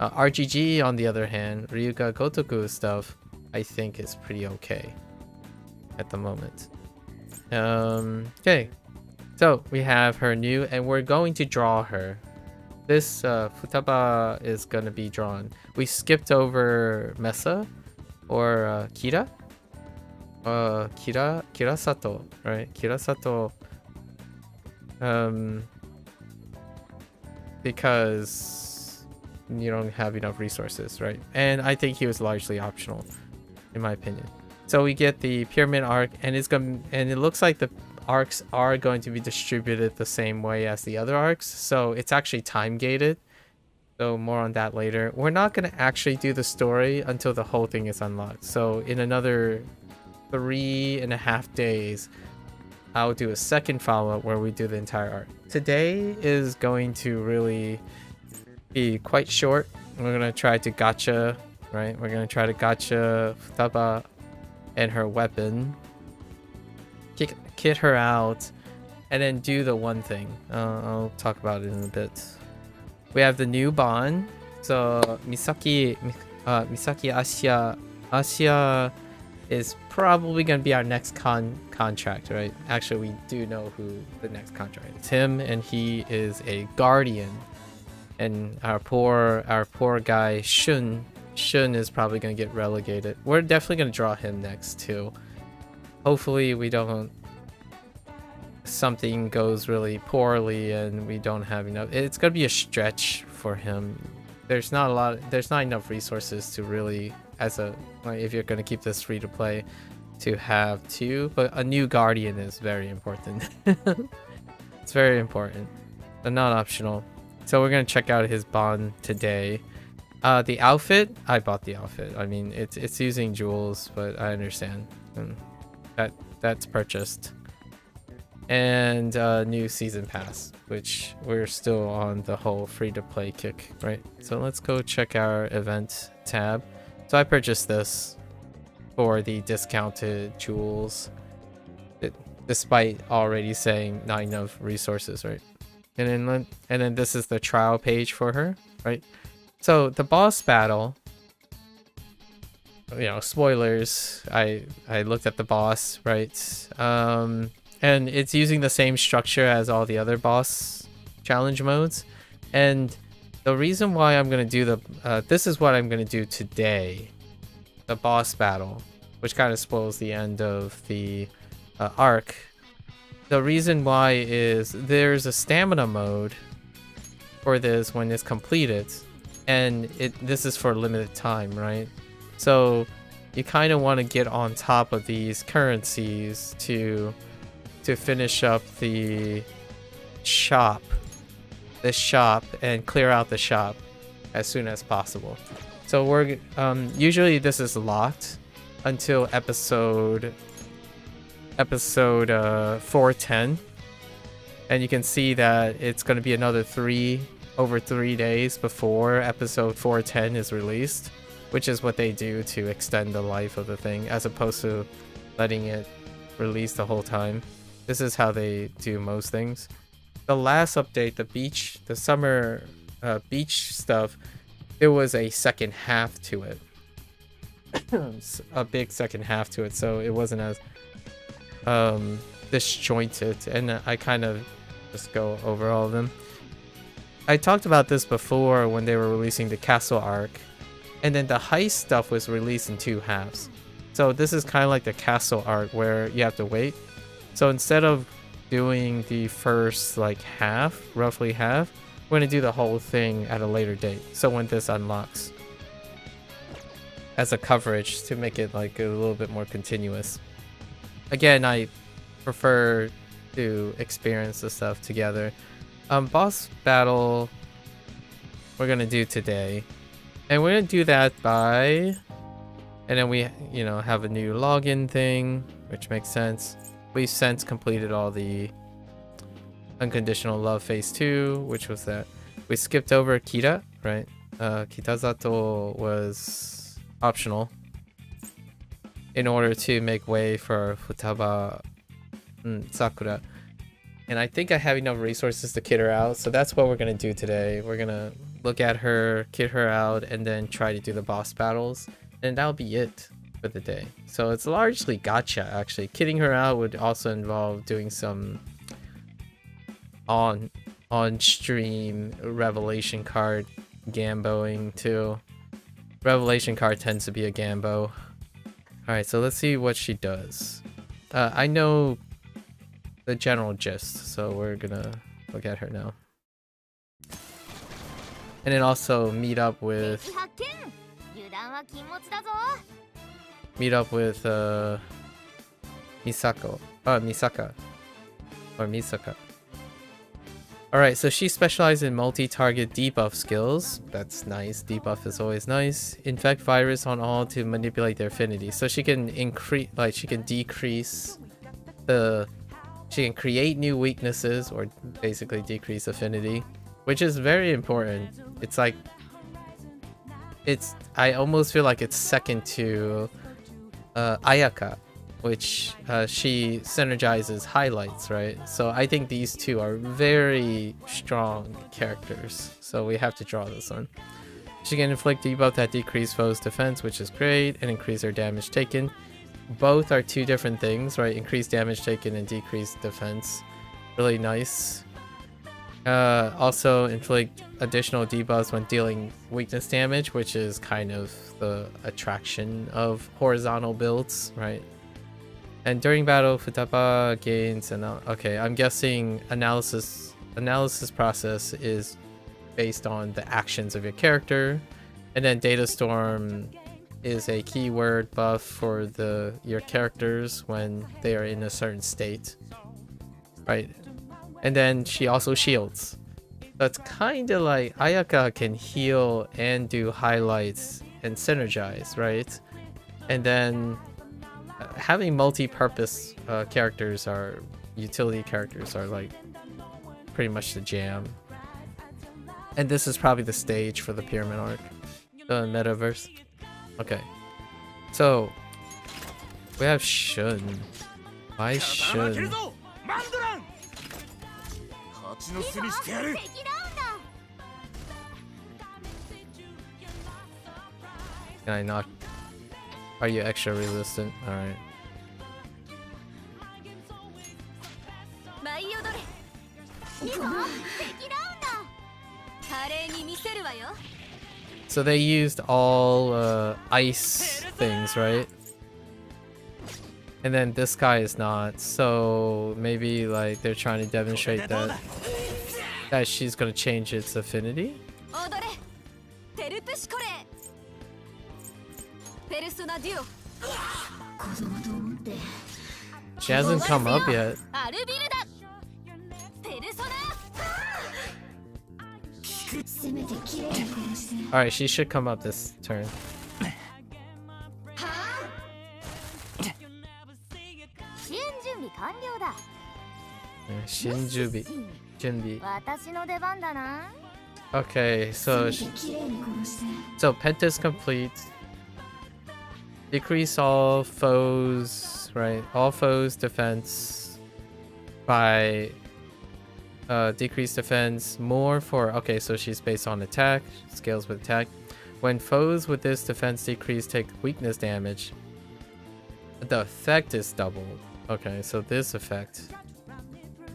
RGG, on the other hand, Ryuga Gotoku stuff, I think is pretty okay at the moment. Okay, so we have her new, and we're going to draw her. This Futaba is going to be drawn. We skipped over Mesa or Kira. Kirasato, right? Kirasato. Because you don't have enough resources, right? And I think he was largely optional, in my opinion. So we get the pyramid arc, and it looks like the arcs are going to be distributed the same way as the other arcs, so it's actually time gated. So more on that later. We're not going to actually do the story until the whole thing is unlocked. So in another 3.5 days, I'll do a second follow-up where we do the entire arc. Today is going to really be quite short. We're going to try to gacha, right? We're going to try to gacha Futaba and her weapon, kit her out, and then do the one thing. I'll talk about it in a bit. We have the new bond. So Misaki Asia is probably going to be our next contract, right? Actually, we do know who the next contract is. It's him, and he is a guardian. And our poor guy Shun is probably going to get relegated. We're definitely going to draw him next too. Hopefully something goes really poorly and we don't have enough. It's going to be a stretch for him. there's not enough resources to really, as a, like, if you're gonna keep this free to play, to have two. But a new guardian is very important. It's very important, but not optional. So we're gonna check out his bond today. The outfit, I bought the outfit. I mean, it's using jewels, but I understand. That's purchased. And new season pass, which we're still on the whole free-to-play kick, right? So let's go check our event tab. So I purchased this for the discounted jewels, despite already saying not enough resources, right? And then this is the trial page for her, right? So the boss battle, you know, spoilers, I looked at the boss, right? And it's using the same structure as all the other boss challenge modes. And the reason why I'm going to do this is what I'm going to do today. The boss battle, which kind of spoils the end of the arc. The reason why is there's a stamina mode for this when it's completed. And this is for limited time, right? So you kind of want to get on top of these currencies to finish up the shop and clear out the shop as soon as possible. So we're usually this is locked until episode 410, and you can see that it's going to be another over 3 days before episode 410 is released, which is what they do to extend the life of the thing, as opposed to letting it release the whole time. This is how they do most things. The last update, the summer beach stuff, there was a second half to it. A big second half to it, so it wasn't as disjointed, and I kind of just go over all of them. I talked about this before when they were releasing the castle arc, and then the heist stuff was released in 2 halves. So this is kind of like the castle arc where you have to wait. So instead of doing the first like half, roughly half, we're going to do the whole thing at a later date. So when this unlocks, as a coverage to make it like a little bit more continuous. Again, I prefer to experience the stuff together. Boss battle we're going to do today. And we're going to do that by, and then we, you know, have a new login thing, which makes sense. We've since completed all the Unconditional Love Phase 2, which was that. We skipped over Kira, right? Kitazato was optional in order to make way for Futaba Sakura. And I think I have enough resources to kit her out, so that's what we're going to do today. We're going to look at her, kit her out, and then try to do the boss battles. And that'll be it for the day. So it's largely gacha, actually. Kitting her out would also involve doing some on-stream revelation card gamboing too. Revelation card tends to be a gambo. Alright, so let's see what she does. I know the general gist, so we're gonna look at her now. And then also meet up with Misaka. Alright, so she specializes in multi-target debuff skills. That's nice. Debuff is always nice. Infect virus on all to manipulate their affinity. So she can increase, like, she can decrease the, she can create new weaknesses or basically decrease affinity, which is very important. It's like, I almost feel like it's second to Ayaka, which she synergizes highlights, right? So I think these two are very strong characters. So we have to draw this one. She can inflict debuff that decrease foes' defense, which is great, and increase their damage taken. Both are two different things, right? Increase damage taken and decrease defense. Really nice. Also inflict additional debuffs when dealing weakness damage, which is kind of the attraction of horizontal builds, right? And during battle, Futaba gains okay, I'm guessing analysis process is based on the actions of your character. And then Data Storm is a keyword buff for your characters when they are in a certain state, right? And then she also shields. So it's kind of like Ayaka can heal and do highlights and synergize, right? And then having multi-purpose characters or utility characters are like pretty much the jam. And this is probably the stage for the pyramid arc, the metaverse. Okay, so we have Shun. Why Shun? Can I not? Are you extra resistant? Alright. So they used all ice things, right? And then this guy is not, so maybe like they're trying to demonstrate that she's gonna change its affinity? She hasn't come up yet. Alright, she should come up this turn. Shinjubi. Okay, so Penta's complete. Decrease all foes, right? All foes defense by decrease defense more for, okay, so she's based on attack, scales with attack. When foes with this defense decrease take weakness damage, the effect is doubled. Okay, so this effect.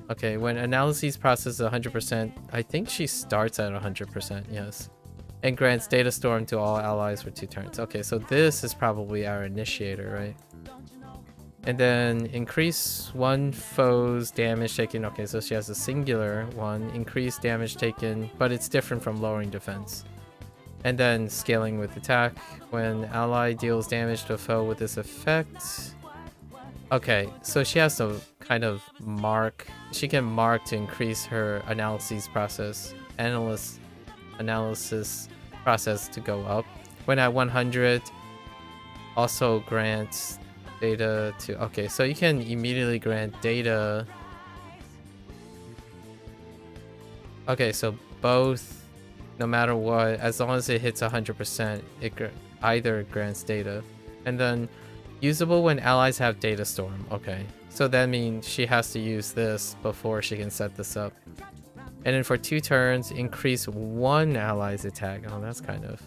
Okay, when analyses process 100%, I think she starts at 100%, yes. And grants Data Storm to all allies for 2 turns. Okay, so this is probably our initiator, right? And then increase one foe's damage taken. Okay, so she has a singular one. Increase damage taken, but it's different from lowering defense. And then scaling with attack. When ally deals damage to a foe with this effect. Okay, so she has to kind of mark. She can mark to increase her analysis process. Analysis process to go up. When at 100, also grants data to, okay, so you can immediately grant data. Okay, so both, no matter what, as long as it hits 100%, it either grants data. And then usable when allies have Data Storm. Okay, so that means she has to use this before she can set this up. And then for 2 turns, increase one ally's attack. Oh, that's kind of,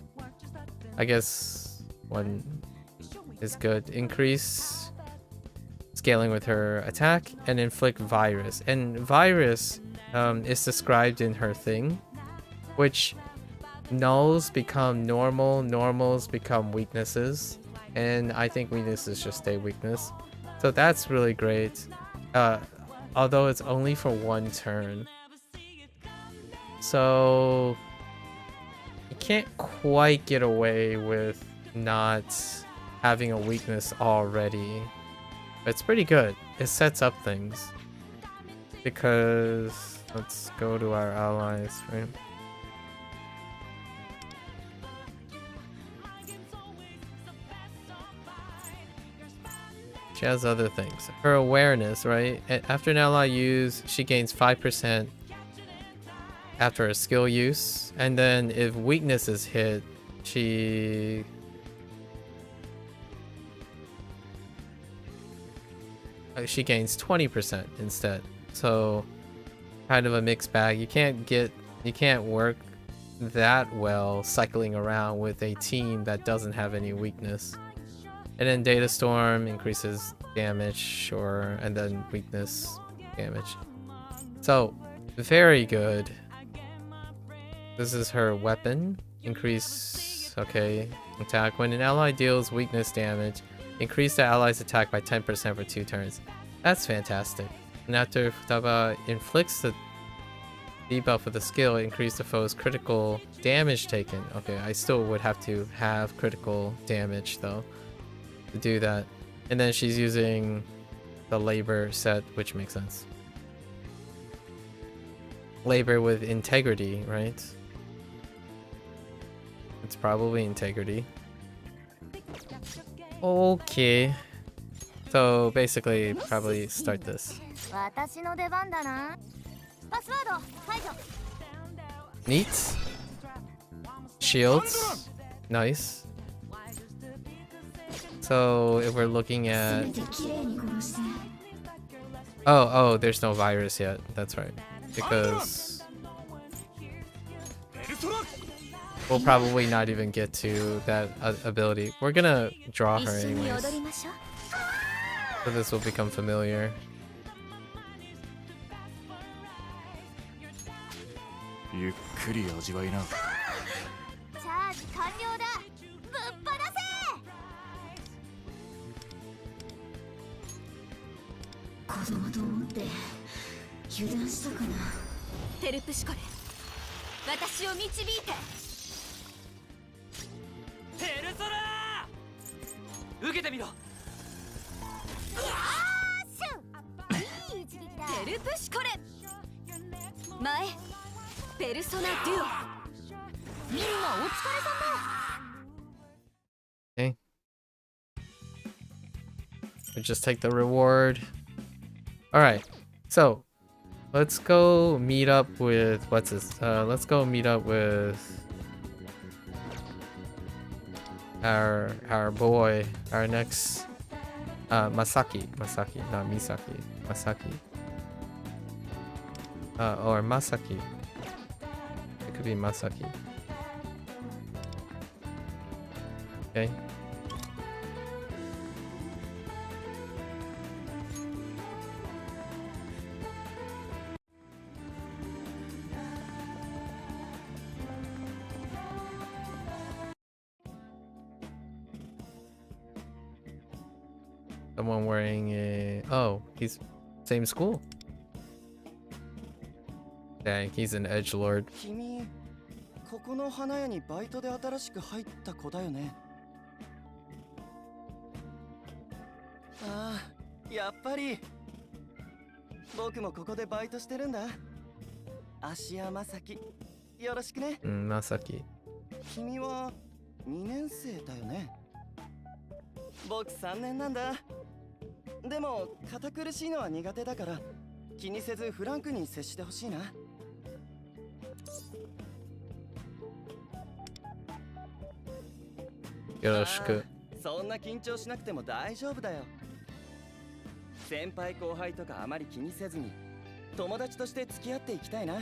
I guess one is good. Increase scaling with her attack and inflict virus. And virus is described in her thing, which nulls become normal, normals become weaknesses, and I think weaknesses just stay weakness. So that's really great, although it's only for 1 turn. So you can't quite get away with not having a weakness already. But it's pretty good. It sets up things. Because let's go to our allies, right? She has other things. Her awareness, right? After an ally use, she gains 5% after a skill use. And then if weakness is hit, she gains 20% instead. So kind of a mixed bag. You can't work that well cycling around with a team that doesn't have any weakness. And then Data Storm increases damage, sure, and then weakness damage. So very good. This is her weapon. Increase, okay, attack. When an ally deals weakness damage, increase the ally's attack by 10% for 2 turns. That's fantastic. And after Futaba inflicts the Debuff with a skill, increase the foe's critical damage taken. Okay, I still would have to have critical damage though to do that. And then she's using the labor set, which makes sense. Labor with integrity, right? It's probably integrity. Okay. So basically, probably start this. 私の出番だな。パスワード解除。 Neat. Shields. Nice. So if we're looking at... Oh, there's no virus yet. That's right. Because... we'll probably not even get to that ability. We're gonna draw her anyways. So this will become familiar. ゆっくり味わいな。チャージ完了だ。ぶっ放せ。子供と思って油断したかな。テルプシコレ、私を導いて。ペルソナー受けてみろ。いい一撃だ。テルプシコレ。前。ペルソナデュオ。みんなお疲れ様。 Okay. We just take the reward. Alright, so let's go meet up with what's this? Let's go meet up with our boy, our next Masaki, not Misaki, Masaki. Or Masaki. It could be Masaki. Okay. Someone wearing a... Oh, he's same school. Dang, he's an edgelord. 君、ここの花屋にバイトで新しく入った子だよね。ああ、やっぱり。僕もここでバイトしてるんだ。芦屋正樹、よろしくね。Masaki. 君は2年生だよね。僕3年なんだ。でも堅苦しいのは苦手だから、気にせずフランクに接してほしいな。よろしく。そんな緊張しなくても大丈夫だよ。先輩後輩とかあまり気にせずに友達として付き合っていきたいな。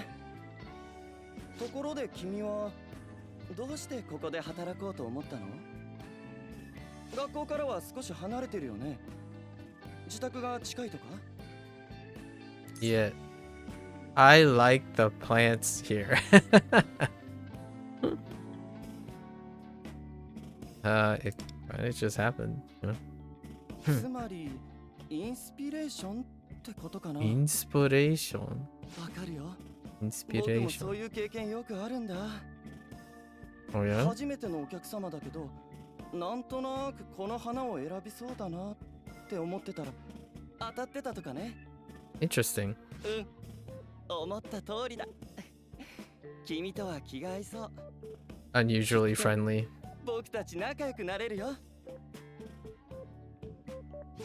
ところで君はどうしてここで働こうと思ったの？学校からは少し離れてるよね。自宅が近いとか？ Yeah. I like the plants here. It just happened. You know? つまりインスピレーションってことかな。 Inspiration. わかるよ。僕もそう Inspiration. いう経験よくあるんだ。 Oh yeah? 初めてのお客様だけど、なんとなくこの花を選びそうだなって思ってたら当たってたとかね。 Interesting. 思った通りだ。君とは気が合いそう。 Unusually friendly. 僕たち仲良くなれるよ。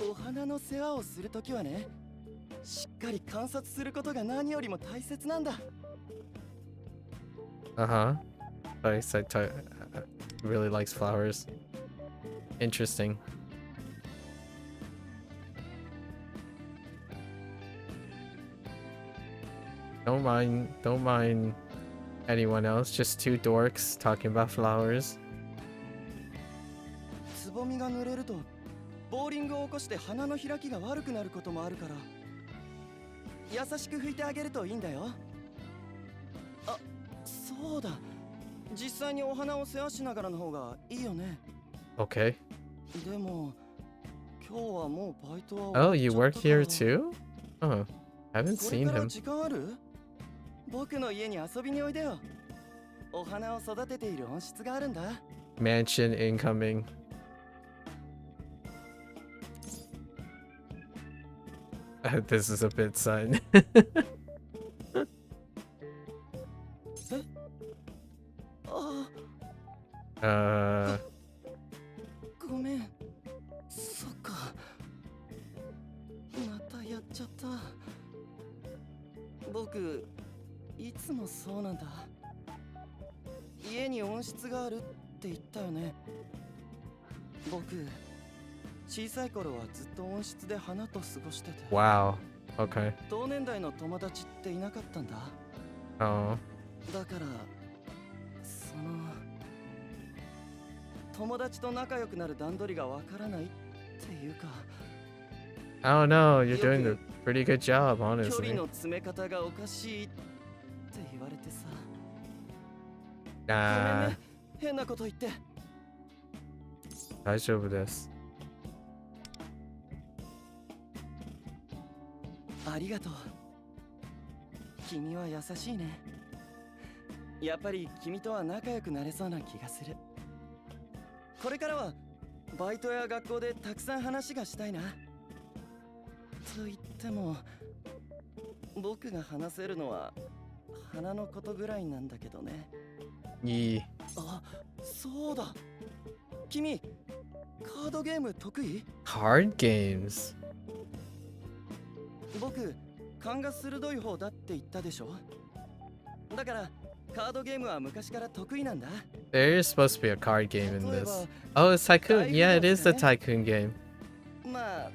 お花の世話をするときはね、しっかり観察することが何よりも大切なんだ。 Uh-huh. Really likes flowers. Interesting. Don't mind anyone else. Just two dorks talking about flowers. つぼみが濡れるとボーリングを起こして花の開きが悪くなることもあるから、優しく拭いてあげるといいんだよ。あ、そうだ。実際にお花を世話しながらの方がいいよね。 Okay. でも今日はもうバイトは終わっちゃったから。 Oh, you work here too? Oh, I haven't これ seen から him. 時間ある？僕の家に遊びにおいでよ。お花を育てている温室があるんだ。 Mansion incoming. This is a bit son. あ uh ごめん。そっか。またやっちゃった。僕、いつもそうなんだ。家に温室があるって言ったよね。僕、小さい頃はずっと温室で花と過ごしてて。 wow. Okay. 同年代の友達っていなかったんだ。 Oh. だから、その友達と仲良くなる段取りがわからないっていうか。 I don't know. You're doing a pretty good job, 距離 honestly. の詰め方がおかしいって言われてさ。ごめん Nah. ね、変なこと言って。大丈夫です。ありがとう。君は優しいね。やっぱり君とは仲良くなれそうな気がする。これからはバイトや学校でたくさん話がしたいな。と言っても、僕が話せるのは花のことぐらいなんだけどね。いい。あ、そうだ。君、カードゲーム得意？ Card games. 僕、勘が鋭い方だって言ったでしょ。だからカードゲームは昔から得意なんだ。 There is supposed to be a card game in this. Oh, it's Tycoon. Yeah, it is the Tycoon game. まあ、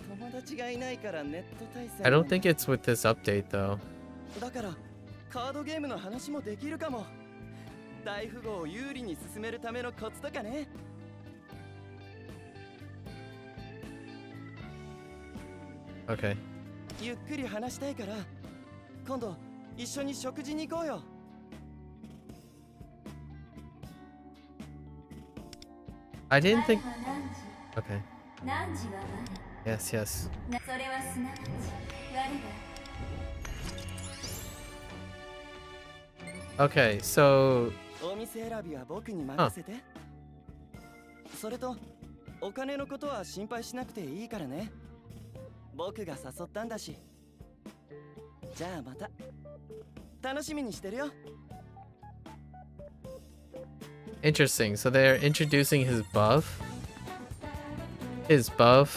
友達がいないからネット対戦。 I don't think it's with this update though. だからカードゲームの話もできるかも。大富豪を有利に進めるためのコツとかね。 Okay. ゆっくり話したいから、今度一緒に食事に行こうよ。 I didn't think. Okay. 何時は Yes, yes. 我それはすなわち我が Okay, so お店選びは僕に任せて。それとお金のことは心配しなくていいからね。僕が誘ったんだし。じゃあまた。楽しみにしてるよ。 interesting. So they're introducing his buff. His buff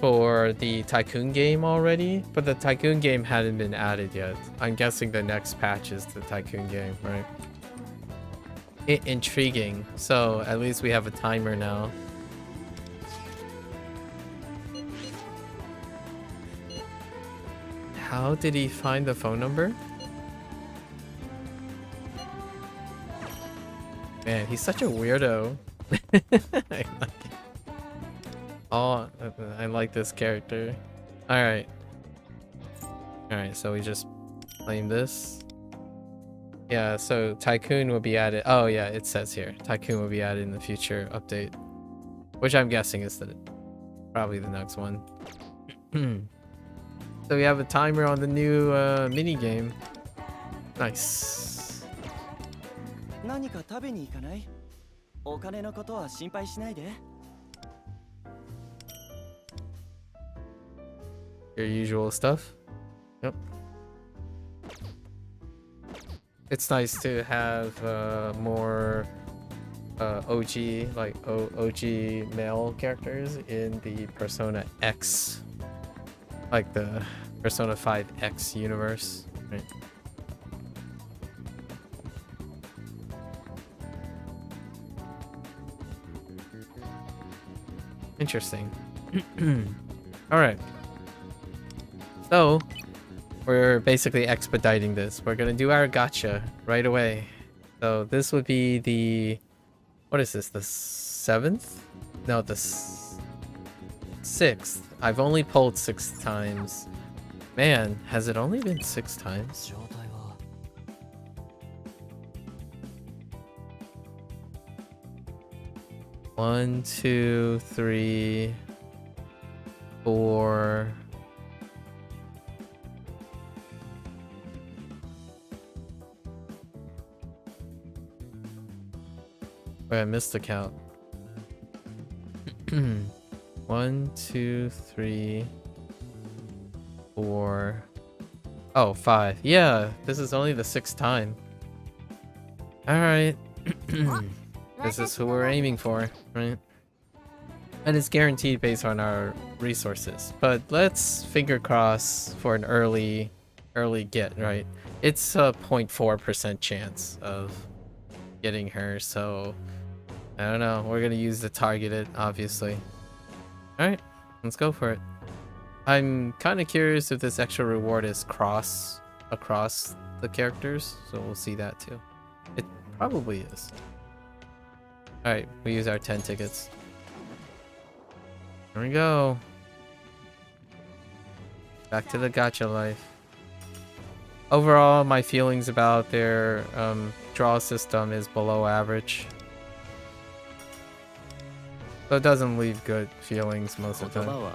for the Tycoon game already, but the Tycoon game hadn't been added yet. I'm guessing the next patch is the Tycoon game, right? Intriguing. So at least we have a timer now. How did he find the phone number? Man, he's such a weirdo. I like it. Oh, I like this character. Alright. Alright, so we just claim this. Yeah, so Tycoon will be added. Oh yeah, it says here. Tycoon will be added in the future update. Which I'm guessing is probably the next one. So we have a timer on the new mini game. Nice. 何か食べに行かない？お金のことは心配しないで。 Your usual stuff. Yep. It's nice to have more OG OG male characters in the Persona X, like the Persona 5X universe. Right. Interesting. All right. So, we're basically expediting this. We're gonna do our gacha right away. So this would be the... What is this? The 7th? No, the 6th. I've only pulled 6 times. Man, has it only been 6 times? 状態は 1, 2, 3, 4... Wait, I missed the count. 1, 2, 3, 4. Oh, 5. Yeah, this is only the 6th time. Alright. This is who we're aiming for, right? And it's guaranteed based on our resources. But let's finger cross for an early get, right? It's a 0.4% chance of getting her, so I don't know. We're gonna use the targeted, obviously. Alright, let's go for it. I'm kind of curious if this extra reward is across the characters, so we'll see that too. It probably is. Alright, we use our 10 tickets. Here we go. Back to the gacha life. Overall, my feelings about their draw system is below average. So it doesn't leave good feelings most of the time.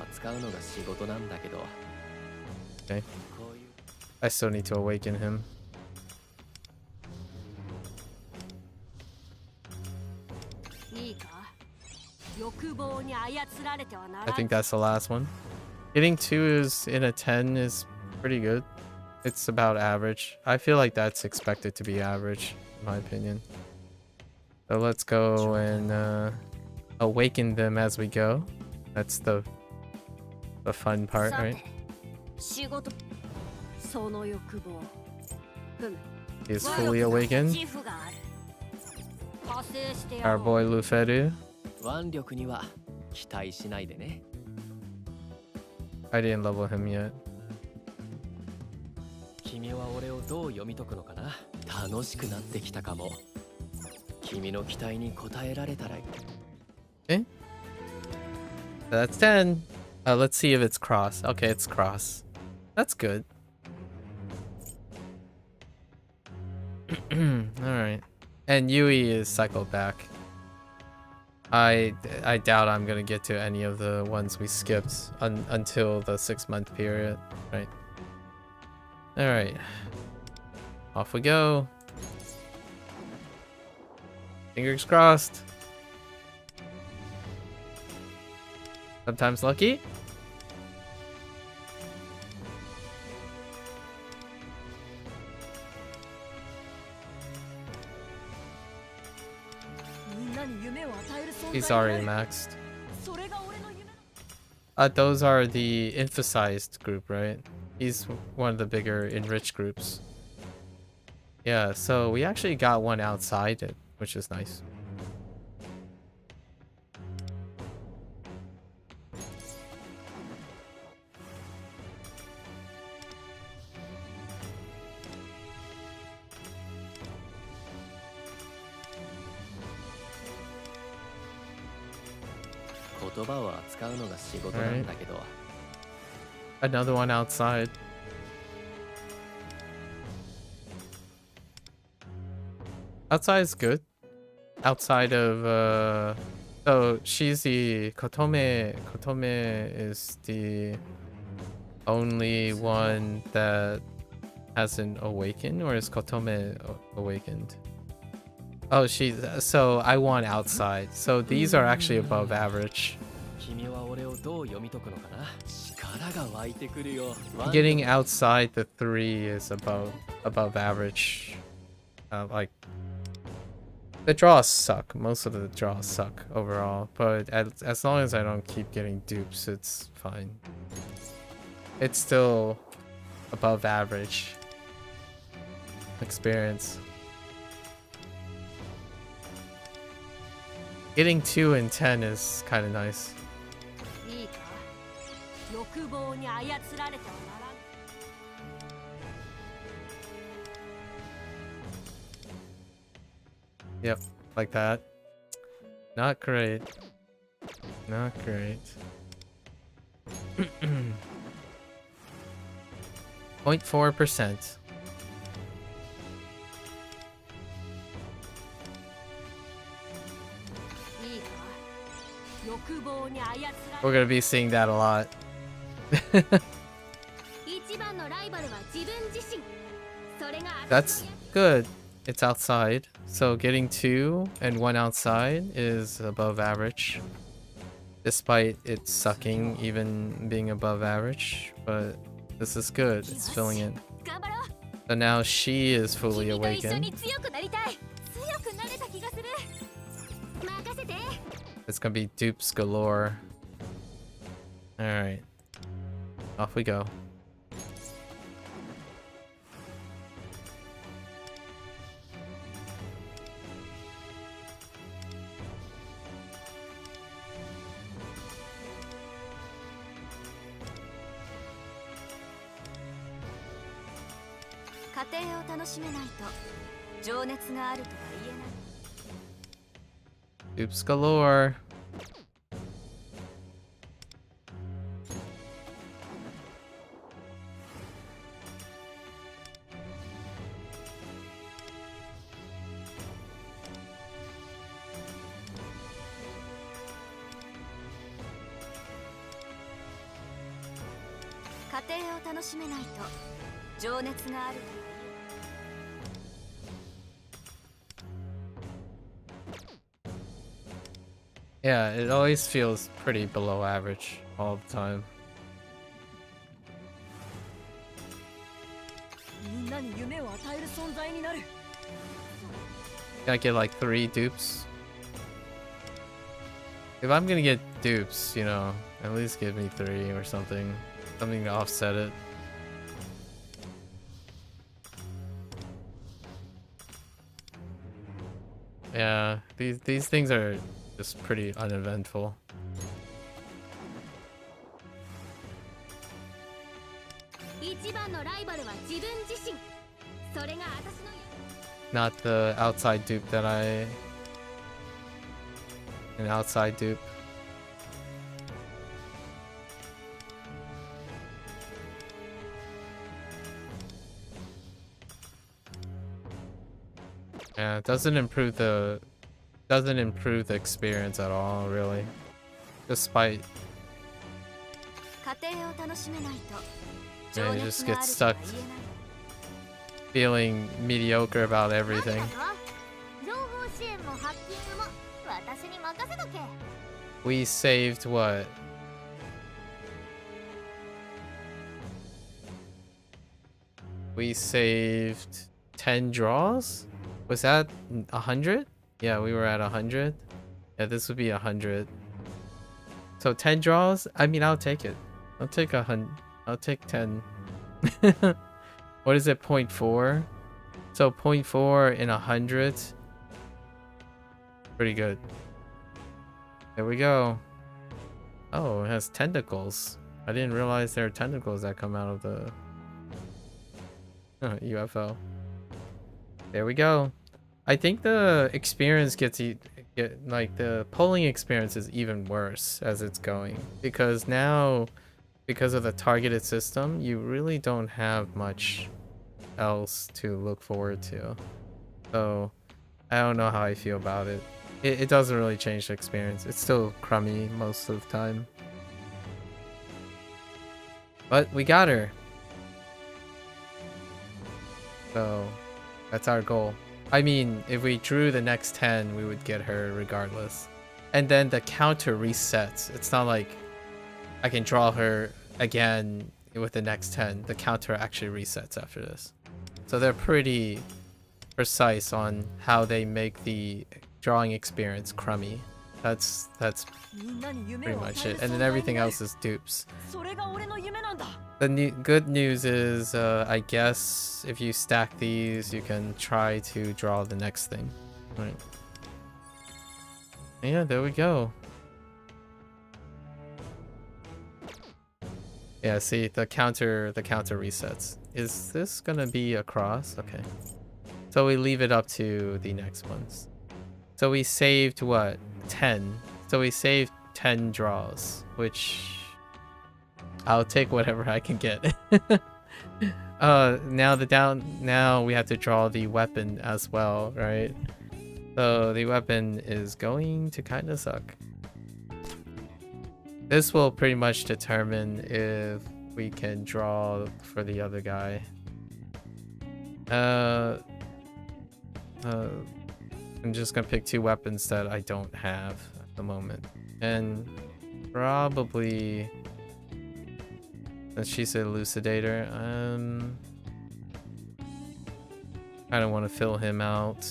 Okay. I still need to awaken him. I think that's the last one. Getting 2 is in a 10 is pretty good. It's about average. I feel like that's expected to be average, in my opinion. So let's go and awaken them as we go. That's the fun part, right? He's fully awakened. Our boy Luferu. I didn't level him yet. Okay. That's 10. Let's see if it's cross. Okay, it's cross. That's good. Alright. And Yui is cycled back. I doubt I'm gonna get to any of the ones we skipped until the 6-month period, right? Alright. Off we go. Fingers crossed. Sometimes lucky. He's already maxed. Those are the emphasized group, right? He's one of the bigger enriched groups. Yeah, so we actually got one outside it, which is nice. Right. Another one outside. Outside is good. Outside of so she's the Kotome is the only one that hasn't awakened, or is Kotome awakened? Oh, so I want outside. So these are actually above average. Getting outside the 3 is above average. Like the draws suck. Most of the draws suck overall, but as long as I don't keep getting dupes, it's fine. It's still above average experience. Getting 2 and 10 is kind of nice. Yep, like that. Not great. Not great. 0.4%. We're gonna be seeing that a lot. That's good. It's outside, so getting 2 and 1 outside is above average. Despite it sucking, even being above average, but this is good. It's filling in. 頑張ろう So now she is fully 君と一緒に awakened. 強くなりたい強くなれた気がする任せて It's gonna be dupes galore. Alright. Off we go. Dupes galore. Yeah, it always feels pretty below average all the time. みんなに夢を与える存在になる Gotta get like 3 dupes. If I'm gonna get dupes, you know, at least give me 3 or something. Something to offset it. Yeah, these things are just pretty uneventful. 一番のライバルは自分自身それが私の Not the outside dupe that an outside dupe. Yeah, it doesn't improve the experience at all, really. Despite 家庭を楽しめないと Yeah, 情 you 熱 just が get あるとは stuck 言えない feeling mediocre about everything. 情報支援もハッキングも私に任せとけ We saved what? We saved 10 draws? Was that 100? Yeah, we were at 100. Yeah, this would be 100. So 10 draws? I mean, I'll take it. I'll take 100. I'll take 10. What is it? 0.4? So 0.4 in 100. Pretty good. There we go. Oh, it has tentacles. I didn't realize there are tentacles that come out of the UFO. There we go. I think the experience like the polling experience is even worse as it's going, because now, because of the targeted system, you really don't have much else to look forward to. So I don't know how I feel about it. It doesn't really change the experience. It's still crummy most of the time. But we got her. So that's our goal. I mean, if we drew the next 10, we would get her regardless. And then the counter resets. It's not like I can draw her again with the next 10. The counter actually resets after this. So they're pretty precise on how they make the drawing experience crummy. That's pretty much it. And then everything else is dupes. それが俺の夢なんだ The good news is, I guess if you stack these, you can try to draw the next thing. Right. Yeah, there we go. Yeah, see, the counter resets. Is this gonna be a cross? Okay. So we leave it up to the next ones. So we saved what? 10. So we saved 10 draws, which I'll take whatever I can get. Now we have to draw the weapon as well, right? So the weapon is going to kind of suck. This will pretty much determine if we can draw for the other guy. I'm just gonna pick 2 weapons that I don't have at the moment. And probably, since she's a elucidator, I don't want to fill him out.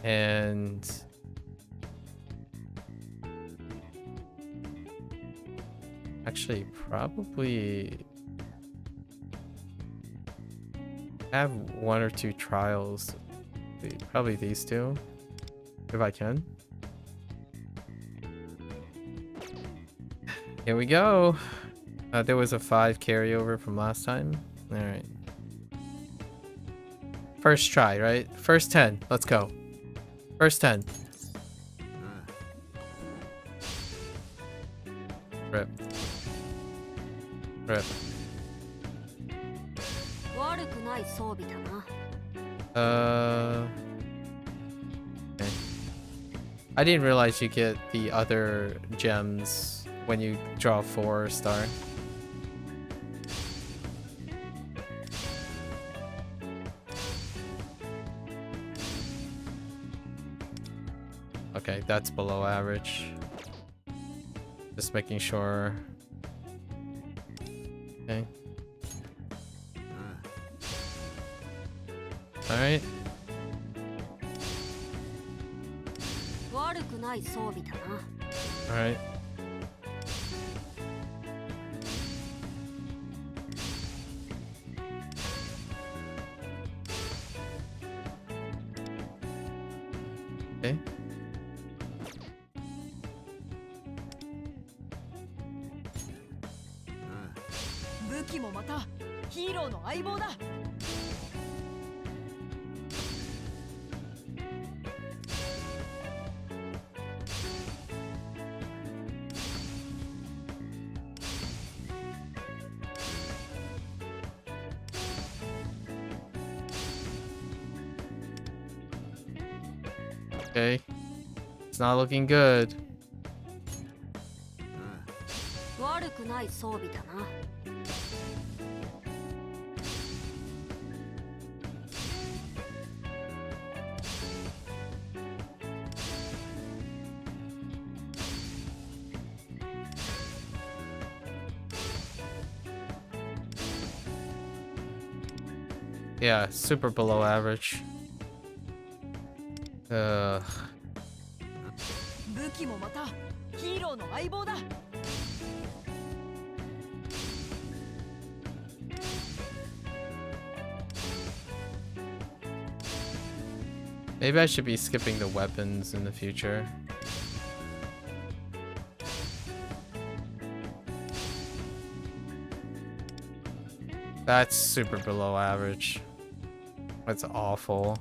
And actually probably have 1 or 2 trials. Probably these 2, if I can. Here we go. There was a 5 carryover from last time. All right. First try, right? First 10. Let's go. First 10. Rip. Rip. Okay. I didn't realize you get the other gems when you draw 4 star. Okay, that's below average. Just making sure. Okay. Alright. Alright. Okay. Okay. It's not looking good. Yeah, super below average. Maybe I should be skipping the weapons in the future. That's super below average. That's awful.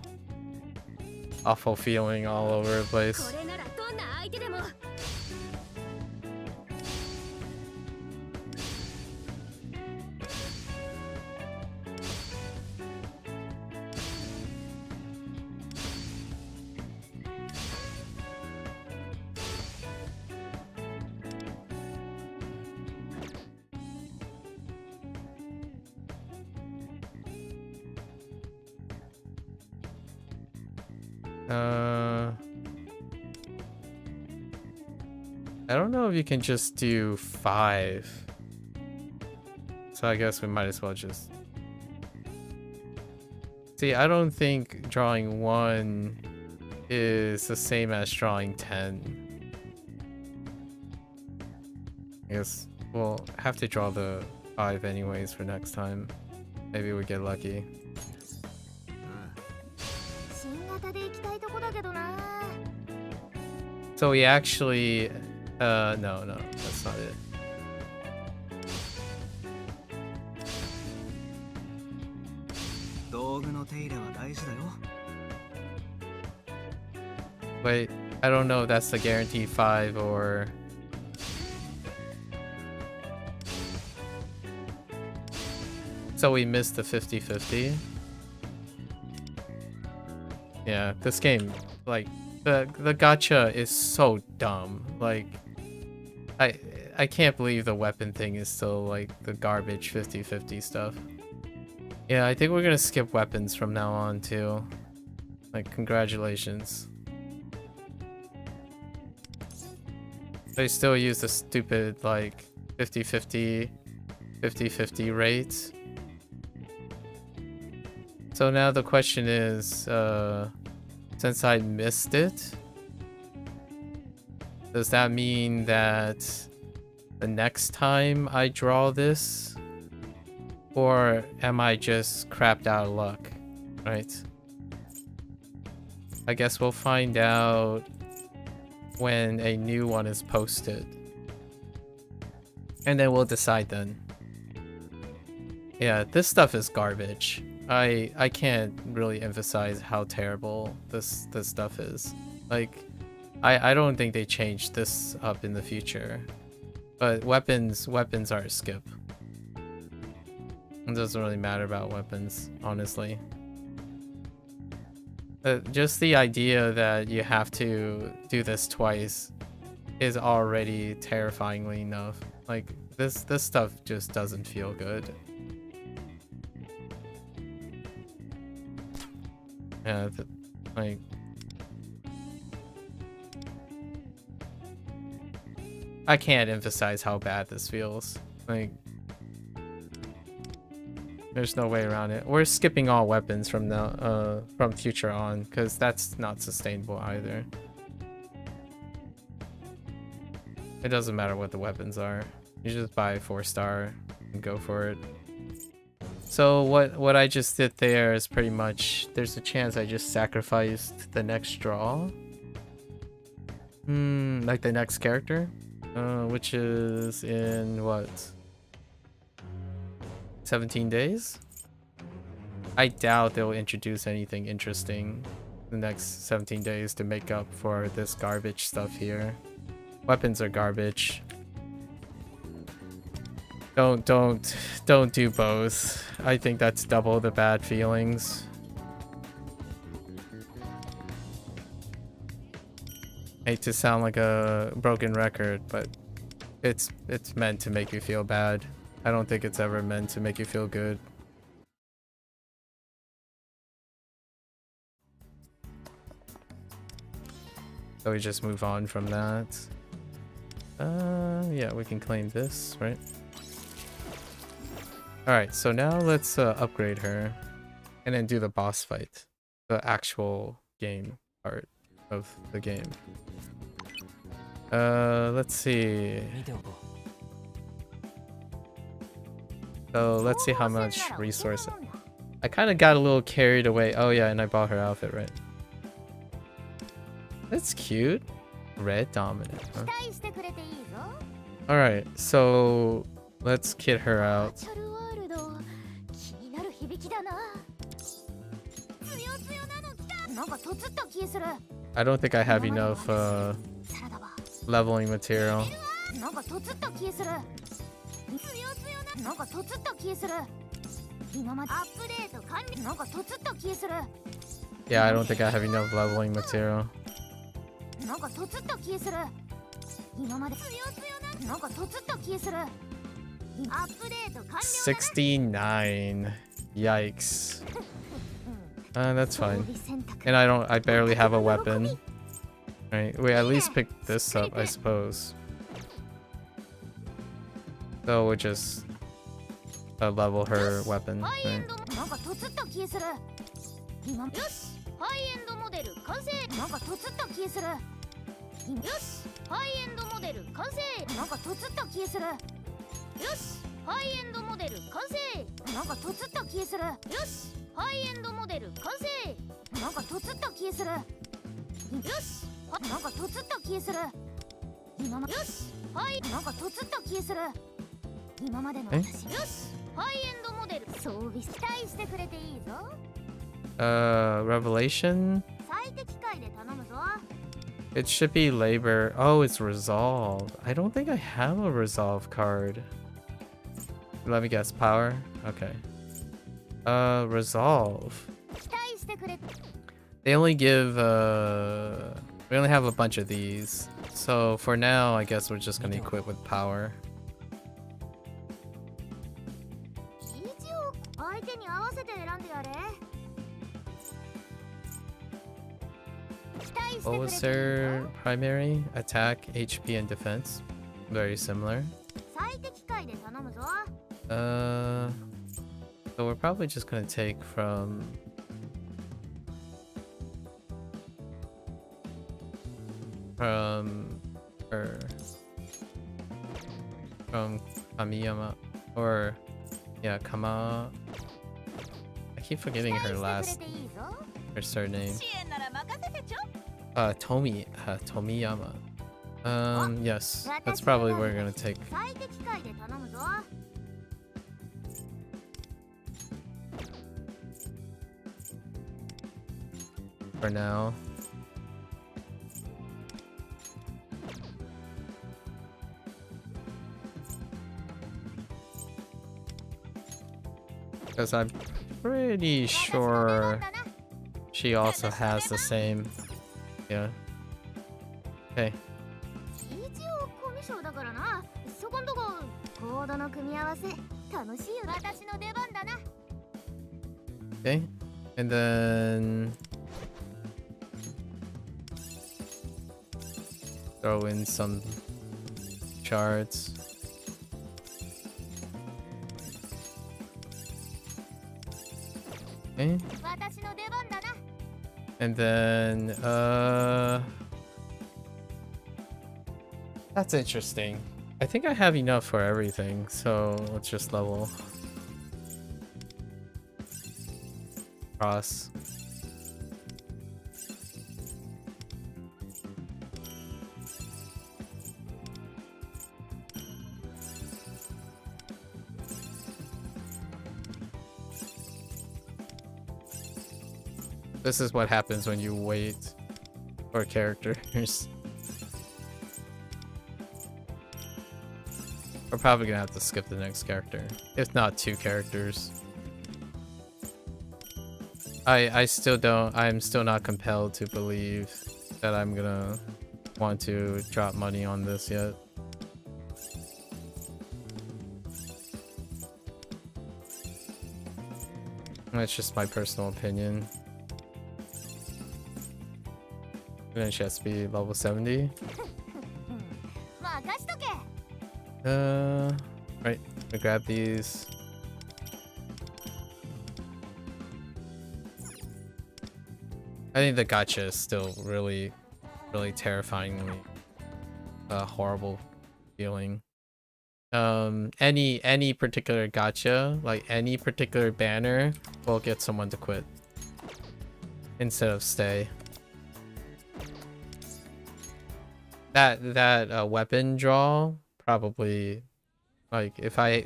Awful feeling all over the place. I don't know if you can just do 5. So I guess we might as well just... See, I don't think drawing 1 is the same as drawing 10. I guess we'll have to draw the 5 anyways for next time. Maybe we get lucky. So we actually... no, that's not it. Wait, I don't know if that's the guaranteed 5 or... So we missed the 50-50. Yeah, this game, like, the gacha is so dumb. Like, I can't believe the weapon thing is still like the garbage 50-50 stuff. Yeah, I think we're gonna skip weapons from now on too. Like, congratulations. They still use the stupid, like, 50-50 rate. So now the question is, since I missed it, does that mean that the next time I draw this, or am I just crapped out of luck, right? I guess we'll find out when a new one is posted. And then we'll decide then. Yeah, this stuff is garbage. I can't really emphasize how terrible this stuff is. Like, I don't think they changed this up in the future. But weapons are a skip. It doesn't really matter about weapons, honestly. Just the idea that you have to do this twice is already terrifyingly enough. Like, this stuff just doesn't feel good. Yeah, like... I can't emphasize how bad this feels. Like... There's no way around it. We're skipping all weapons from now, from future on, because that's not sustainable either. It doesn't matter what the weapons are. You just buy a 4-star and go for it. So what I just did there is pretty much, there's a chance I just sacrificed the next draw. Like the next character, which is in what? 17 days? I doubt they'll introduce anything interesting the next 17 days to make up for this garbage stuff here. Weapons are garbage. Don't do both. I think that's double the bad feelings. Hate to sound like a broken record, but it's meant to make you feel bad. I don't think it's ever meant to make you feel good. So we just move on from that. Yeah, we can claim this, right? Alright, so now let's upgrade her and then do the boss fight. The actual game part of the game. Let's see. So let's see how much resource. I kind of got a little carried away. Oh yeah, and I bought her outfit, right? That's cute. Red dominant. Huh? Alright, so let's kit her out. I don't think I have enough leveling material. Yeah, I don't think I have enough leveling material. 69. Yikes. That's fine. And I barely have a weapon. Right, we at least pick this up, I suppose. So we'll just level her weapon. Right? Revelation? It should be labor. Oh, it's resolve. I don't think I have a resolve card. Let me guess, power? Okay. Resolve. They only give, we only have a bunch of these. So for now, I guess we're just gonna equip with power. What was their primary? Attack, HP, and defense. Very similar. So we're probably just gonna take from her, from Kamiyama, or yeah, Kama. I keep forgetting her surname. Tomiyama. Yes, that's probably what we're gonna take. For now. Because I'm pretty sure she also has the same. Yeah. Okay. Okay. And then throw in some shards. Okay. And then that's interesting. I think I have enough for everything, so let's just level cross. This is what happens when you wait for characters. We're probably gonna have to skip the next character, if not 2 characters. I'm still not compelled to believe that I'm gonna want to drop money on this yet. That's just my personal opinion. And then she has to be level 70. Right, I grab these. I think the gacha is still really terrifyingly horrible feeling. Any particular gacha, like any particular banner, will get someone to quit instead of stay. That weapon draw, probably, like if I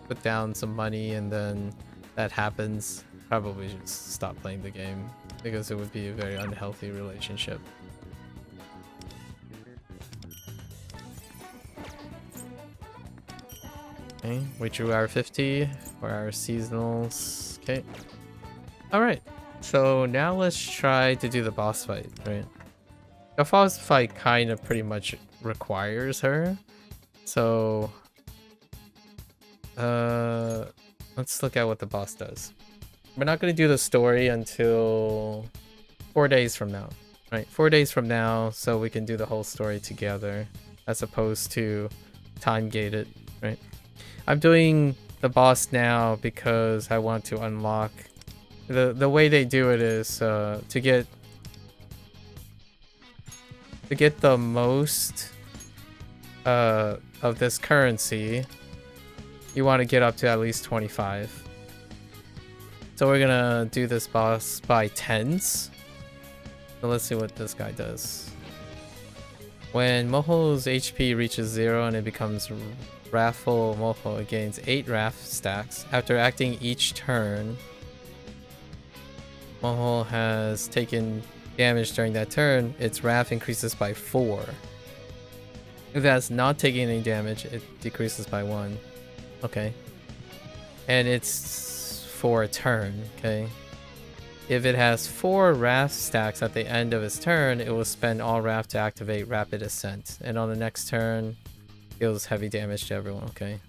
put down some money and then that happens, probably just stop playing the game, because it would be a very unhealthy relationship. Okay, we drew our 50 for our seasonals. Okay. Alright, so now let's try to do the boss fight, right? The boss fight kind of pretty much requires her. So let's look at what the boss does. We're not going to do the story until 4 days from now, right? 4 days from now, so we can do the whole story together as opposed to time gated, right? I'm doing the boss now because I want to unlock the way they do it is to get the most of this currency, you want to get up to at least 25. So we're gonna do this boss by tens. So let's see what this guy does. When Moho's HP reaches 0 and it becomes Wrathful Moho, it gains 8 Wrath stacks. After acting each turn, Moho has taken damage during that turn, its Wrath increases by 4. If it has not taken any damage, it decreases by 1. Okay. And it's for a turn, okay? If it has 4 Wrath stacks at the end of its turn, it will spend all Wrath to activate Rapid Ascent. And on the next turn, deals heavy damage to everyone, okay?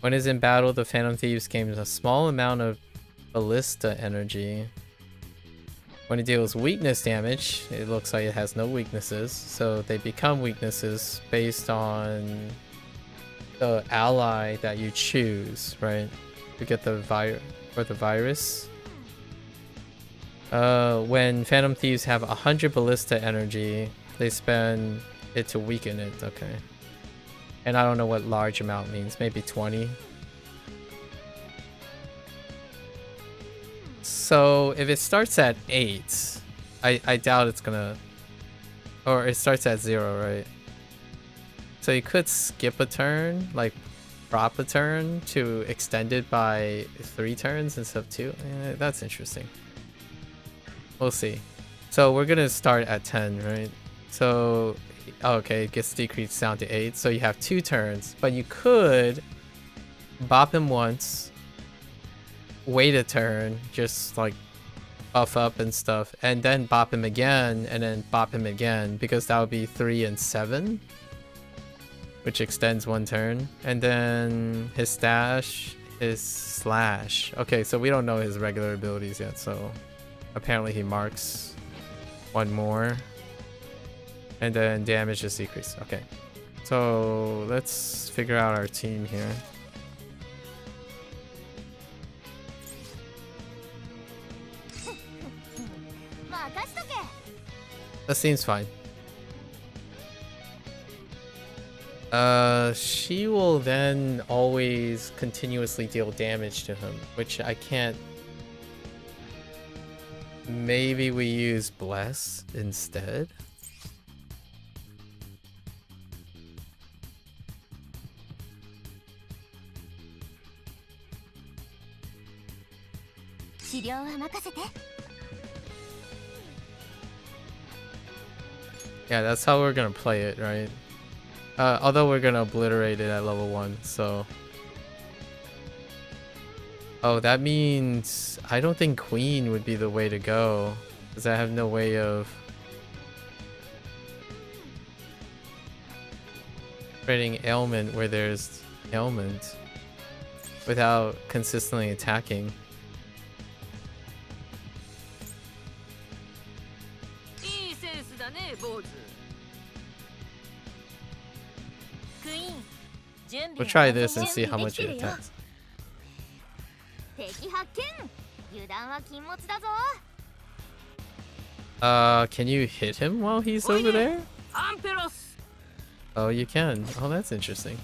When it's in battle, the Phantom Thieves gains a small amount of Ballista energy. When it deals weakness damage, it looks like it has no weaknesses, so they become weaknesses based on the ally that you choose, right? To get the virus. When Phantom Thieves have 100 ballista energy, they spend it to weaken it. Okay. And I don't know what large amount means. Maybe 20. So if it starts at 8, I doubt it's gonna... Or it starts at 0, right? So you could skip a turn, like drop a turn to extend it by 3 turns instead of 2. That's interesting. We'll see. So we're gonna start at 10, right? So, okay, it gets decreased down to 8. So you have 2 turns, but you could bop him once, wait a turn, just like buff up and stuff, and then bop him again, and then bop him again, because that would be 3 and 7, which extends 1 turn. And then his stash is slash. Okay, so we don't know his regular abilities yet, so apparently he marks 1 more, and then damage is decreased. Okay, so let's figure out our team here. That seems fine. She will then always continuously deal damage to him, which I can't. Maybe we use Bless instead. Yeah, that's how we're gonna play it, right? Although we're gonna obliterate it at level 1, so... Oh, that means I don't think Queen would be the way to go, because I have no way of creating ailment where there's ailment without consistently attacking. We'll try this and see how much it attacks. Can you hit him while he's over there? Oh, you can. Oh, that's interesting.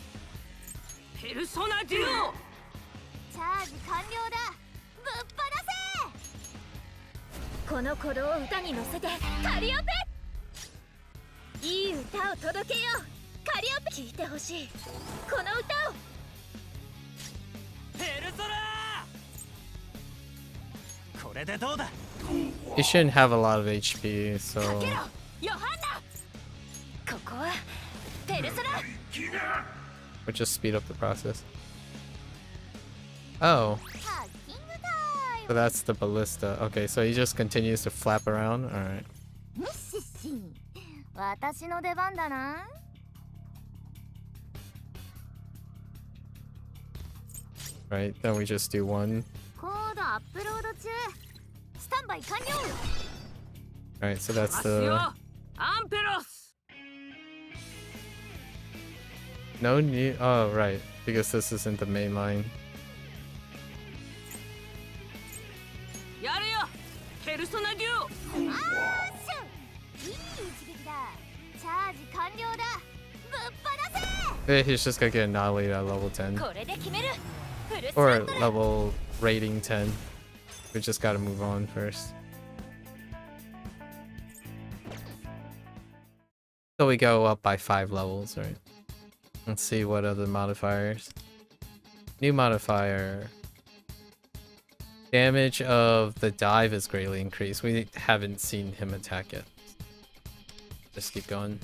He shouldn't have a lot of HP, so... We'll just speed up the process. Oh. So that's the ballista. Okay, so he just continues to flap around? Alright. Right, then we just do 1. Alright, so that's the... No new... Oh, right. Because this isn't the main line. He's just gonna get annihilated at level 10. Or level rating 10. We just gotta move on first. So we go up by 5 levels, right? Let's see what other modifiers. New modifier. Damage of the dive is greatly increased. We haven't seen him attack yet. Just keep going.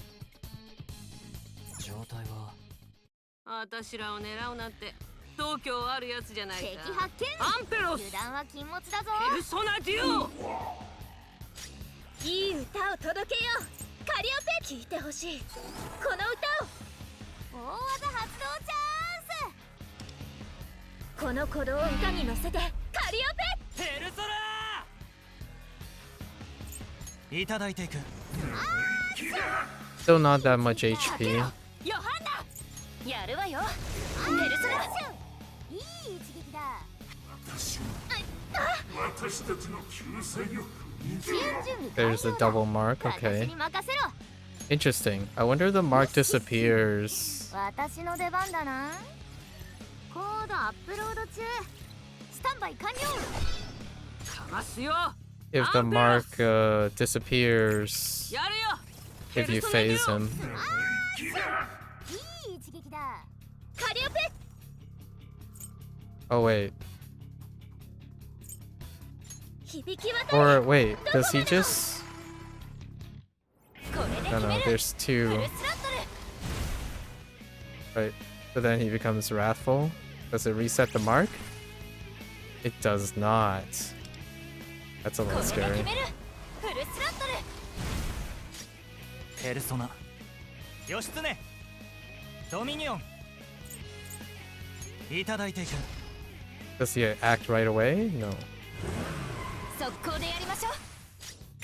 いただいていく Still not that much HP. ヨハンナやるわよペルソナいい一撃だ There's a double mark. Okay. Interesting. I wonder if the mark disappears. 私の出番だなコードアップロード中スタンバイ完了 If the mark disappears やるよ if you phase him. いい一撃だカリオペ Oh wait. 響き渡 Or wait, does he just? これで No, 決 no. める There's フ two. ルスロットル Right. But then he becomes wrathful. Does it reset the mark? It does not. That's a こ little れで scary. 決めるフルスロットルペルソナ義経ドミニオンいただいていく Does he act right away? No. 速攻でやりましょう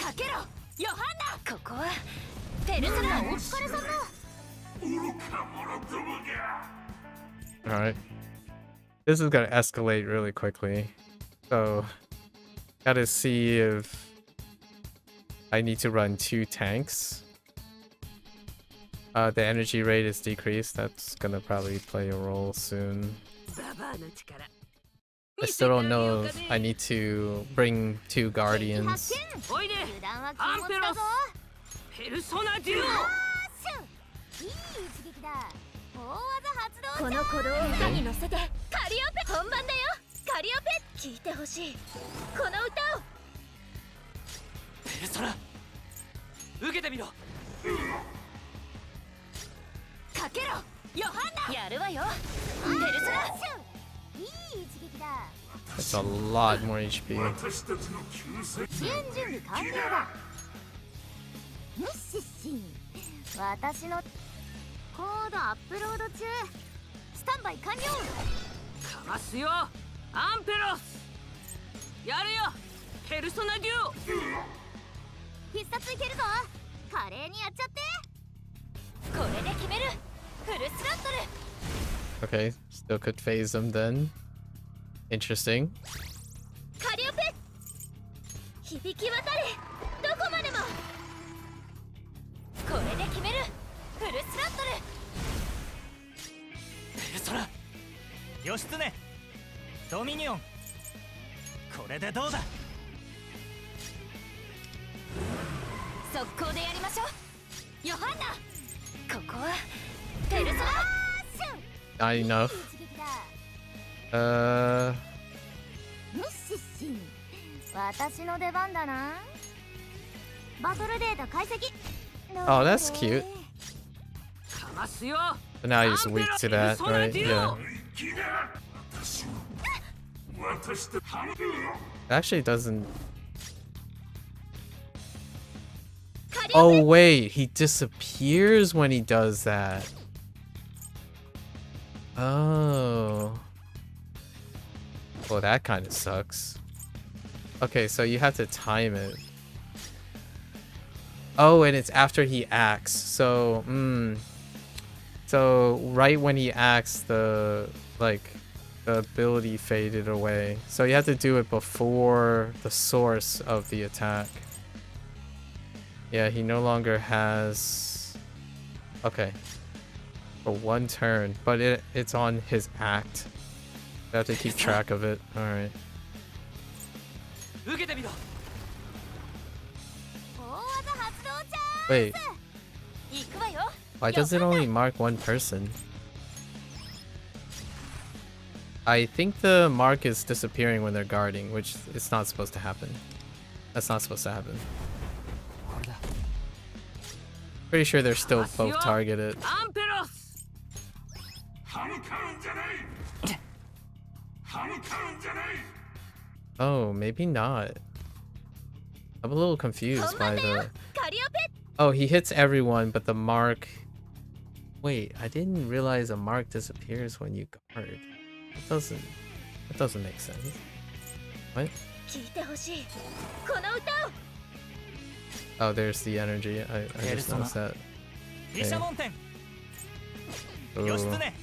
かけろヨハンナここはペルソナお疲れ様 Alright. This is gonna escalate really quickly. So, gotta see if I need to run 2 tanks. The energy rate is decreased. That's gonna probably play a role soon. ババアの力 I still don't know if I need to bring 2 guardians. おいで油断はアンペロ禁物だぞスペルソナデュいい一撃だ大技発動この鼓動を歌に乗せてカリオペ本番だよカリオペ聞いてほしいこの歌をオペルソナ受けてみろかけろヨハンナやるわよペルソナいい一撃だ That's a lot more HP. 支援準備完了だムッシッシン私のコードアップロード中スタンバイ完了かわすよアンペロスやるよペルソナデュオ必殺いけるぞ華麗にやっちゃってこれで決めるフルスロットル Okay, still could phase him then. Interesting. カリオペ響き渡れどこまでもこれで決めるフルスロットルペルソナ義経ドミニオンこれでどうだ速攻でやりましょうヨハンナここはペルソナ Not enough. ムッシッシン私の出番だなバトルデータ解析 Oh, that's cute. かわすよ So now he's weak to that, right? Yeah. It actually doesn't. Oh, wait. He disappears when he does that. Oh. Well, that kind of sucks. Okay, so you have to time it. Oh, and it's after he acts. So, so right when he acts, the ability faded away. So you have to do it before the source of the attack. Yeah, he no longer has. Okay. For 1 turn, but it's on his act. I have to keep track of it. All right. 受けてみろ Wait, 行くわよ why does it only mark 1 person? I think the mark is disappearing when they're guarding, which it's not supposed to happen. That's not supposed to happen. Pretty sure they're still both targeted. アンペロス Oh, maybe not. I'm a little confused by the... カリオペ Oh, he hits everyone, but the mark... Wait, I didn't realize a mark disappears when you guard. That doesn't make sense. What? 聞いてほしいこの歌を Oh, there's the energy. I just noticed that. 毘沙門天 Ooh. 義経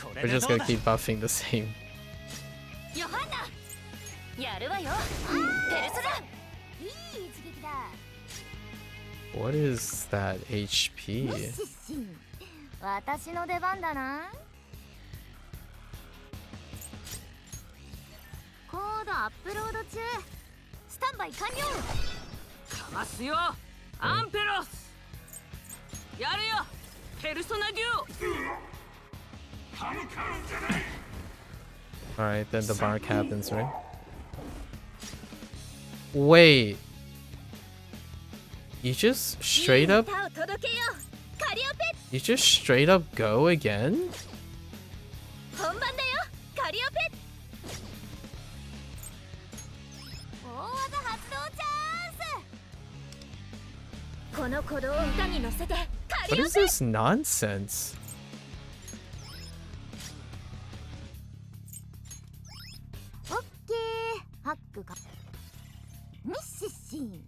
こ We're れで just どう gonna だ keep buffing the same. ヨハンナやるわよペルソナいい一撃だ What is that HP? ムッシッシン私の出番だなコードアップロード中スタンバイ完了かますよアンペロスやるよペルソナデュオ Alright, then the bark happens, right? Wait. You just straight up 歌を届けようカリオペ you just straight up go again? 本番だよカリオペ大技発動チャンスこの鼓動を歌に乗せてカ What リオ is ペ this nonsense? オッケーハックかミッシッシン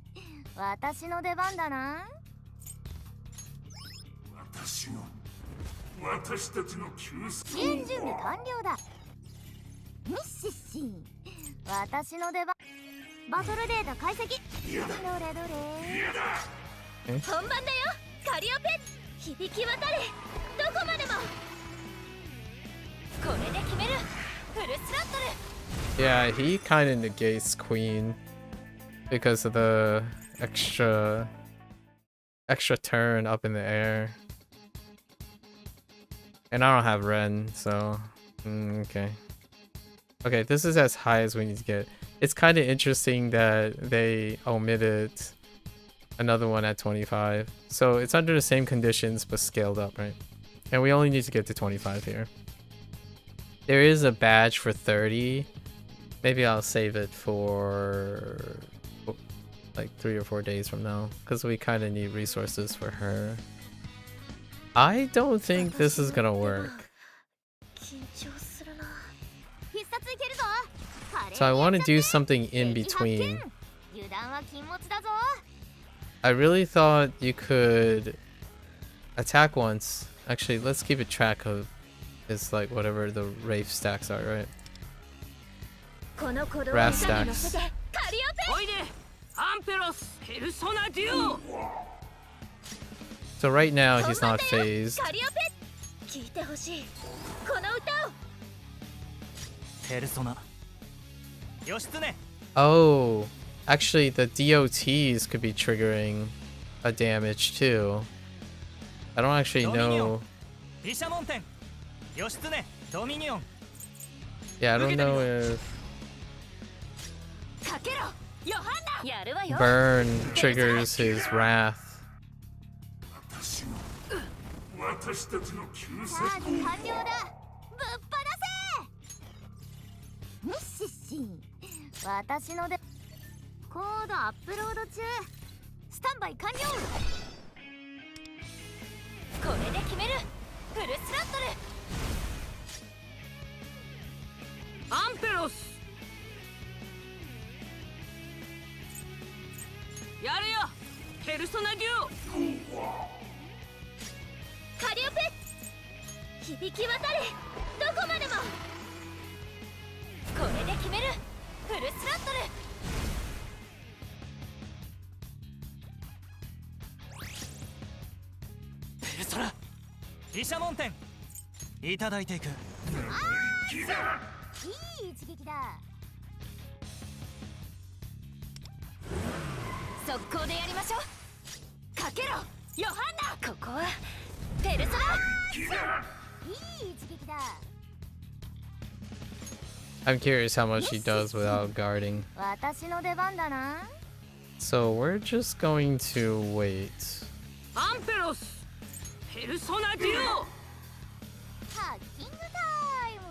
私の出番だな支援準備完了だミッシッシン私の出番バトルデータ解析どれどれ本番だよカリオペ響き渡れどこまでもこれで決めるフルスロットル Yeah, he kind of negates Queen because of the extra turn up in the air. And I don't have Ren, so okay. Okay, this is as high as we need to get. It's kind of interesting that they omitted another one at 25. So it's under the same conditions but scaled up, right? And we only need to get to 25 here. There is a badge for 30. Maybe I'll save it for like 3 or 4 days from now because we kind of need resources for her. I don't think this is gonna work. So I want to do something in between. I really thought you could attack once. Actually, let's keep a track of it's like whatever the Wraith stacks are, right? Wrath stacks. おいでアンペロスペルソナデュオ So right now he's not phased. カリオペ聞いてほしいこの歌をペルソナ義経 Oh, actually the DOTs could be triggering a damage too. I don't actually know. 毘沙門天義経ドミニオン Yeah, I don't know if かけろヨハンナやるわよ Burn triggers his wrath. チャージ完了だぶっ放せミッシッシン私のでコードアップロード中スタンバイ完了これで決めるフルスロットルアンペロスやるよペルソナデュオカリオペ響き渡れどこまでもこれで決めるフルスロットルペルソナ毘沙門天いただいていくいい一撃だ速攻でやりましょうかけろヨハンナここはペルソナいい一撃だ I'm curious how much he does without guarding. 私の出番だな So we're just going to wait. アンペロスペルソナデュオハッキングタイム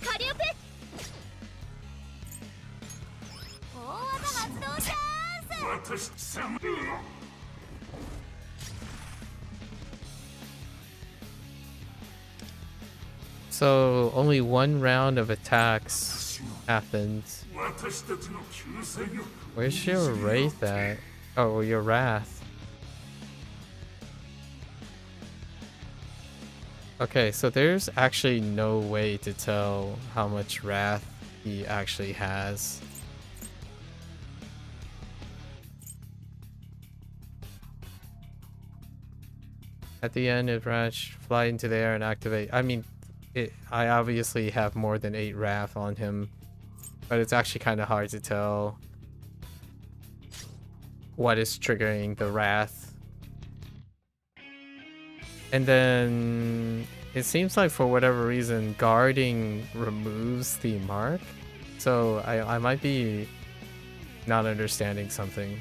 カリオペ大技発動チャンス So only one round of attacks happened. Where's your wraith at? Oh, your wrath. Okay, so there's actually no way to tell how much wrath he actually has. At the end, if Ratch fly into the air and activate. I mean, I obviously have more than 8 wrath on him, but it's actually kind of hard to tell what is triggering the wrath. And then it seems like for whatever reason, guarding removes the mark. So I might be not understanding something.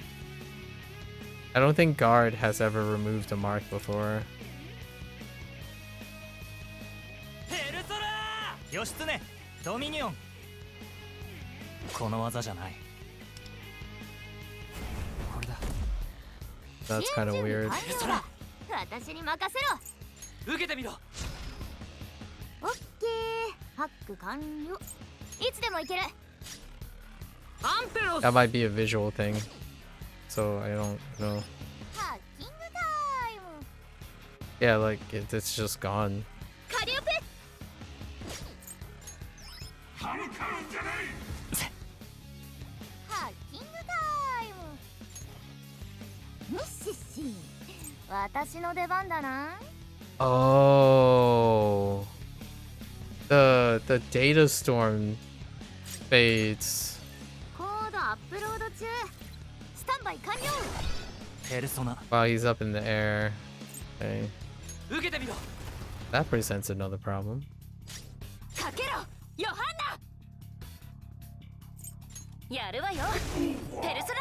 I don't think guard has ever removed a mark before. ペルソナー義経ドミニオンこの技じゃないこれだ That's kind of weird. 私に任せろ。受けてみろオッケー。ハック完了。いつでもいける。アンペロス That might be a visual thing. So I don't know. ハッキングタイム。 Yeah, like it's just gone. カリオペ。ハッキングタイム。ムッシッシー。私の出番だな。 Oh, the data storm fades コードアップロード中。スタンバイ完了。ペルソナ while he's up in the air. Okay. 受けてみろ That presents another problem. かけろ、ヨハンナ。やるわよ、ペルソナ。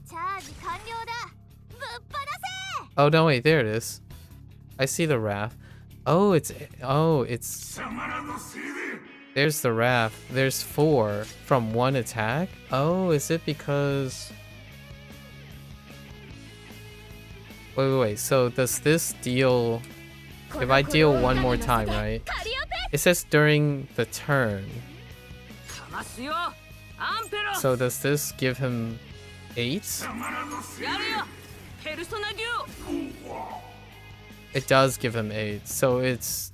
チャージ完了だ。ぶっ放せ。 Oh no, wait, there it is. I see the wrath. Oh, it's there's the wrath. There's 4 from 1 attack. Oh, is it because wait, so does this deal if I deal 1 more time, right? It says during the turn. かますよアンペロス So does this give him 8? やるよペルソナデュオ It does give him 8. So it's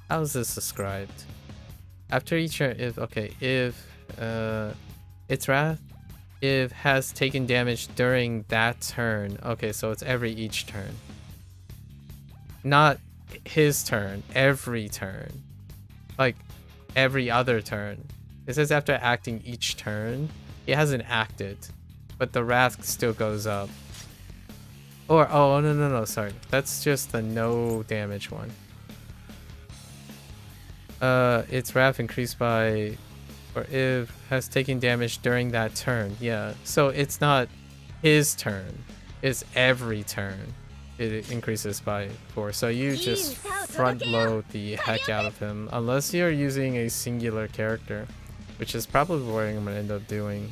how is this described? After each turn, if its wrath if has taken damage during that turn. Okay, so it's each turn. Not his turn, every turn. Like every other turn. It says after acting each turn, he hasn't acted, but the wrath still goes up. Or oh no, sorry. That's just the no damage one. Its wrath increased by or if has taken damage during that turn. Yeah. So it's not his turn. It's every turn. It increases by 4. So you just front load the heck out of him unless you're using a singular character, which is probably what I'm gonna end up doing.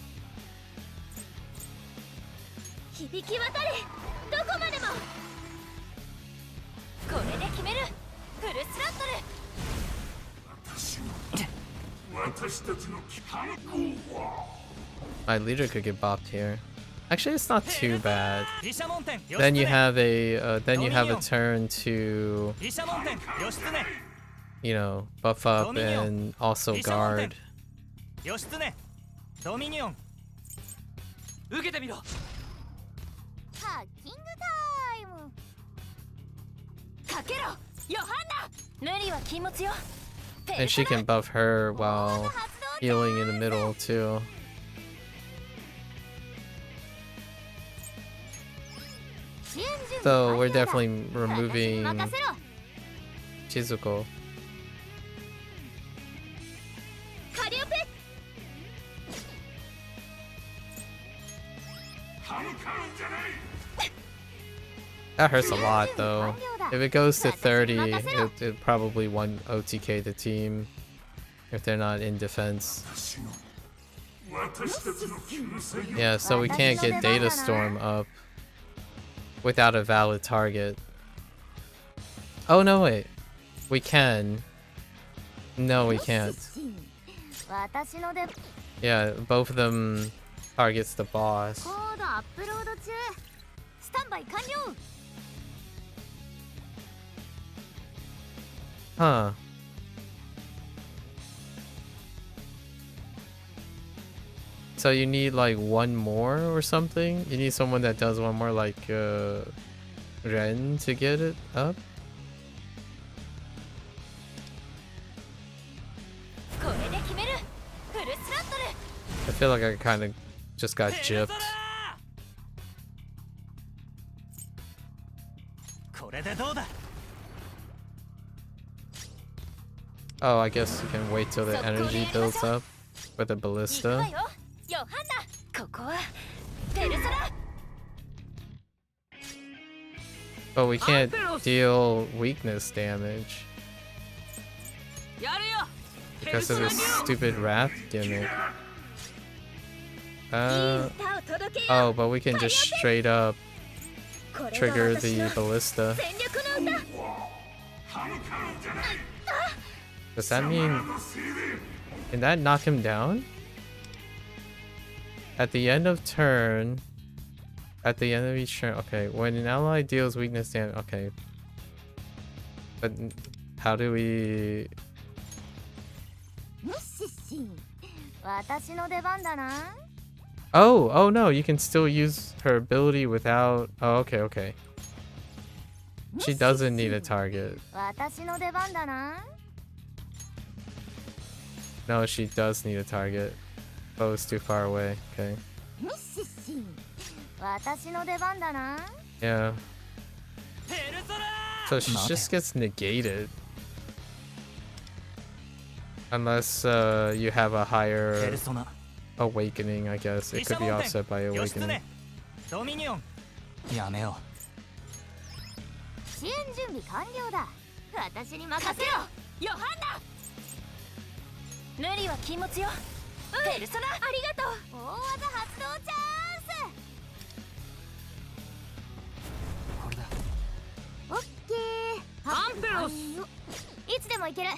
響き渡れ、どこまでも。これで決める、フルスロットル。 My leader could get bopped here. Actually, it's not too bad. 毘沙門天義 Then you 経 have a turn to 毘沙門天義経 you know buff up and also guard. 義経ドミニオン受けてみろハッキングタイム。かけろ、ヨハンナ。無理は禁物よ。 And she can buff her while healing in the middle too. So we're definitely removing Chizuko. That hurts a lot though. If it goes to 30, it probably won OTK the team if they're not in defense. Yeah, so we can't get Data Storm up without a valid target. Oh no, wait. We can. No, we can't. 私の出 Yeah, both of them targets the boss. コードアップロード中スタンバイ完了 Huh. So you need like one more or something? You need someone that does one more, like Ren, to get it up? これで決めるフルスラットル I feel like I kind of just got gypped. これでどうだ Oh, I guess you can wait till the energy builds up with the 行く ballista. わよヨハンナここはペルソナ But we can't deal weakness damage やるよ because of this stupid wrath gimmick. いい歌を届けよ Oh, but we can just straight up これが trigger 私の the ballista. 全力の歌 Does that mean... Can that knock him down? At the end of turn... At the end of each turn... Okay, when an ally deals weakness damage... Okay. But how do we... ムッシッシン私の出番だな Oh! Oh no, you can still use her ability without... Oh, okay, okay. She doesn't need a target. 私の出番だな No, she does need a target. Bow's too far away. Okay. ムッシッシン私の出番だな Yeah. ペルソナ So she just gets negated. Unless you have a ペ higher ルソナ awakening, I guess. It could be offset by 義経 awakening. ドミニオンやめよ支援準備完了だ私に任せろヨハンナ無理は禁物よペルソナありがとう大技発動チャンスこれだオッケーアンペロスいつでも行ける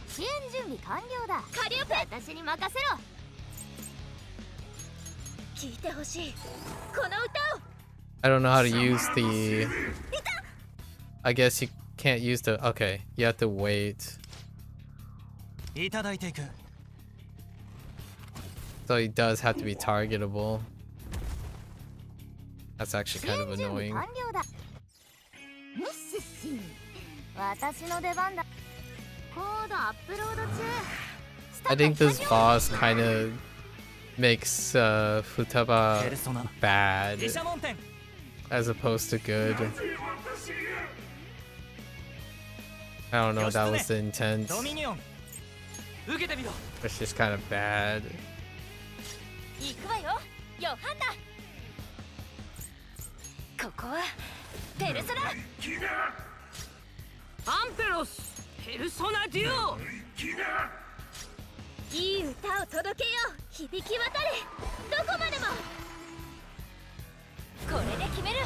支援準備完了だカリオペ私に任せろ聞いてほしいこの歌を I don't know how to use the... I guess you can't use the... Okay, you have to wait. いただいていく So he does have to be targetable. That's actually kind of annoying. 完了だムッシッシン私の出番だコードアップロード中 I think this boss kind of makes ペ Futaba ルソナ bad 毘沙門天 as opposed to good. I don't know if that was the intent. ドミニオン受けてみろ It's just kind of bad. 行くわよヨハンナここはペルソナアンペロスペルソナデュオいい歌を届けよ響き渡れどこまでもこれで決めるフ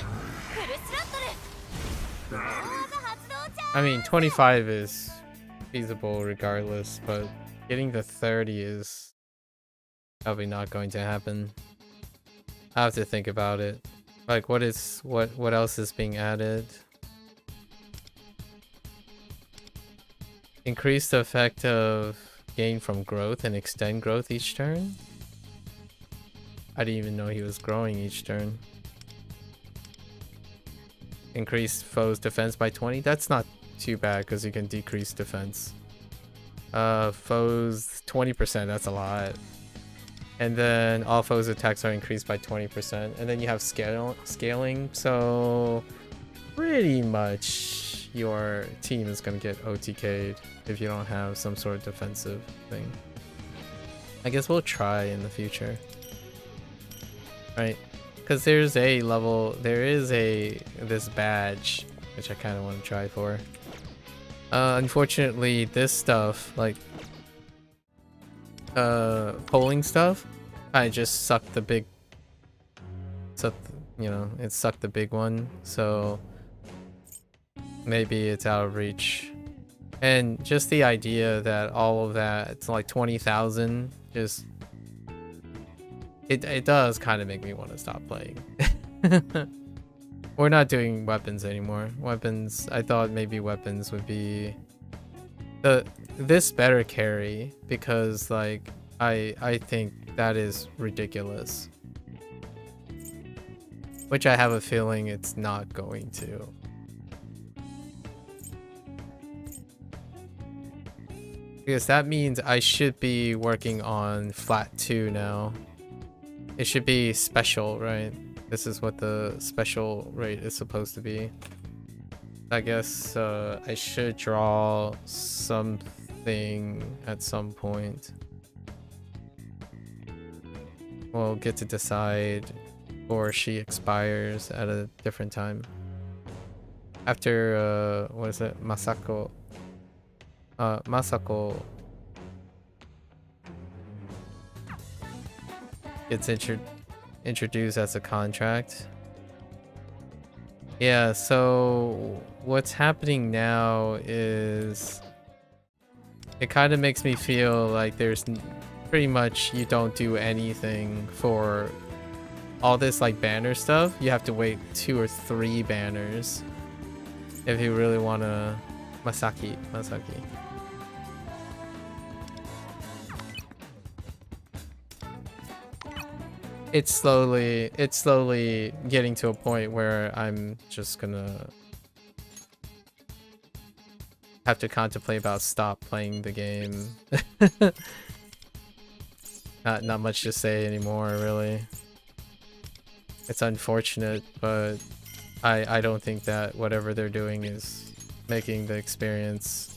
ルスラットル大技発動チャン I mean, 25 is feasible regardless, but getting the 30 is probably not going to happen. I have to think about it. Like, what else is being added? Increase the effect of gain from growth and extend growth each turn? I didn't even know he was growing each turn. Increase foe's defense by 20? That's not too bad because you can decrease defense. Foes 20%, that's a lot. And then all foes attacks are increased by 20%. And then you have scaling, so pretty much your team is going to get OTK'd if you don't have some sort of defensive thing. I guess we'll try in the future. Right? Because there's this badge, which I kind of want to try for. Unfortunately, this stuff, like polling stuff, I just sucked the big, it sucked the big one, so maybe it's out of reach And just the idea that all of that, it's like 20,000, just it does kind of make me want to stop playing. We're not doing weapons anymore. Weapons, I thought maybe weapons would be this better carry, because like I think that is ridiculous. Which I have a feeling it's not going to. Because that means I should be working on flat 2 now. It should be special, right? This is what the special rate is supposed to be. I guess I should draw something at some point. We'll get to decide, or she expires at a different time. After, what is it? Masako gets introduced as a contract. Yeah, so what's happening now is it kind of makes me feel like there's pretty much you don't do anything for all this like banner stuff. You have to wait 2 or 3 banners if you really want to Masaki. It's slowly getting to a point where I'm just gonna have to contemplate about stop playing the game. Not much to say anymore, really. It's unfortunate, but I don't think that whatever they're doing is making the experience.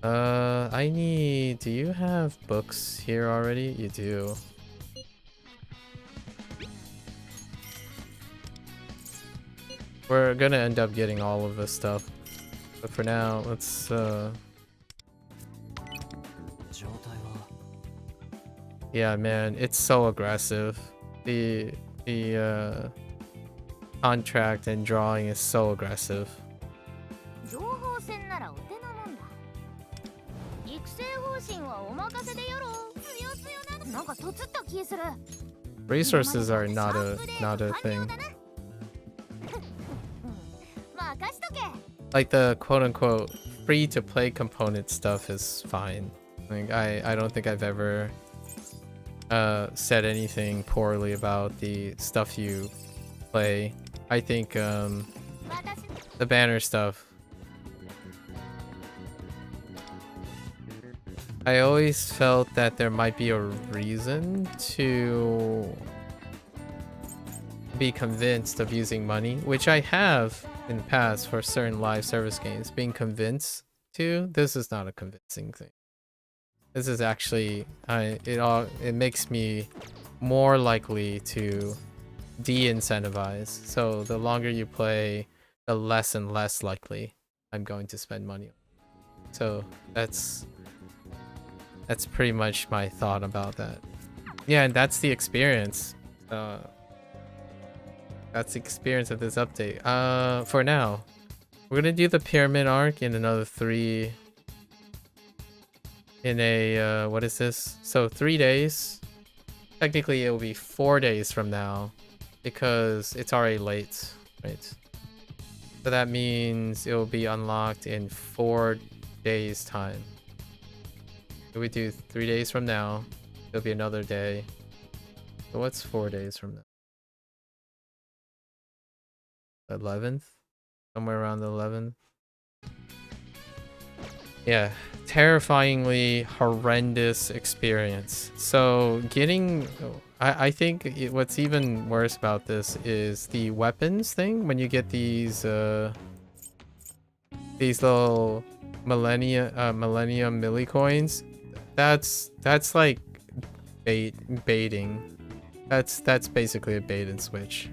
Do you have books here already? You do. We're gonna end up getting all of this stuff, but for now, let's yeah, man, it's so aggressive. The contract and drawing is so aggressive. Resources are not a thing. Like the quote-unquote free-to-play component stuff is fine. Like I don't think I've ever said anything poorly about the stuff you play. I think the banner stuff, I always felt that there might be a reason to be convinced of using money, which I have in the past for certain live service games. Being convinced to, this is not a convincing thing. This is actually, it makes me more likely to de-incentivize. So the longer you play, the less and less likely I'm going to spend money. So that's pretty much my thought about that. Yeah, and that's the experience. That's the experience of this update. For now, we're gonna do the pyramid arc in another 3. In a what is this? So 3 days. Technically, it will be 4 days from now because it's already late, right? So that means it will be unlocked in 4 days' time. If we do 3 days from now, it'll be another day. So what's 4 days from now? 11th? Somewhere around the 11th. Yeah, terrifyingly horrendous experience. So getting, I think what's even worse about this is the weapons thing. When you get these little millennium millicoins, that's like baiting. That's basically a bait and switch.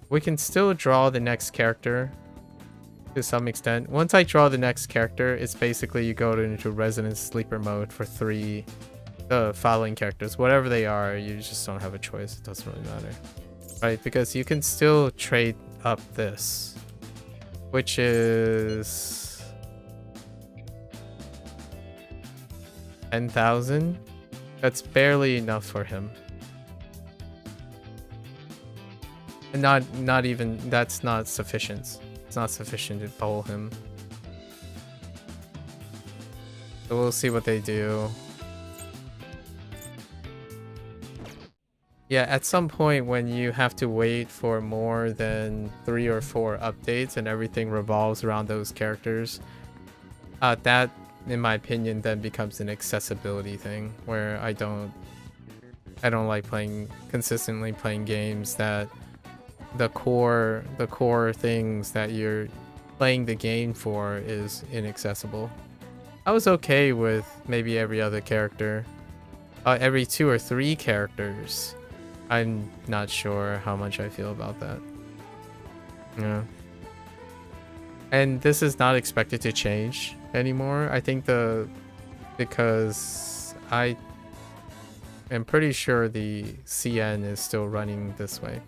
We can still draw the next character to some extent. Once I draw the next character, it's basically you go into resident sleeper mode for 3 the following characters, whatever they are, you just don't have a choice. It doesn't really matter, right? Because you can still trade up this, which is 10,000. That's barely enough for him. And not even, that's not sufficient. It's not sufficient to bowl him. So we'll see what they do. Yeah, at some point when you have to wait for more than 3 or 4 updates and everything revolves around those characters, that, in my opinion, then becomes an accessibility thing where I don't like consistently playing games that the core things that you're playing the game for is inaccessible. I was okay with maybe every other character, every 2 or 3 characters. I'm not sure how much I feel about that. Yeah. And this is not expected to change anymore. I think because I am pretty sure the CN is still running this way.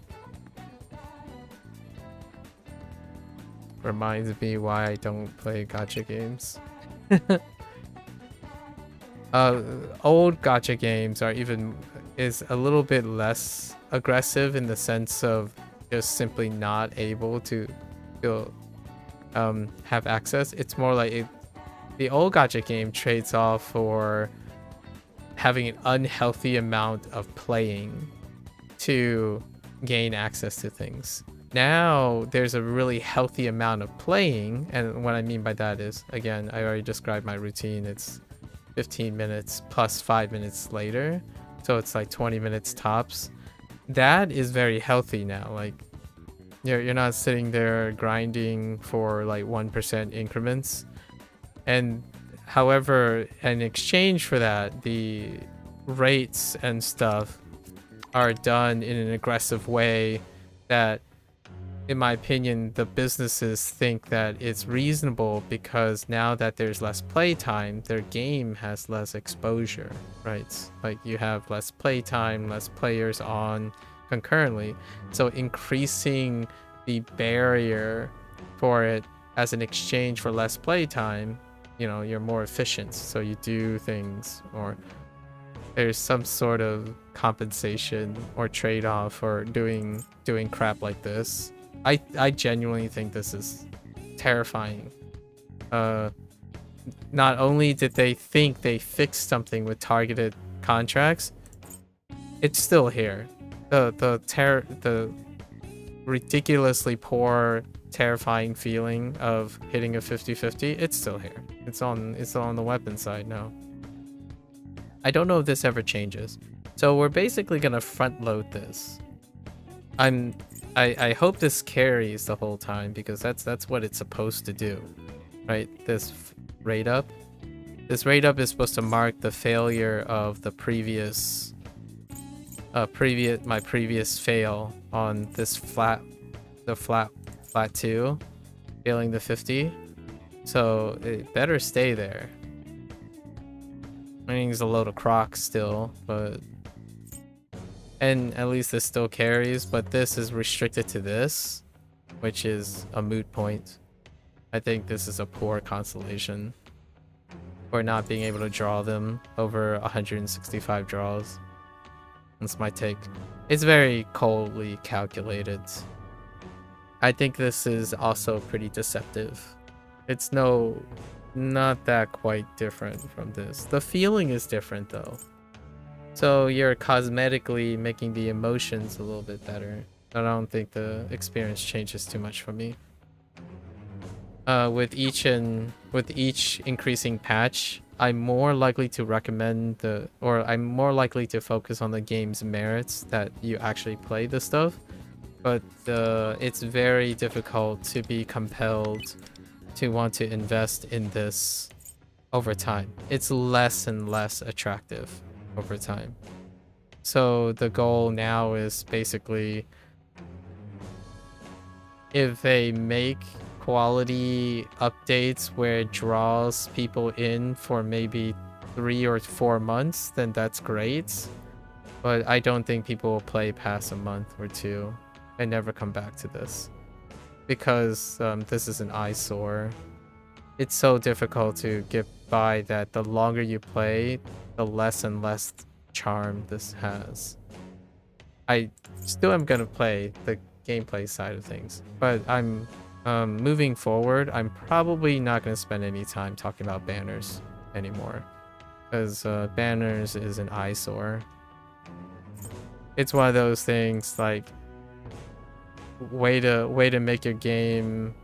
Reminds me why I don't play gacha games. Old gacha games is a little bit less aggressive in the sense of just simply not able to have access. It's more like the old gacha game trades off for having an unhealthy amount of playing to gain access to things. Now there's a really healthy amount of playing, and what I mean by that is, again, I already described my routine. It's 15 minutes plus 5 minutes later, so it's like 20 minutes tops. That is very healthy now. Like you're not sitting there grinding for like 1% increments. And however, in exchange for that, the rates and stuff are done in an aggressive way that, in my opinion, the businesses think that it's reasonable because now that there's less playtime, their game has less exposure, right? Like you have less playtime, less players on concurrently. So increasing the barrier for it as an exchange for less playtime, you know, you're more efficient. So you do things, or there's some sort of compensation or trade-off for doing crap like this. I genuinely think this is terrifying. Not only did they think they fixed something with targeted contracts, it's still here. The ridiculously poor, terrifying feeling of hitting a 50-50, it's still here. It's on the weapon side now. I don't know if this ever changes. So we're basically gonna front load this. I hope this carries the whole time, because that's what it's supposed to do, right? This rate up is supposed to mark the failure of the previous fail on this flat 2, failing the 50. So it better stay there. I mean, it's a load of crocs still, but. And at least this still carries, but this is restricted to this, which is a moot point. I think this is a poor consolation for not being able to draw them over 165 draws. That's my take. It's very coldly calculated. I think this is also pretty deceptive. It's not that quite different from this. The feeling is different though. So you're cosmetically making the emotions a little bit better. I don't think the experience changes too much for me. With each increasing patch, I'm more likely to recommend I'm more likely to focus on the game's merits that you actually play the stuff. But it's very difficult to be compelled to want to invest in this over time. It's less and less attractive over time. So the goal now is basically, if they make quality updates where it draws people in for maybe 3 or 4 months, then that's great. But I don't think people will play past a month or 2 and never come back to this. Because this is an eyesore. It's so difficult to get by that the longer you play, the less and less charm this has. I still am gonna play the gameplay side of things, but I'm moving forward, I'm probably not gonna spend any time talking about banners anymore, because banners is an eyesore. It's one of those things like way to make your game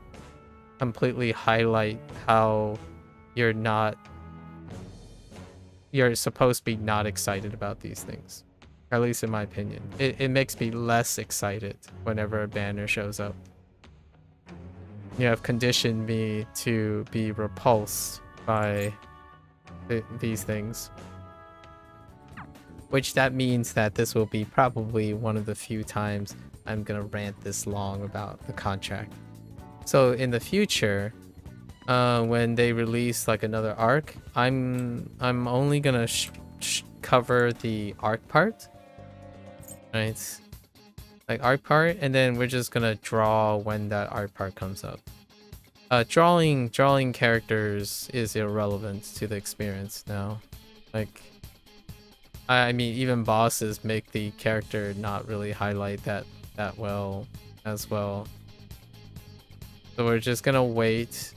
completely highlight how you're supposed to be not excited about these things. At least in my opinion. It makes me less excited whenever a banner shows up. You have conditioned me to be repulsed by these things. Which that means that this will be probably one of the few times I'm gonna rant this long about the contract. So in the future, when they release like another arc, I'm only gonna cover the arc part, right? Like arc part, and then we're just gonna draw when that arc part comes up. Drawing characters is irrelevant to the experience now. Like, I mean, even bosses make the character not really highlight that well as well. So we're just gonna wait.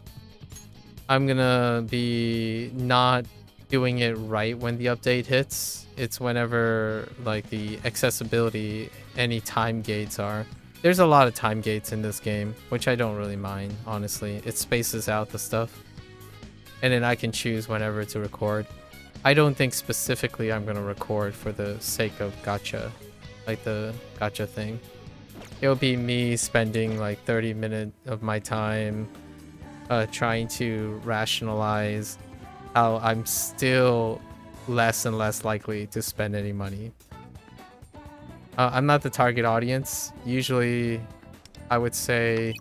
I'm gonna be not doing it right when the update hits. It's whenever like the accessibility, any time gates are. There's a lot of time gates in this game, which I don't really mind, honestly. It spaces out the stuff. And then I can choose whenever to record. I don't think specifically I'm gonna record for the sake of gacha, like the gacha thing. It'll be me spending like 30 minutes of my time trying to rationalize how I'm still less and less likely to spend any money. I'm not the target audience. Usually, I would say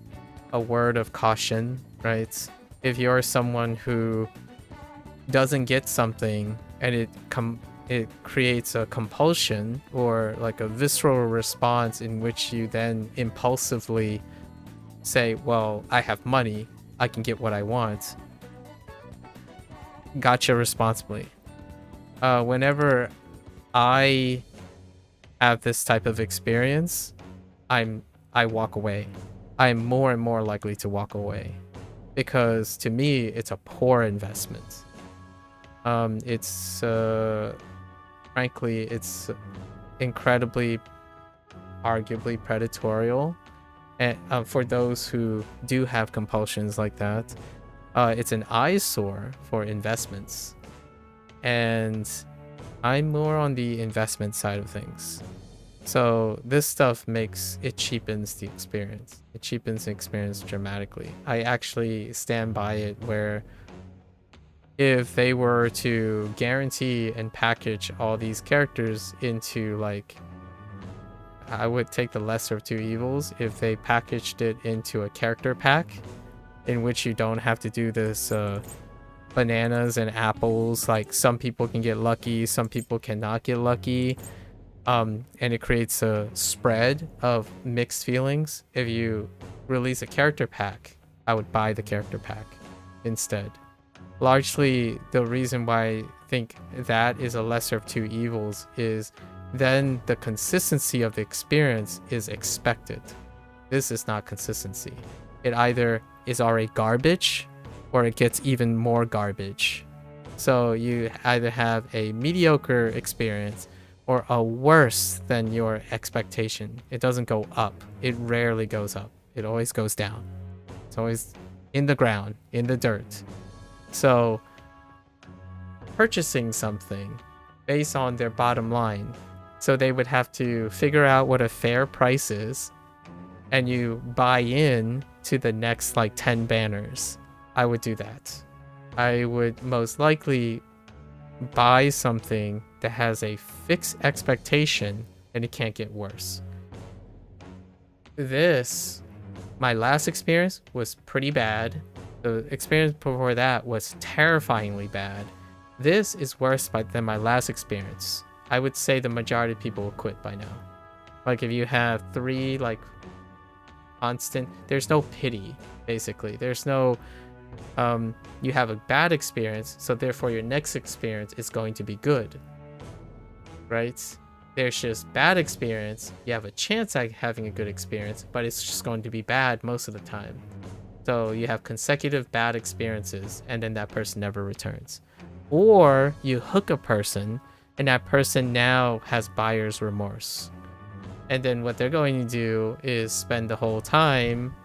a word of caution, right? If you're someone who doesn't get something and it creates a compulsion or like a visceral response in which you then impulsively say, well, I have money, I can get what I want. Gotcha responsibly. Whenever I have this type of experience, I walk away. I'm more and more likely to walk away because to me, it's a poor investment. It's frankly, it's incredibly, arguably predatorial, and for those who do have compulsions like that, it's an eyesore for investments, and I'm more on the investment side of things. So this stuff cheapens the experience. It cheapens the experience dramatically. I actually stand by it where if they were to guarantee and package all these characters into like, I would take the lesser of two evils if they packaged it into a character pack in which you don't have to do this bananas and apples, like some people can get lucky, some people cannot get lucky, and it creates a spread of mixed feelings. If you release a character pack, I would buy the character pack instead. Largely, the reason why I think that is a lesser of two evils is then the consistency of the experience is expected. This is not consistency. It either is already garbage or it gets even more garbage. So you either have a mediocre experience or a worse than your expectation. It doesn't go up. It rarely goes up. It always goes down. It's always in the ground, in the dirt. So purchasing something based on their bottom line, so they would have to figure out what a fair price is, and you buy in to the next like 10 banners. I would do that. I would most likely buy something that has a fixed expectation and it can't get worse. My last experience was pretty bad. The experience before that was terrifyingly bad. This is worse than my last experience. I would say the majority of people will quit by now. Like if you have 3 like constant, there's no pity basically. There's no you have a bad experience, so therefore your next experience is going to be good, right? There's just bad experience, you have a chance at having a good experience, but it's just going to be bad most of the time. So you have consecutive bad experiences and then that person never returns. Or you hook a person and that person now has buyer's remorse, and then what they're going to do is spend the whole time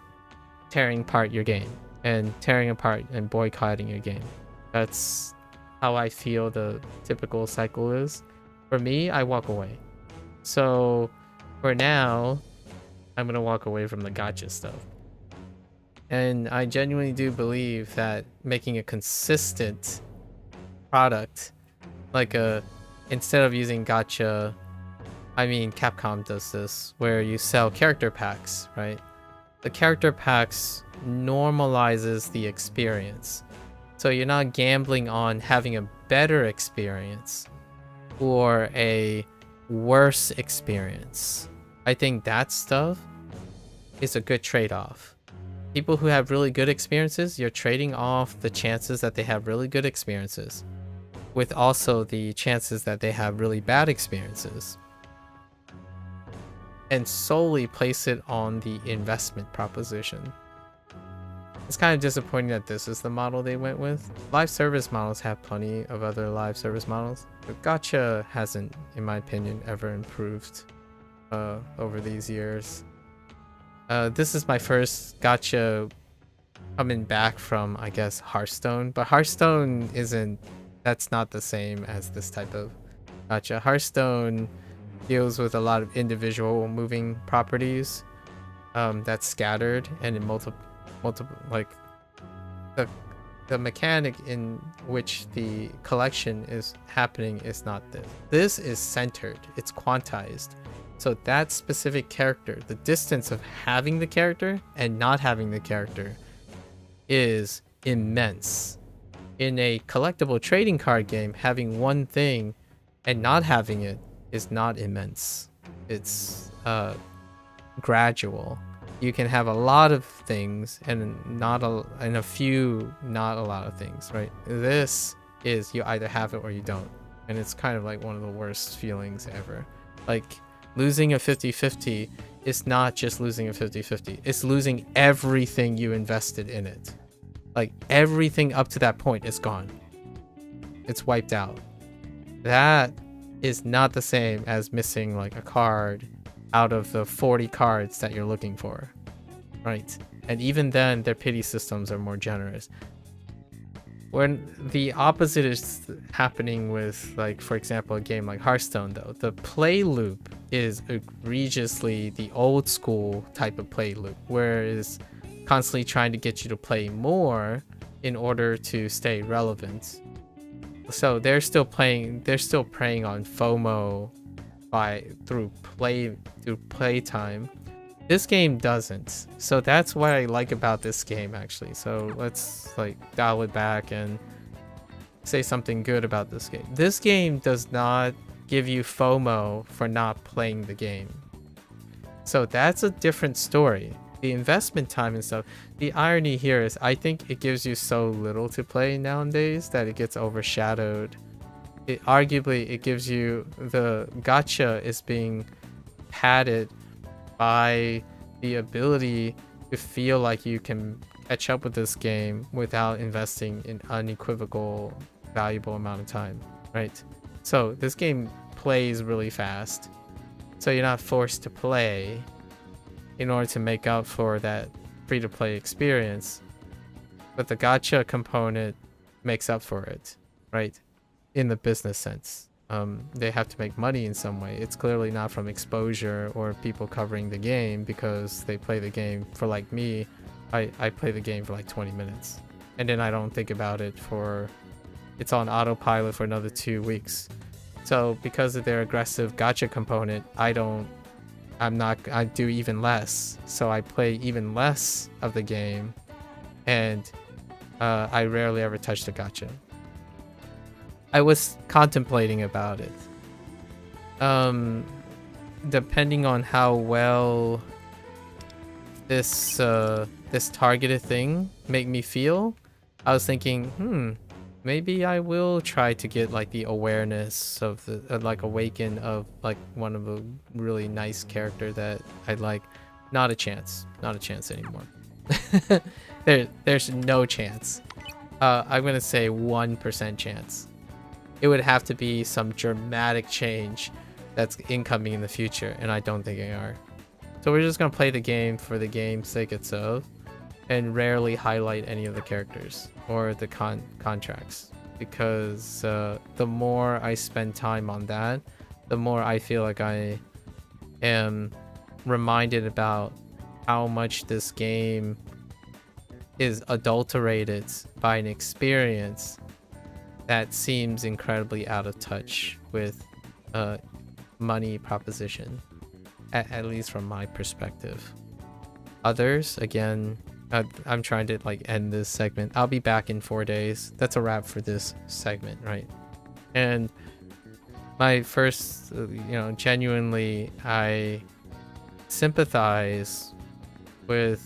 tearing apart your game and tearing apart and boycotting your game. That's how I feel the typical cycle is. For me, I walk away. So for now, I'm gonna walk away from the gacha stuff. And I genuinely do believe that making a consistent product, like instead of using gacha, I mean Capcom does this, where you sell character packs, right? The character packs normalizes the experience. So you're not gambling on having a better experience or a worse experience. I think that stuff is a good trade-off. People who have really good experiences, you're trading off the chances that they have really good experiences with also the chances that they have really bad experiences, and solely place it on the investment proposition. It's kind of disappointing that this is the model they went with. Live service models have plenty of other live service models, but gacha hasn't, in my opinion, ever improved over these years. This is my first gacha coming back from, I guess, Hearthstone, but Hearthstone that's not the same as this type of gacha. Hearthstone deals with a lot of individual moving properties that's scattered and in multiple, like the mechanic in which the collection is happening is not this. This is centered, it's quantized. So that specific character, the distance of having the character and not having the character is immense. In a collectible trading card game, having one thing and not having it is not immense. It's gradual. You can have a lot of things and a few not a lot of things, right? This is you either have it or you don't, and it's kind of like one of the worst feelings ever. Like losing a 50-50 is not just losing a 50-50, it's losing everything you invested in it. Like everything up to that point is gone, it's wiped out. That is not the same as missing like a card out of the 40 cards that you're looking for, right? And even then their pity systems are more generous. When the opposite is happening with, like, for example, a game like Hearthstone, though, the play loop is egregiously the old school type of play loop, where it's constantly trying to get you to play more in order to stay relevant. So they're still preying on FOMO through playtime. This game doesn't. So that's what I like about this game, actually. So let's like dial it back and say something good about this game. This game does not give you FOMO for not playing the game. So that's a different story. The investment time and stuff. The irony here is I think it gives you so little to play nowadays that it gets overshadowed. Arguably, it gives you, the gacha is being padded by the ability to feel like you can catch up with this game without investing in unequivocal, valuable amount of time, right? So this game plays really fast, so you're not forced to play in order to make up for that free-to-play experience, but the gacha component makes up for it, right? In the business sense. They have to make money in some way. It's clearly not from exposure or people covering the game, because they play the game for, like me, I play the game for like 20 minutes and then I don't think about it it's on autopilot for another 2 weeks. So because of their aggressive gacha component, I do even less. So I play even less of the game, and I rarely ever touch the gacha. I was contemplating about it. Depending on how well this targeted thing make me feel, I was thinking, maybe I will try to get like the awareness of the like awaken of like one of a really nice character that I like. Not a chance anymore. There's no chance. I'm gonna say 1% chance. It would have to be some dramatic change that's incoming in the future, and I don't think they are. So we're just gonna play the game for the game's sake itself, and rarely highlight any of the characters or the contracts, because the more I spend time on that, the more I feel like I am reminded about how much this game is adulterated by an experience that seems incredibly out of touch with money proposition, at least from my perspective. Others, again, I'm trying to like end this segment. I'll be back in 4 days. That's a wrap for this segment, right? And my first, genuinely, I sympathize with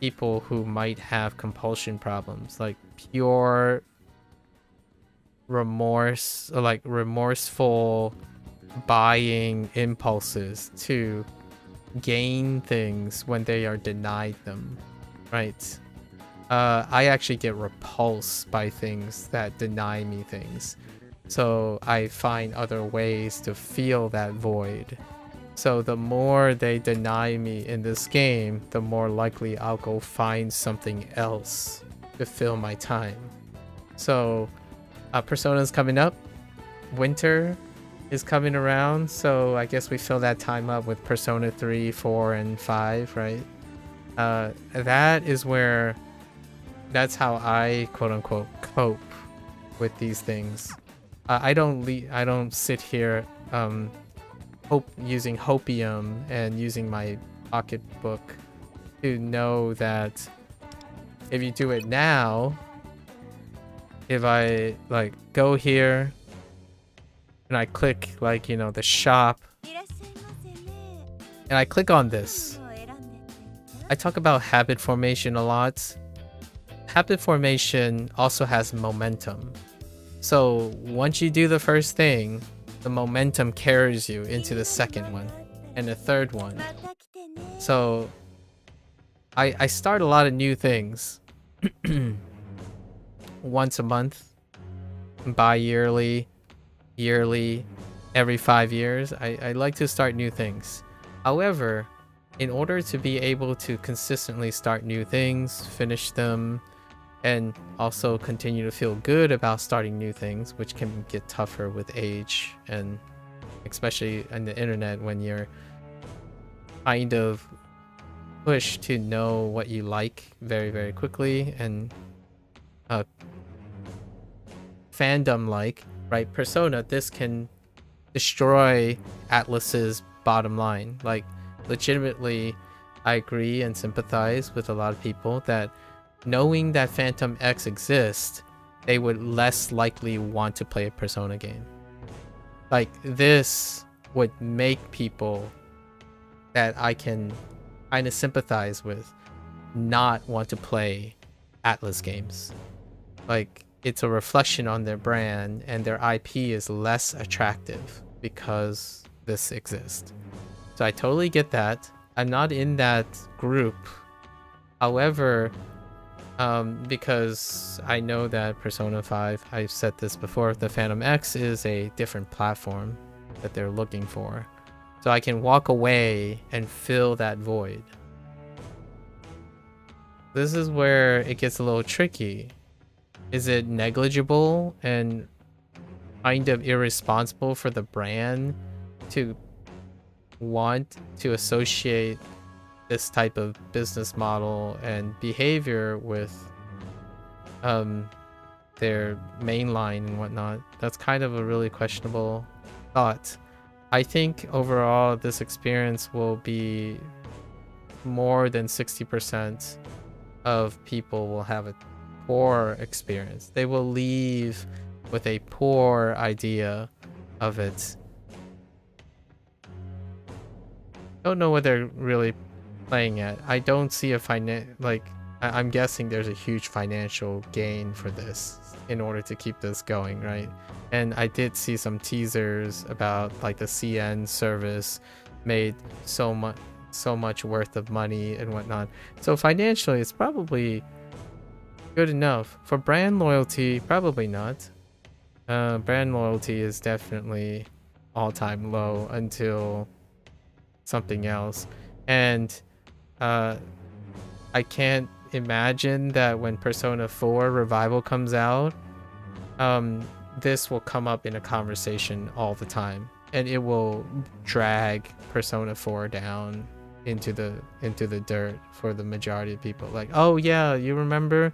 people who might have compulsion problems, like pure remorse, or like remorseful buying impulses to gain things when they are denied them, right? I actually get repulsed by things that deny me things, so I find other ways to feel that void. So the more they deny me in this game, the more likely I'll go find something else to fill my time. So Persona's coming up, winter is coming around, so I guess we fill that time up with Persona 3, 4, and 5, right? That's how I quote-unquote cope with these things. I don't sit here using hopium and using my pocketbook to know that if you do it now, if I like go here and I click like, the shop, and I click on this, I talk about habit formation a lot. Habit formation also has momentum. So once you do the first thing, the momentum carries you into the second one and the third one. So I start a lot of new things once a month, bi-yearly, yearly, every 5 years. I like to start new things. However, in order to be able to consistently start new things, finish them, and also continue to feel good about starting new things, which can get tougher with age, and especially on the internet when you're kind of pushed to know what you like very, very quickly, and fandom like, right? Persona, this can destroy ATLUS's bottom line. Like, legitimately, I agree and sympathize with a lot of people that knowing that Phantom X exists, they would less likely want to play a Persona game. Like, this would make people that I can kind of sympathize with not want to play ATLUS games. Like, it's a reflection on their brand, and their IP is less attractive because this exists. So I totally get that. I'm not in that group. However, because I know that Persona 5, I've said this before, the Phantom X is a different platform that they're looking for. So I can walk away and fill that void. This is where it gets a little tricky. Is it negligible and kind of irresponsible for the brand to want to associate this type of business model and behavior with their mainline and whatnot? That's kind of a really questionable thought. I think overall this experience will be more than 60% of people will have a poor experience. They will leave with a poor idea of it. Don't know what they're really playing at. I don't see a I'm guessing there's a huge financial gain for this in order to keep this going, right? And I did see some teasers about like the CN service made so much worth of money and whatnot. So financially, it's probably good enough. For brand loyalty, probably not. Brand loyalty is definitely all-time low until something else. And I can't imagine that when Persona 4 Revival comes out, this will come up in a conversation all the time, and it will drag Persona 4 down into the dirt for the majority of people. Like, oh yeah, you remember?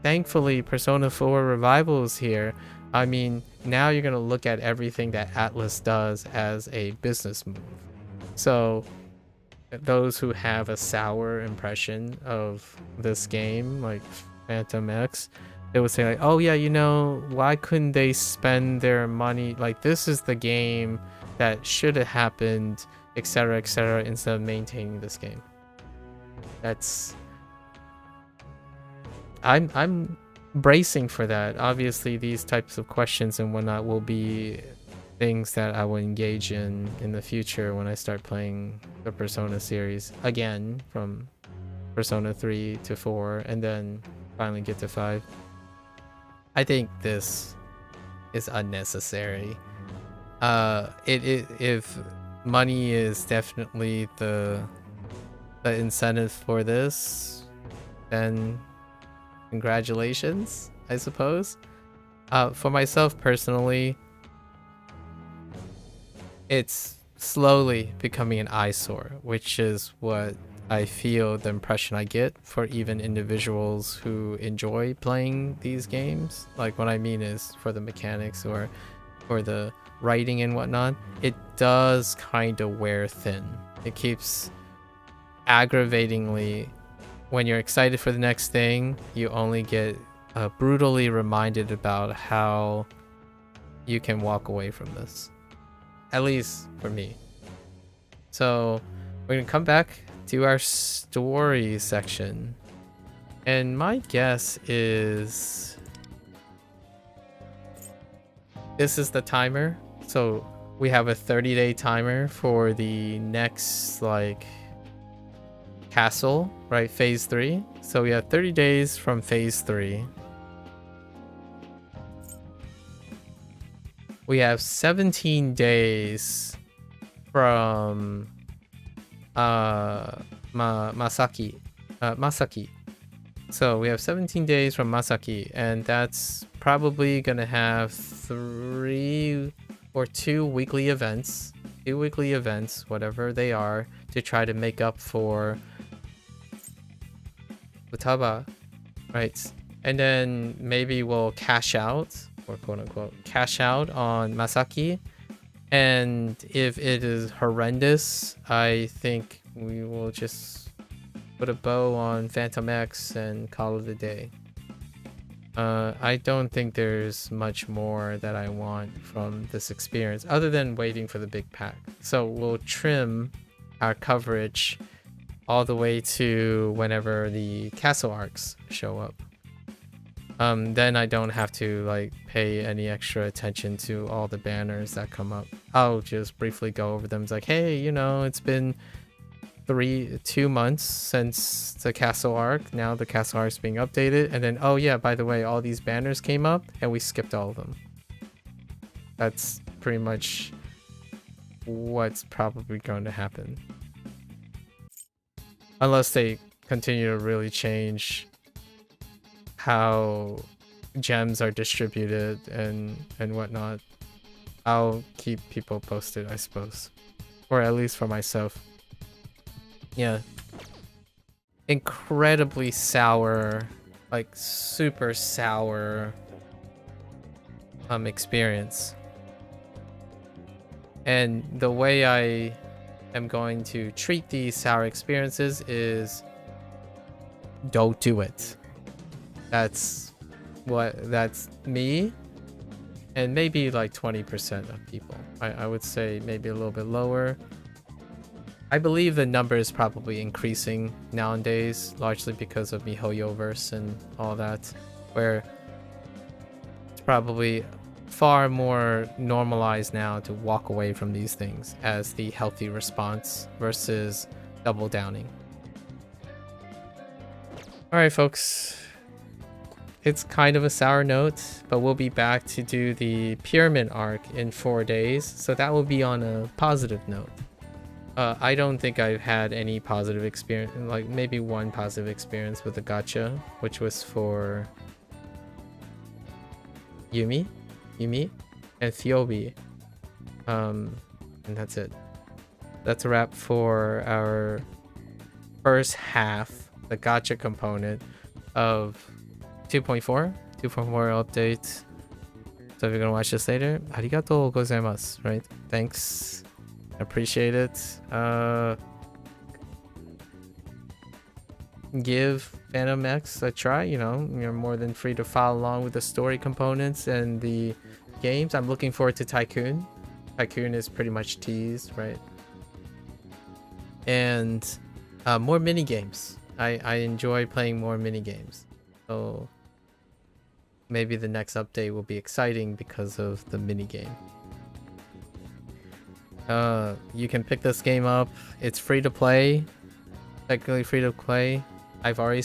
Thankfully, Persona 4 Revival is here. I mean, now you're gonna look at everything that ATLUS does as a business move. So those who have a sour impression of this game, like Phantom X, they would say like, oh yeah, you know, why couldn't they spend their money, like this is the game that should have happened, etc, etc, instead of maintaining this game. That's I'm bracing for that. Obviously these types of questions and whatnot will be things that I will engage in the future when I start playing the Persona series again, from Persona 3 to 4 and then finally get to 5. I think this is unnecessary. If money is definitely the incentive for this, then congratulations, I suppose. For myself personally, it's slowly becoming an eyesore, which is what I feel the impression I get for even individuals who enjoy playing these games. Like what I mean is for the mechanics or for the writing and whatnot, it does kind of wear thin. It keeps aggravatingly, when you're excited for the next thing, you only get brutally reminded about how you can walk away from this. At least for me. So we're gonna come back to our story section, and my guess is this is the timer. So we have a 30-day timer for the next like castle, right? Phase 3. So we have 30 days from phase 3. We have 17 days from Masaki. So we have 17 days from Masaki, and that's probably gonna have 3 or 2 weekly events, whatever they are, to try to make up for Futaba, right? And then maybe we'll cash out, or quote unquote cash out on Masaki, and if it is horrendous, I think we will just put a bow on Phantom X and call it a day. I don't think there's much more that I want from this experience other than waiting for the big pack. So we'll trim our coverage all the way to whenever the castle arcs show up. Then I don't have to like pay any extra attention to all the banners that come up. I'll just briefly go over them. It's like, hey, you know, it's been 2 months since the castle arc. Now the castle arc is being updated, and then oh yeah, by the way, all these banners came up and we skipped all of them. That's pretty much what's probably going to happen, unless they continue to really change how gems are distributed and whatnot. I'll keep people posted, I suppose, or at least for myself. Yeah, incredibly sour, like super sour experience. And the way I am going to treat these sour experiences is don't do it. That's me. and maybe like 20% of people. I would say maybe a little bit lower. I believe the number is probably increasing nowadays, largely because of MiHoYoverse and all that, where it's probably far more normalized now to walk away from these things as the healthy response versus double downing. Alright folks, it's kind of a sour note, but we'll be back to do the pyramid arc in 4 days, so that will be on a positive note. I don't think I've had any positive experience, like maybe one positive experience with the gacha, which was for Yumi, and Thiobi. And that's it. That's a wrap for our first half, the gacha component of 2.4 update. So if you're gonna watch this later, arigatou gozaimasu, right? Thanks. Appreciate it. Give Phantom X a try. You know, you're more than free to follow along with the story components and the games. I'm looking forward to Tycoon. Tycoon is pretty much teased, right? And more mini games. I enjoy playing more mini games. So maybe the next update will be exciting because of the mini game. You can pick this game up. It's free to play. Technically free to play. I've already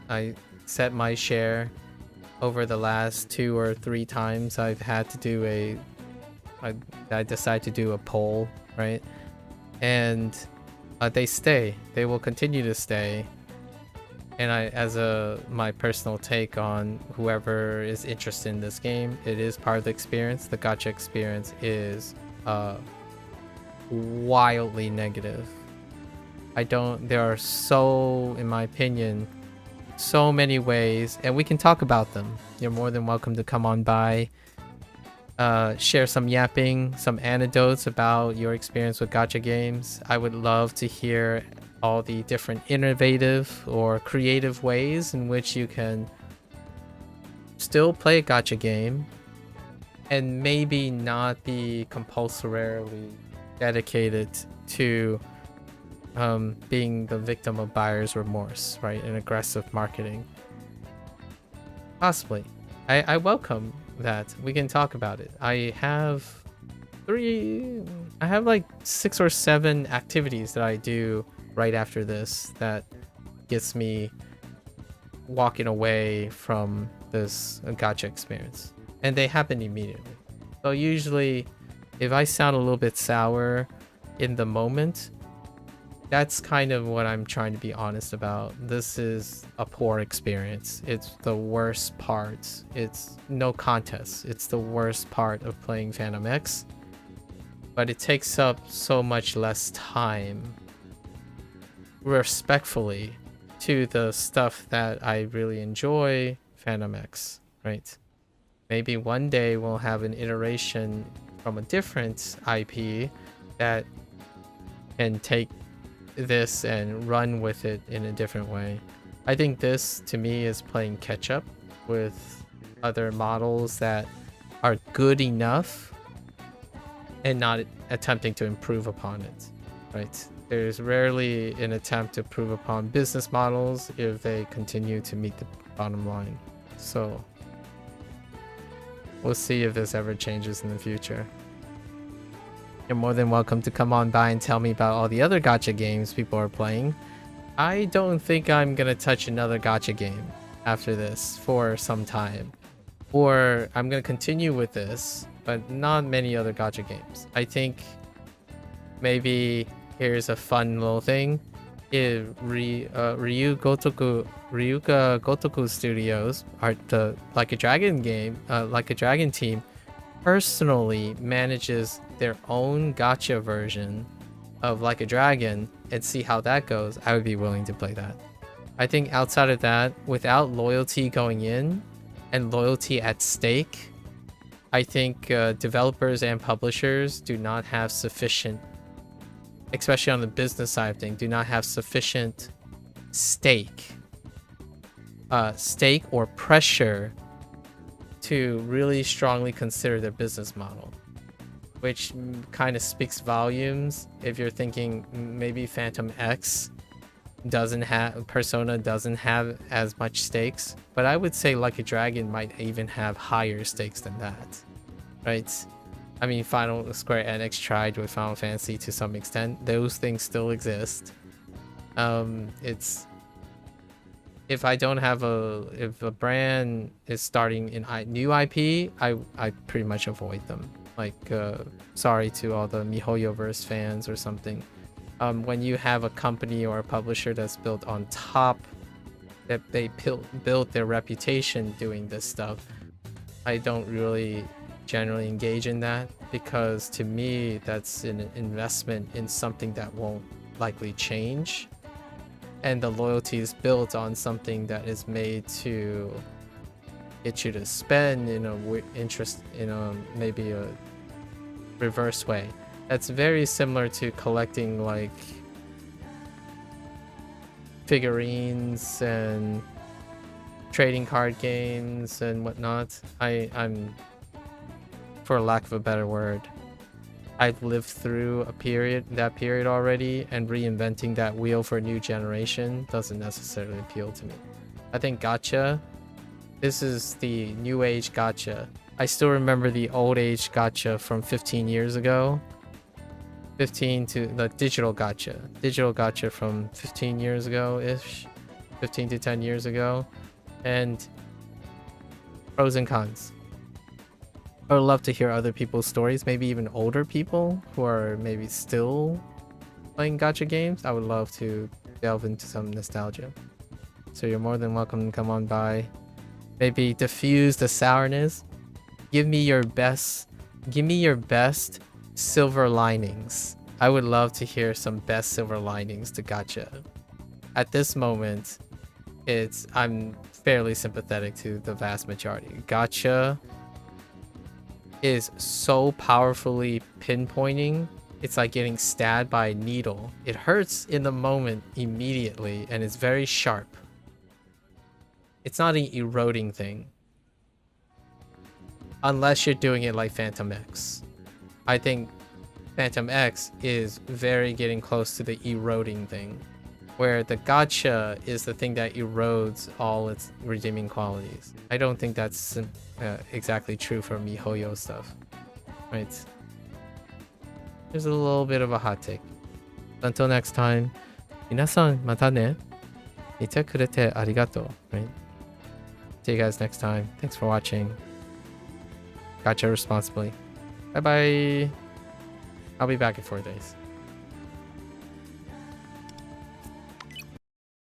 I set my share over the last 2 or 3 times I've had to do I decide to do a poll, right? And they will continue to stay. And my personal take on whoever is interested in this game, it is part of the experience. The gacha experience is wildly negative. There are so, in my opinion, so many ways, and we can talk about them. You're more than welcome to come on by, share some yapping, some anecdotes about your experience with gacha games. I would love to hear all the different innovative or creative ways in which you can still play a gacha game and maybe not be compulsorily dedicated to being the victim of buyer's remorse, right? And aggressive marketing. Possibly. I welcome that. We can talk about it. I have like 6 or 7 activities that I do right after this that gets me walking away from this gacha experience. And they happen immediately. So usually, if I sound a little bit sour in the moment, that's kind of what I'm trying to be honest about. This is a poor experience. It's the worst part. It's no contest. It's the worst part of playing Phantom X. But it takes up so much less time, respectfully, to the stuff that I really enjoy, Phantom X, right? Maybe one day we'll have an iteration from a different IP that can take this and run with it in a different way. I think this, to me, is playing catch up with other models that are good enough and not attempting to improve upon it, right? There's rarely an attempt to improve upon business models if they continue to meet the bottom line. So we'll see if this ever changes in the future. You're more than welcome to come on by and tell me about all the other gacha games people are playing. I don't think I'm gonna touch another gacha game after this for some time. Or I'm gonna continue with this, but not many other gacha games. I think maybe here's a fun little thing. If Ryuga Gotoku Studios, the Like a Dragon game, Like a Dragon team, personally manages their own gacha version of Like a Dragon and see how that goes, I would be willing to play that. I think outside of that, without loyalty going in and loyalty at stake, I think developers and publishers do not have sufficient, especially on the business side of things, do not have sufficient stake or pressure to really strongly consider their business model, which kind of speaks volumes if you're thinking maybe Phantom X Persona doesn't have as much stakes, but I would say Lucky Dragon might even have higher stakes than that, right? I mean, Square Enix tried with Final Fantasy to some extent. Those things still exist. It's if a brand is starting in new IP, I pretty much avoid them. Like, sorry to all the MiHoYoverse fans or something. When you have a company or a publisher that's built on top, that they build their reputation doing this stuff, I don't really generally engage in that, because to me that's an investment in something that won't likely change, and the loyalty is built on something that is made to get you to spend in maybe a reverse way. That's very similar to collecting like figurines and trading card games and whatnot. I'm, for lack of a better word, I've lived through that period already, and reinventing that wheel for a new generation doesn't necessarily appeal to me. I think gacha, this is the new age gacha. I still remember the old age gacha from 15 years ago. 15 to the digital gacha from 15 years ago-ish, 15 to 10 years ago, and pros and cons. I would love to hear other people's stories, maybe even older people who are maybe still playing gacha games. I would love to delve into some nostalgia. So you're more than welcome to come on by. Maybe diffuse the sourness. Give me your best silver linings. I would love to hear some best silver linings to gacha. At this moment, I'm fairly sympathetic to the vast majority. Gacha is so powerfully pinpointing. It's like getting stabbed by a needle. It hurts in the moment immediately, and it's very sharp. It's not an eroding thing. Unless you're doing it like Phantom X. I think Phantom X is very getting close to the eroding thing, where the gacha is the thing that erodes all its redeeming qualities. I don't think that's exactly true for MiHoYo stuff, right? There's a little bit of a hot take. Until next time, 皆さんまたね。見てくれてありがとう, right? See you guys next time. Thanks for watching. Gacha responsibly. Bye bye. I'll be back in 4 days.